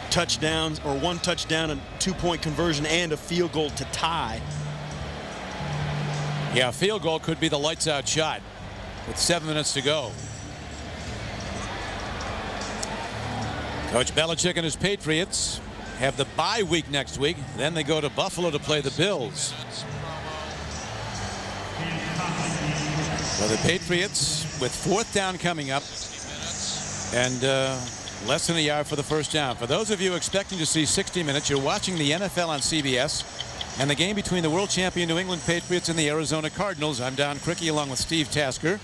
touchdowns, or 1 touchdown, a 2-point conversion, and a field goal to tie. Yeah, a field goal could be the lights out shot with 7 minutes to go. Coach Belichick and his Patriots have the bye week next week. Then they go to Buffalo to play the Bills. So the Patriots with 4th down coming up, and less than a yard for the first down. For those of you expecting to see 60 minutes, you're watching the NFL on CBS and the game between the world champion New England Patriots and the Arizona Cardinals. I'm Don Criqui along with Steve Tasker.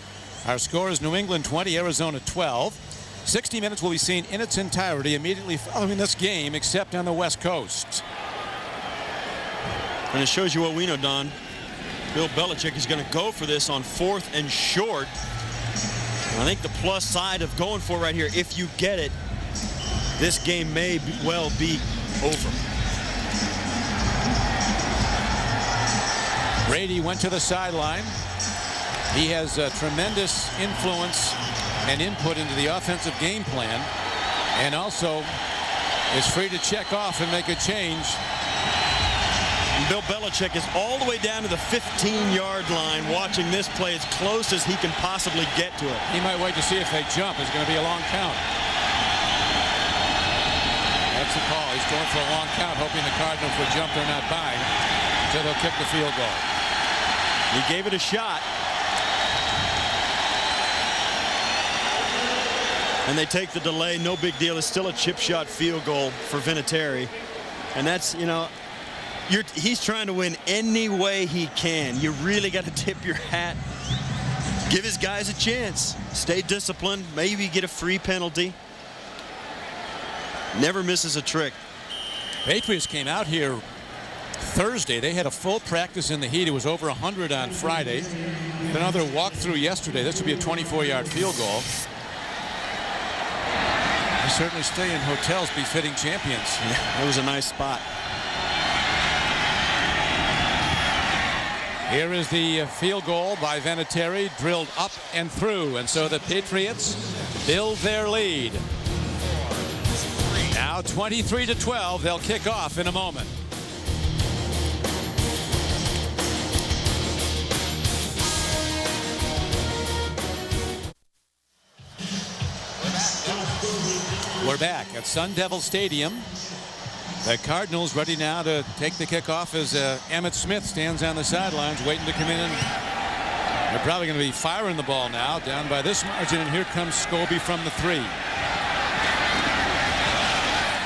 Our score is New England 20, Arizona 12. 60 minutes will be seen in its entirety immediately following this game, except on the West Coast. And it shows you what we know, Don. Bill Belichick is going to go for this on 4th and short. I think the plus side of going for it right here, if you get it, this game may well be over. Brady went to the sideline. He has a tremendous influence and input into the offensive game plan, and also is free to check off and make a change. And Bill Belichick is all the way down to the 15-yard line watching this play as close as he can possibly get to it. He might wait to see if they jump. It's going to be a long count. That's the call. He's going for a long count, hoping the Cardinals will jump. They're not buying, so they'll kick the field goal. He gave it a shot. And they take the delay. No big deal. It's still a chip shot field goal for Vinatieri. And that's, you know, he's trying to win any way he can. You really got to tip your hat. Give his guys a chance. Stay disciplined. Maybe get a free penalty. Never misses a trick. Patriots came out here Thursday. They had a full practice in the heat. It was over 100 on Friday. Another walkthrough yesterday. This would be a 24-yard field goal. They certainly stay in hotels befitting champions. Yeah, it was a nice spot. Here is the field goal by Vinatieri, drilled up and through, and so the Patriots build their lead. Now 23-12. They'll kick off in a moment. We're back at Sun Devil Stadium. The Cardinals ready now to take the kickoff as Emmit Smith stands on the sidelines waiting to come in. They're probably going to be firing the ball now, down by this margin, and here comes Scobie from the 3.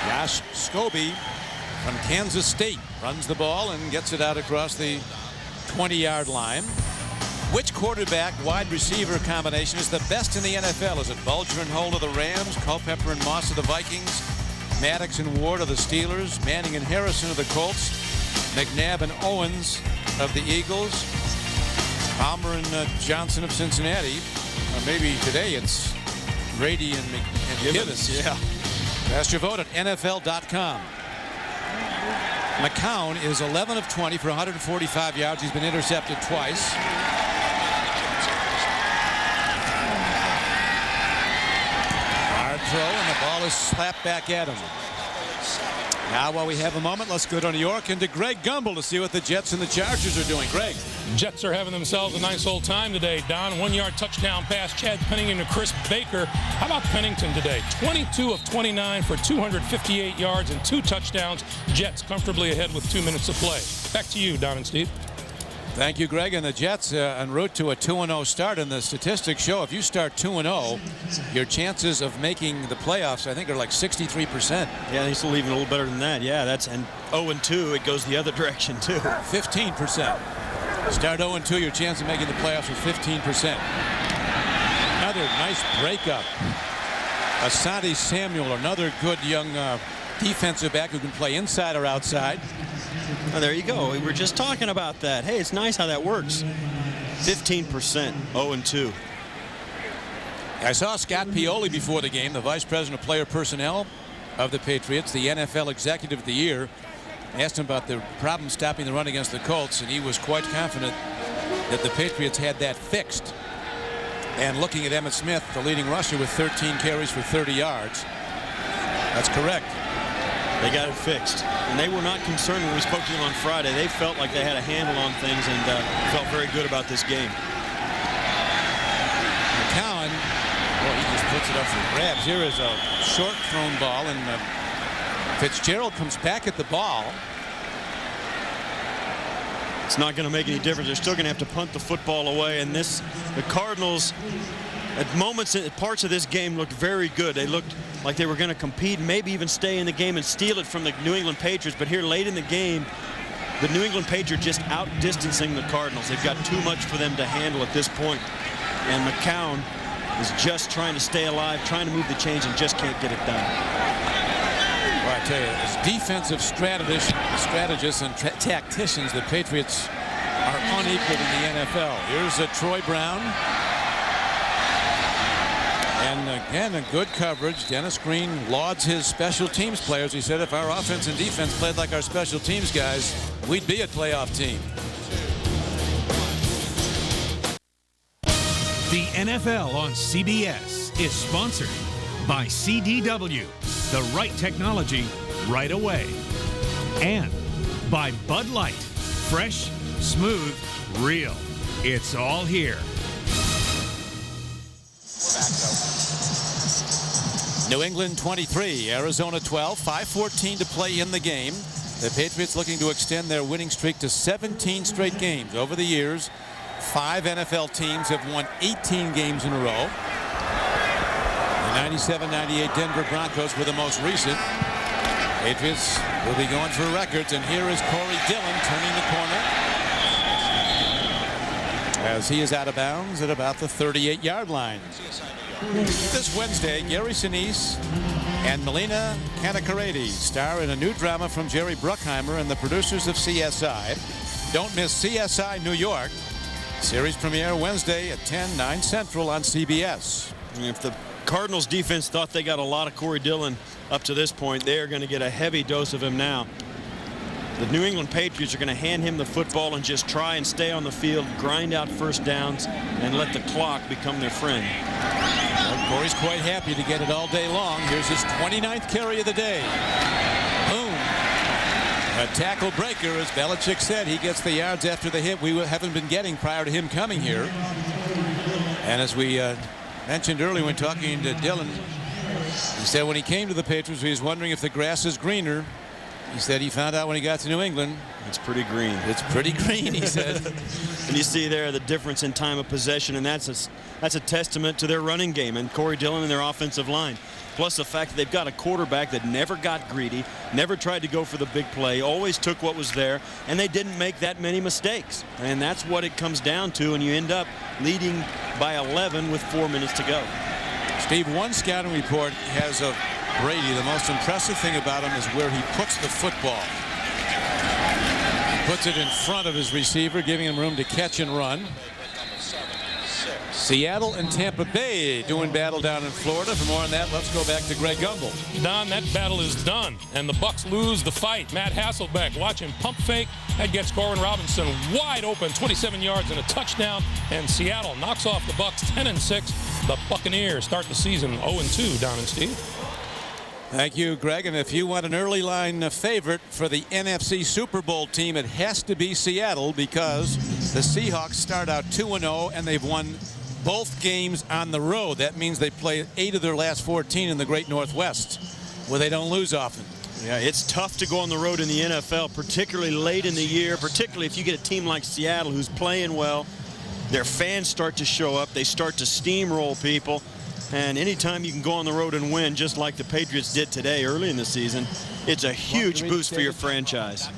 Josh Scobie from Kansas State runs the ball and gets it out across the 20-yard line. Which quarterback wide receiver combination is the best in the NFL? Is it Bulger and Holt of the Rams, Culpepper and Moss of the Vikings, Maddox and Ward of the Steelers, Manning and Harrison of the Colts, McNabb and Owens of the Eagles, Palmer and Johnson of Cincinnati? Or maybe today it's Grady and Gibbons. Yeah. Cast your vote at NFL.com. McCown is 11 of 20 for 145 yards. He's been intercepted twice. Throw, and the ball is slapped back at him. Now, while we have a moment, let's go to New York and to Greg Gumbel to see what the Jets and the Chargers are doing. Greg. Jets are having themselves a nice old time today, Don. 1-yard touchdown pass, Chad Pennington to Chris Baker. How about Pennington today? 22 of 29 for 258 yards and 2 touchdowns. Jets comfortably ahead with 2 minutes to play. Back to you, Don and Steve. Thank you, Greg. And the Jets en route to a 2-0 start. And the statistics show if you start 2-0, your chances of making the playoffs, I think, are like 63%. Yeah, he's still even a little better than that. Yeah, that's, and 0-2, it goes the other direction, too. 15%. Start 0-2, your chance of making the playoffs is 15%. Another nice breakup. Asante Samuel, another good young defensive back who can play inside or outside. Oh, there you go. We were just talking about that. Hey, it's nice how that works. 15%, 0-2. I saw Scott Pioli before the game, the Vice President of Player Personnel of the Patriots, the NFL Executive of the Year. I asked him about the problem stopping the run against the Colts, and he was quite confident that the Patriots had that fixed. And looking at Emmitt Smith, the leading rusher with 13 carries for 30 yards. That's correct. They got it fixed. And they were not concerned when we spoke to them on Friday. They felt like they had a handle on things and felt very good about this game. McCown, well, he just puts it up for grabs. Here is a short thrown ball, and Fitzgerald comes back at the ball. It's not going to make any difference. They're still going to have to punt the football away. And the Cardinals, at moments, parts of this game looked very good. They looked like they were going to compete, maybe even stay in the game and steal it from the New England Patriots. But here late in the game, the New England Patriots just outdistancing the Cardinals. They've got too much for them to handle at this point. And McCown is just trying to stay alive, trying to move the chains, and just can't get it done. Well, I tell you, as defensive strategists and tacticians, the Patriots are unequaled in the NFL. Here's Troy Brown. And again, a good coverage. Dennis Green lauds his special teams players. He said if our offense and defense played like our special teams guys, we'd be a playoff team. The NFL on CBS is sponsored by CDW, the right technology right away. And by Bud Light, fresh, smooth, real. It's all here. New England 23, Arizona 12, 5:14 to play in the game. The Patriots looking to extend their winning streak to 17 straight games. Over the years, 5 NFL teams have won 18 games in a row. The 97-98 Denver Broncos were the most recent. Patriots will be going for records, and here is Corey Dillon turning the corner as he is out of bounds at about the 38-yard line. This Wednesday, Gary Sinise and Melina Canacaredi star in a new drama from Jerry Bruckheimer and the producers of CSI. Don't miss CSI New York. Series premiere Wednesday at 10, 9 Central on CBS. If the Cardinals defense thought they got a lot of Corey Dillon up to this point, they are going to get a heavy dose of him now. The New England Patriots are going to hand him the football and just try and stay on the field, grind out first downs, and let the clock become their friend. Well, Corey's quite happy to get it all day long. Here's his 29th carry of the day. Boom. A tackle breaker, as Belichick said. He gets the yards after the hit we haven't been getting prior to him coming here. And as we mentioned earlier when talking to Dillon, he said when he came to the Patriots, he was wondering if the grass is greener. He said he found out when he got to New England. It's pretty green. It's pretty green, he said. And you see there the difference in time of possession, and that's a testament to their running game and Corey Dillon and their offensive line. Plus the fact that they've got a quarterback that never got greedy, never tried to go for the big play, always took what was there, and they didn't make that many mistakes. And that's what it comes down to, and you end up leading by 11 with 4 minutes to go. Steve, one scouting report has of Brady. The most impressive thing about him is where he puts the football. He puts it in front of his receiver, giving him room to catch and run. Seattle and Tampa Bay doing battle down in Florida. For more on that, let's go back to Greg Gumbel. Don, that battle is done, and the Bucs lose the fight. Matt Hasselbeck, watch him pump fake. That gets Corwin Robinson wide open, 27 yards and a touchdown. And Seattle knocks off the Bucs 10-6. The Buccaneers start the season 0-2. Don and Steve. Thank you, Greg. And if you want an early line favorite for the NFC Super Bowl team, it has to be Seattle, because the Seahawks start out 2-0 and they've won both games on the road. That means they play 8 of their last 14 in the Great Northwest, where they don't lose often. Yeah, it's tough to go on the road in the NFL, particularly late in the year, particularly if you get a team like Seattle who's playing well. Their fans start to show up. They start to steamroll people. And anytime you can go on the road and win, just like the Patriots did today early in the season, it's a huge boost for your franchise.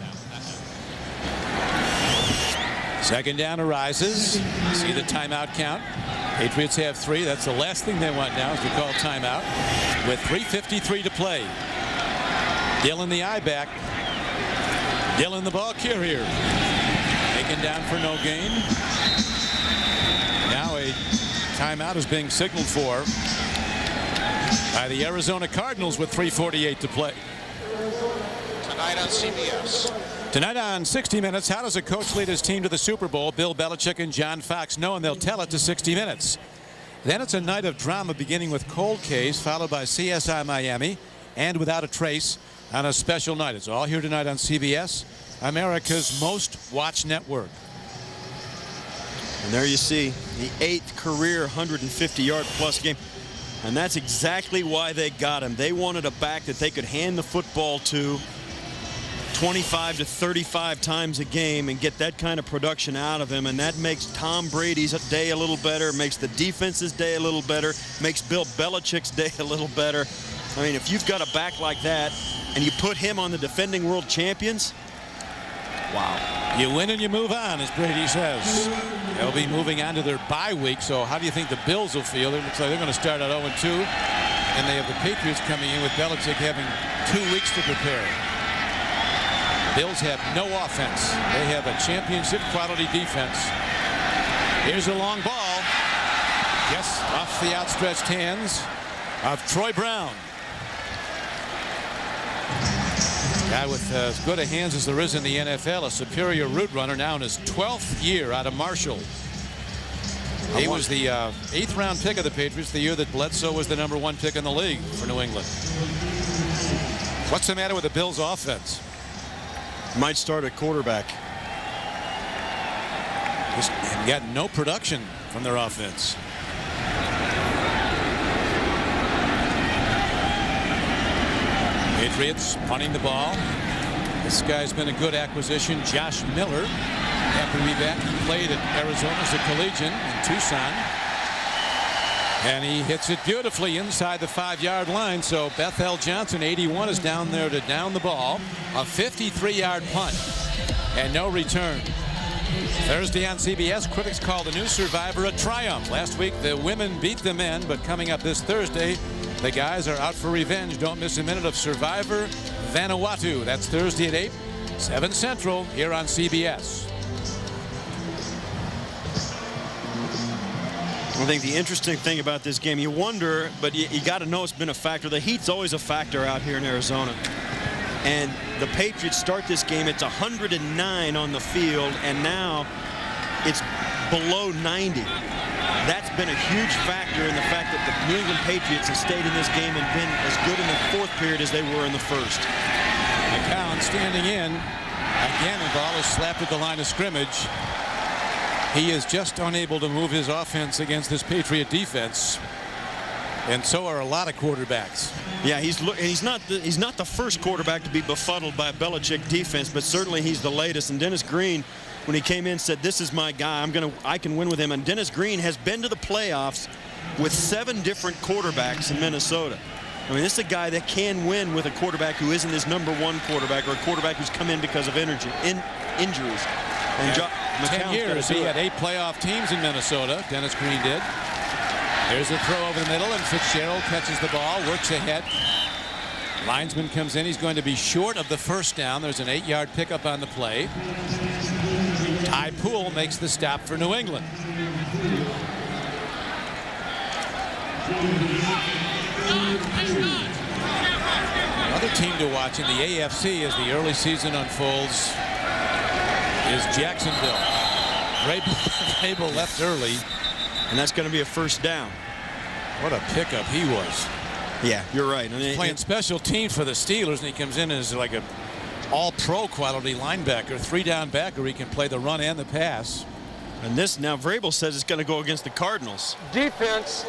Second down arises. See the timeout count. Patriots have 3. That's the last thing they want now, is to call timeout with 3:53 to play. Dillon the eye back. Dillon the ball carrier. Taken down for no gain. Now a timeout is being signaled for by the Arizona Cardinals with 3:48 to play. Tonight on CBS. Tonight on 60 Minutes, how does a coach lead his team to the Super Bowl? Bill Belichick and John Fox know, and they'll tell it to 60 Minutes. Then it's a night of drama, beginning with Cold Case, followed by CSI Miami, and Without a Trace on a special night. It's all here tonight on CBS, America's most watched network. And there you see the 8th career 150-yard plus game. And that's exactly why they got him. They wanted a back that they could hand the football to 25 to 35 times a game and get that kind of production out of him. And that makes Tom Brady's day a little better, makes the defense's day a little better, makes Bill Belichick's day a little better. I mean, if you've got a back like that and you put him on the defending world champions, wow. You win and you move on, as Brady says. They'll be moving on to their bye week, so how do you think the Bills will feel? It looks like they're going to start at 0-2, and they have the Patriots coming in with Belichick having 2 weeks to prepare. Bills have no offense. They have a championship quality defense. Here's a long ball. Yes, off the outstretched hands of Troy Brown. Guy with as good a hands as there is in the NFL, a superior route runner, now in his 12th year out of Marshall. He was the 8th round pick of the Patriots the year that Bledsoe was the #1 pick in the league for New England. What's the matter with the Bills' offense? Might start at quarterback. Just got no production from their offense. Patriots punting the ball. This guy's been a good acquisition. Josh Miller. Happy to be back. He played at Arizona as a collegian in Tucson. And he hits it beautifully inside the 5-yard line. So Bethel Johnson, 81, is down there to down the ball. A 53-yard punt and no return. Thursday on CBS, critics call the new Survivor a triumph. Last week, the women beat the men, but coming up this Thursday, the guys are out for revenge. Don't miss a minute of Survivor Vanuatu. That's Thursday at 8, 7 Central, here on CBS. I think the interesting thing about this game, you wonder, but you got to know it's been a factor. The heat's always a factor out here in Arizona. And the Patriots start this game, it's 109 on the field, and now it's below 90. That's been a huge factor in the fact that the New England Patriots have stayed in this game and been as good in the 4th period as they were in the 1st. McCown standing in. Again, the ball is slapped at the line of scrimmage. He is just unable to move his offense against this Patriot defense. And so are a lot of quarterbacks. Yeah, he's not the first quarterback to be befuddled by a Belichick defense, but certainly he's the latest. And Dennis Green, when he came in, said, "This is my guy. I can win with him." And Dennis Green has been to the playoffs with 7 different quarterbacks in Minnesota. I mean, this is a guy that can win with a quarterback who isn't his #1 quarterback, or a quarterback who's come in because of injuries. And 10 years he had 8 playoff teams in Minnesota. Dennis Green did. There's a throw over the middle, and Fitzgerald catches the ball, works ahead. Linesman comes in. He's going to be short of the first down. There's an 8-yard pickup on the play. Ty Poole makes the stop for New England. Another team to watch in the AFC as the early season unfolds is Jacksonville. Vrabel left early. And that's going to be a first down. What a pickup he was. Yeah, you're right. He's playing special teams for the Steelers, and he comes in as like a all-pro quality linebacker, 3-down backer. He can play the run and the pass. And this now Vrabel says it's going to go against the Cardinals. Defense,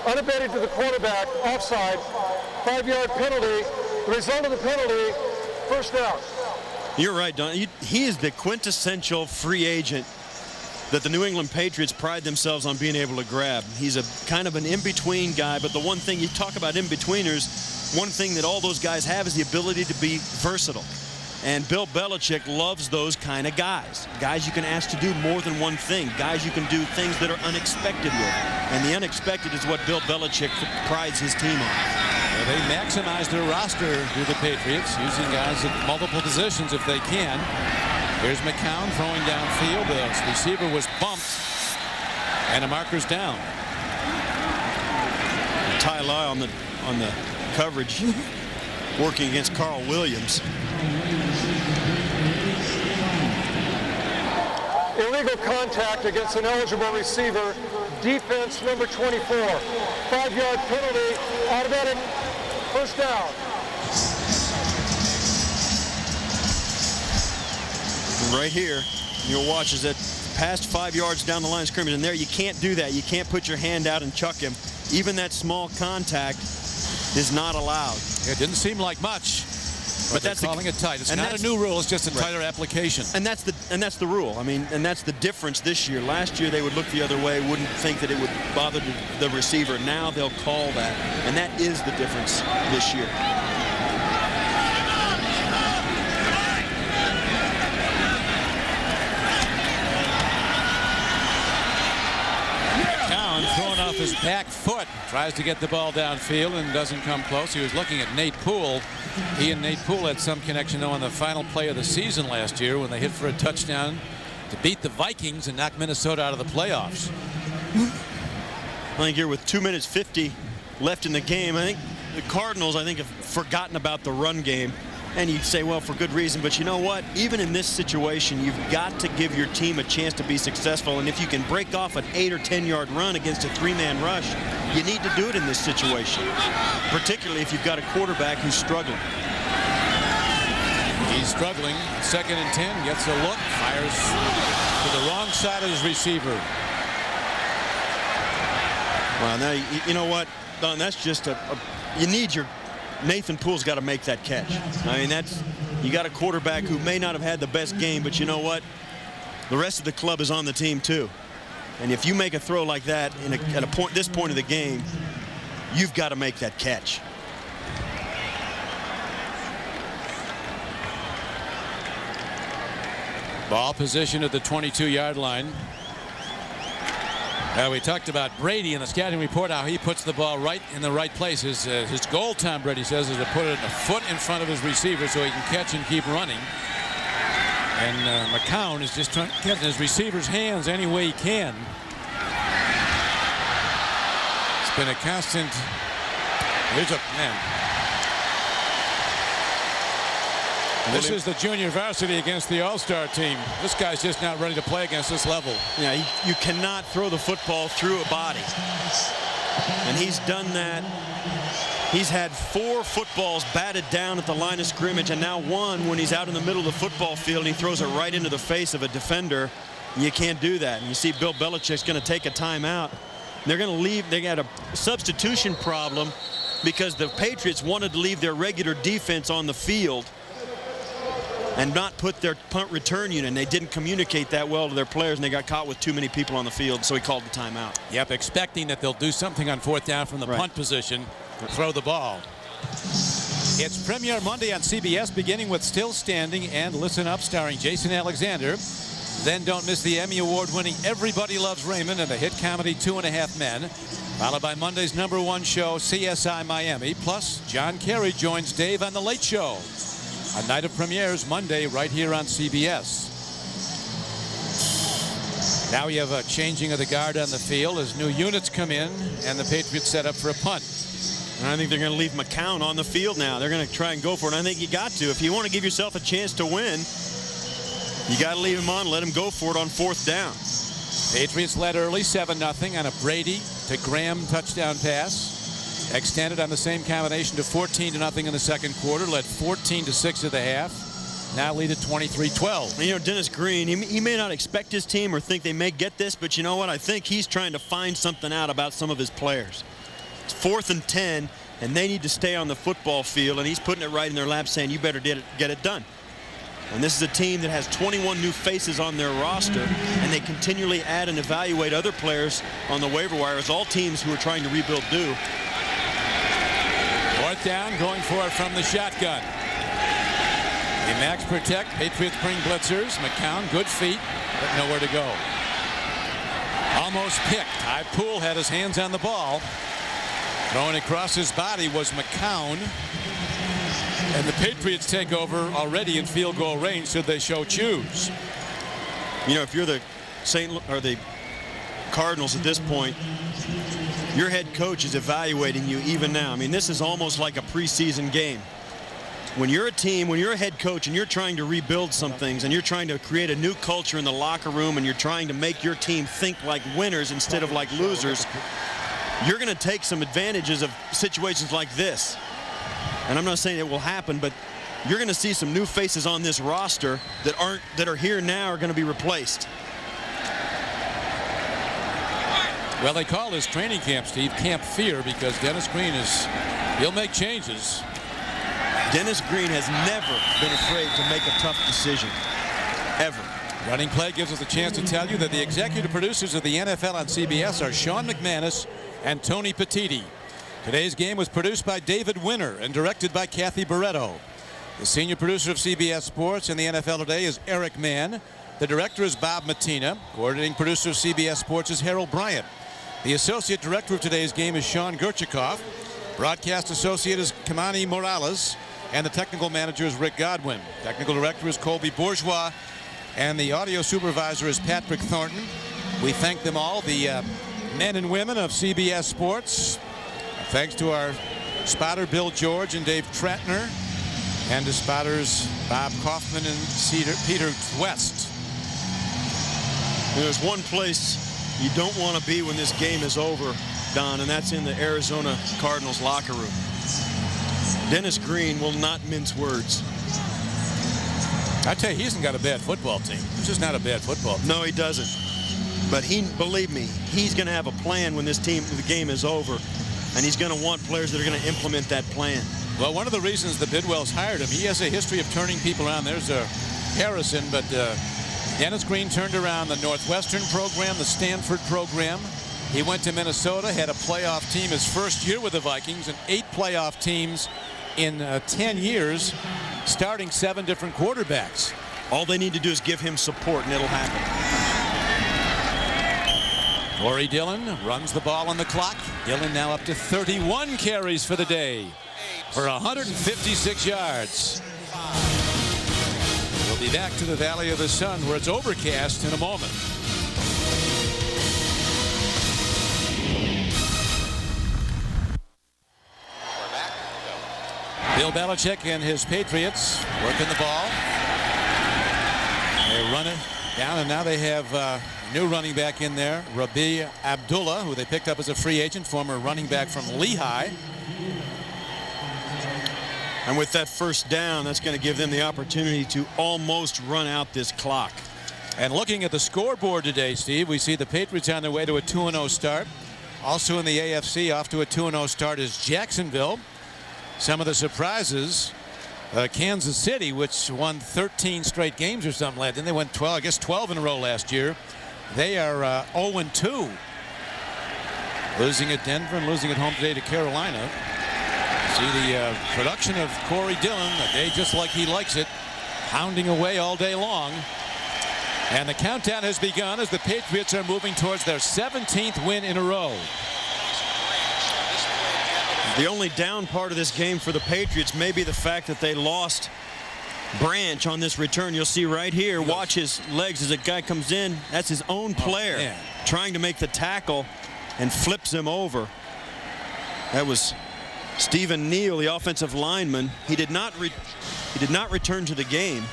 unabated to the quarterback, offside, 5-yard penalty. The result of the penalty, first down. You're right, Don. He is the quintessential free agent that the New England Patriots pride themselves on being able to grab. He's a kind of an in-between guy, but the one thing you talk about in-betweeners, one thing that all those guys have is the ability to be versatile. And Bill Belichick loves those kind of guys. Guys you can ask to do more than one thing. Guys you can do things that are unexpected with. And the unexpected is what Bill Belichick prides his team on. Well, they maximize their roster through the Patriots, using guys at multiple positions if they can. Here's McCown throwing downfield. The receiver was bumped, and a marker's down. Ty Lye on the coverage, working against Carl Williams. Illegal contact against an eligible receiver. Defense number 24. 5-yard penalty. Automatic first down. Right here, you'll watch as that past 5 yards down the line of scrimmage, and there you can't do that. You can't put your hand out and chuck him. Even that small contact is not allowed. It didn't seem like much, but that's calling it tight. It's not a new rule. It's just a tighter application. And that's the rule. I mean, and that's the difference this year. Last year they would look the other way, wouldn't think that it would bother the receiver. Now they'll call that, and that is the difference this year. Throwing off his back foot, tries to get the ball downfield and doesn't come close. He was looking at Nate Poole. He and Nate Poole had some connection, though, on the final play of the season last year when they hit for a touchdown to beat the Vikings and knock Minnesota out of the playoffs. I think here with 2 minutes 50 left in the game, I think the Cardinals, have forgotten about the run game. And you'd say, well, for good reason. But you know what? Even in this situation, you've got to give your team a chance to be successful. And if you can break off an 8 or 10-yard run against a 3-man rush, you need to do it in this situation, particularly if you've got a quarterback who's struggling. He's struggling. 2nd and 10. Gets a look. Fires to the wrong side of his receiver. Well, now, you know what, Don, that's just you need your Nathan Poole's got to make that catch. You got a quarterback who may not have had the best game, but you know what? The rest of the club is on the team too. And if you make a throw like that at this point of the game, you've got to make that catch. Ball position at the 22-yard line. We talked about Brady in the scouting report, how he puts the ball right in the right place. His goal, Tom Brady says, is to put it a foot in front of his receiver so he can catch and keep running. And McCown is just trying to get in his receiver's hands any way he can. It's been a constant. Here's a man. This is the junior varsity against the all-star team. This guy's just not ready to play against this level. Yeah, you cannot throw the football through a body. And he's done that. He's had 4 footballs batted down at the line of scrimmage, and now 1 when he's out in the middle of the football field and he throws it right into the face of a defender. You can't do that. And you see Bill Belichick's going to take a timeout. They're going to leave. They got a substitution problem because the Patriots wanted to leave their regular defense on the field and not put their punt return unit. And they didn't communicate that well to their players, and they got caught with too many people on the field, so he called the timeout. Yep, expecting that they'll do something on 4th down from the punt position, throw the ball. It's Premiere Monday on CBS, beginning with Still Standing and Listen Up, starring Jason Alexander. Then don't miss the Emmy Award-winning Everybody Loves Raymond and the hit comedy 2.5 Men, followed by Monday's #1 show, CSI Miami. Plus, John Kerry joins Dave on The Late Show. A night of premieres Monday right here on CBS. Now we have a changing of the guard on the field as new units come in and the Patriots set up for a punt. And I think they're going to leave McCown on the field now. They're going to try and go for it. And I think you got to. If you want to give yourself a chance to win, you got to leave him on, let him go for it on 4th down. Patriots led early 7-0 on a Brady to Graham touchdown pass. Extended on the same combination to 14-0 in the second quarter. Led 14-6 at the half. Now lead at 23-12. You know, Dennis Green, he may not expect his team or think they may get this, but you know what? I think he's trying to find something out about some of his players. It's 4th and 10, and they need to stay on the football field, and he's putting it right in their lap saying, you better get it done. And this is a team that has 21 new faces on their roster, and they continually add and evaluate other players on the waiver wire, as all teams who are trying to rebuild do. 4th down, going for it from the shotgun. A max protect. Patriots bring blitzers. McCown, good feet, but nowhere to go. Almost picked. Ty Poole had his hands on the ball. Throwing across his body was McCown. And the Patriots take over already in field goal range, should they so choose. You know, if you're the the Cardinals at this point, your head coach is evaluating you even now. I mean, this is almost like a preseason game. When you're a team, when you're a head coach and you're trying to rebuild some things and you're trying to create a new culture in the locker room and you're trying to make your team think like winners instead of like losers, you're going to take some advantages of situations like this. And I'm not saying it will happen, but you're going to see some new faces on this roster that are here now are going to be replaced. Well, they call this training camp, Steve, Camp Fear, because Dennis Green he'll make changes. Dennis Green has never been afraid to make a tough decision, ever. Running play gives us a chance to tell you that the executive producers of the NFL on CBS are Sean McManus and Tony Petitti. Today's game was produced by David Winner and directed by Kathy Barretto. The senior producer of CBS Sports and the NFL Today is Eric Mann. The director is Bob Mattina. Coordinating producer of CBS Sports is Harold Bryant. The associate director of today's game is Sean Gerchikoff. Broadcast associate is Kamani Morales. And the technical manager is Rick Godwin. Technical director is Colby Bourgeois. And the audio supervisor is Patrick Thornton. We thank them all. The men and women of CBS Sports. Thanks to our spotter Bill George and Dave Tratner, and to spotters Bob Kaufman and Peter West. There's one place you don't want to be when this game is over, Don, and that's in the Arizona Cardinals locker room. Dennis Green will not mince words. I tell you, he hasn't got a bad football team. It's just not a bad football team. No, he doesn't. But believe me, he's going to have a plan when the game is over, and he's going to want players that are going to implement that plan. Well, one of the reasons the Bidwells hired him, he has a history of turning people around. There's a Harrison, but Dennis Green turned around the Northwestern program, the Stanford program. He went to Minnesota, had a playoff team his first year with the Vikings, and 8 playoff teams in 10 years, starting 7 different quarterbacks. All they need to do is give him support, and it'll happen. Corey Dillon runs the ball on the clock. Dillon now up to 31 carries for the day for 156 yards. We'll be back to the Valley of the Sun, where it's overcast, in a moment. Bill Belichick and his Patriots working the ball. They run it down, and now they have a new running back in there, Rabi Abdullah, who they picked up as a free agent, former running back from Lehigh. And with that first down, that's going to give them the opportunity to almost run out this clock. And looking at the scoreboard today, Steve, we see the Patriots on their way to a 2-0 start. Also in the AFC, off to a 2-0 start is Jacksonville. Some of the surprises, Kansas City, which won 13 straight games or something like that. Then they went 12 in a row last year. They are 0-2. Losing at Denver and losing at home today to Carolina. See the production of Corey Dillon, a day just like he likes it, pounding away all day long. And the countdown has begun as the Patriots are moving towards their 17th win in a row. The only down part of this game for the Patriots may be the fact that they lost Branch on this return. You'll see right here, watch his legs as a guy comes in. That's his own player trying to make the tackle and flips him over. That was Stephen Neal, the offensive lineman. He did not return to the game.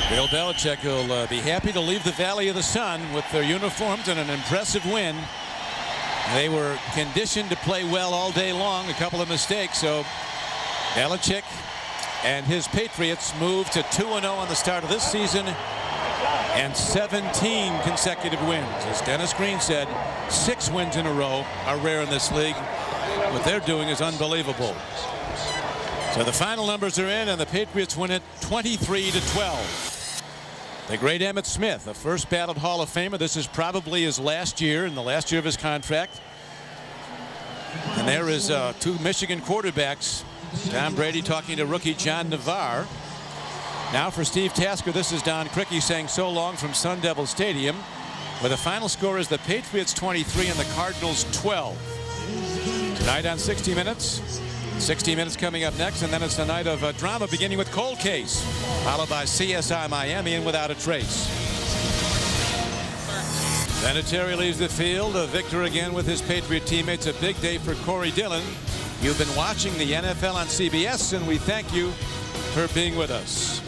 Bill Belichick will be happy to leave the Valley of the Sun with their uniforms and an impressive win. They were conditioned to play well all day long. A couple of mistakes, so Belichick and his Patriots move to 2-0 on the start of this season and 17 consecutive wins. As Dennis Green said, 6 wins in a row are rare in this league. What they're doing is unbelievable. So the final numbers are in, and the Patriots win it 23-12. The great Emmit Smith, a first ballot Hall of Famer. This is probably his last year, in the last year of his contract. And there is 2 Michigan quarterbacks. Tom Brady talking to rookie John Navarre. Now for Steve Tasker, this is Don Criqui saying so long from Sun Devil Stadium, where the final score is the Patriots 23 and the Cardinals 12. Tonight on 60 Minutes. 60 Minutes coming up next, and then it's the night of drama beginning with Cold Case, followed by CSI Miami and Without a Trace. Vinatieri leaves the field. A victor again with his Patriot teammates. A big day for Corey Dillon. You've been watching the NFL on CBS, and we thank you for being with us.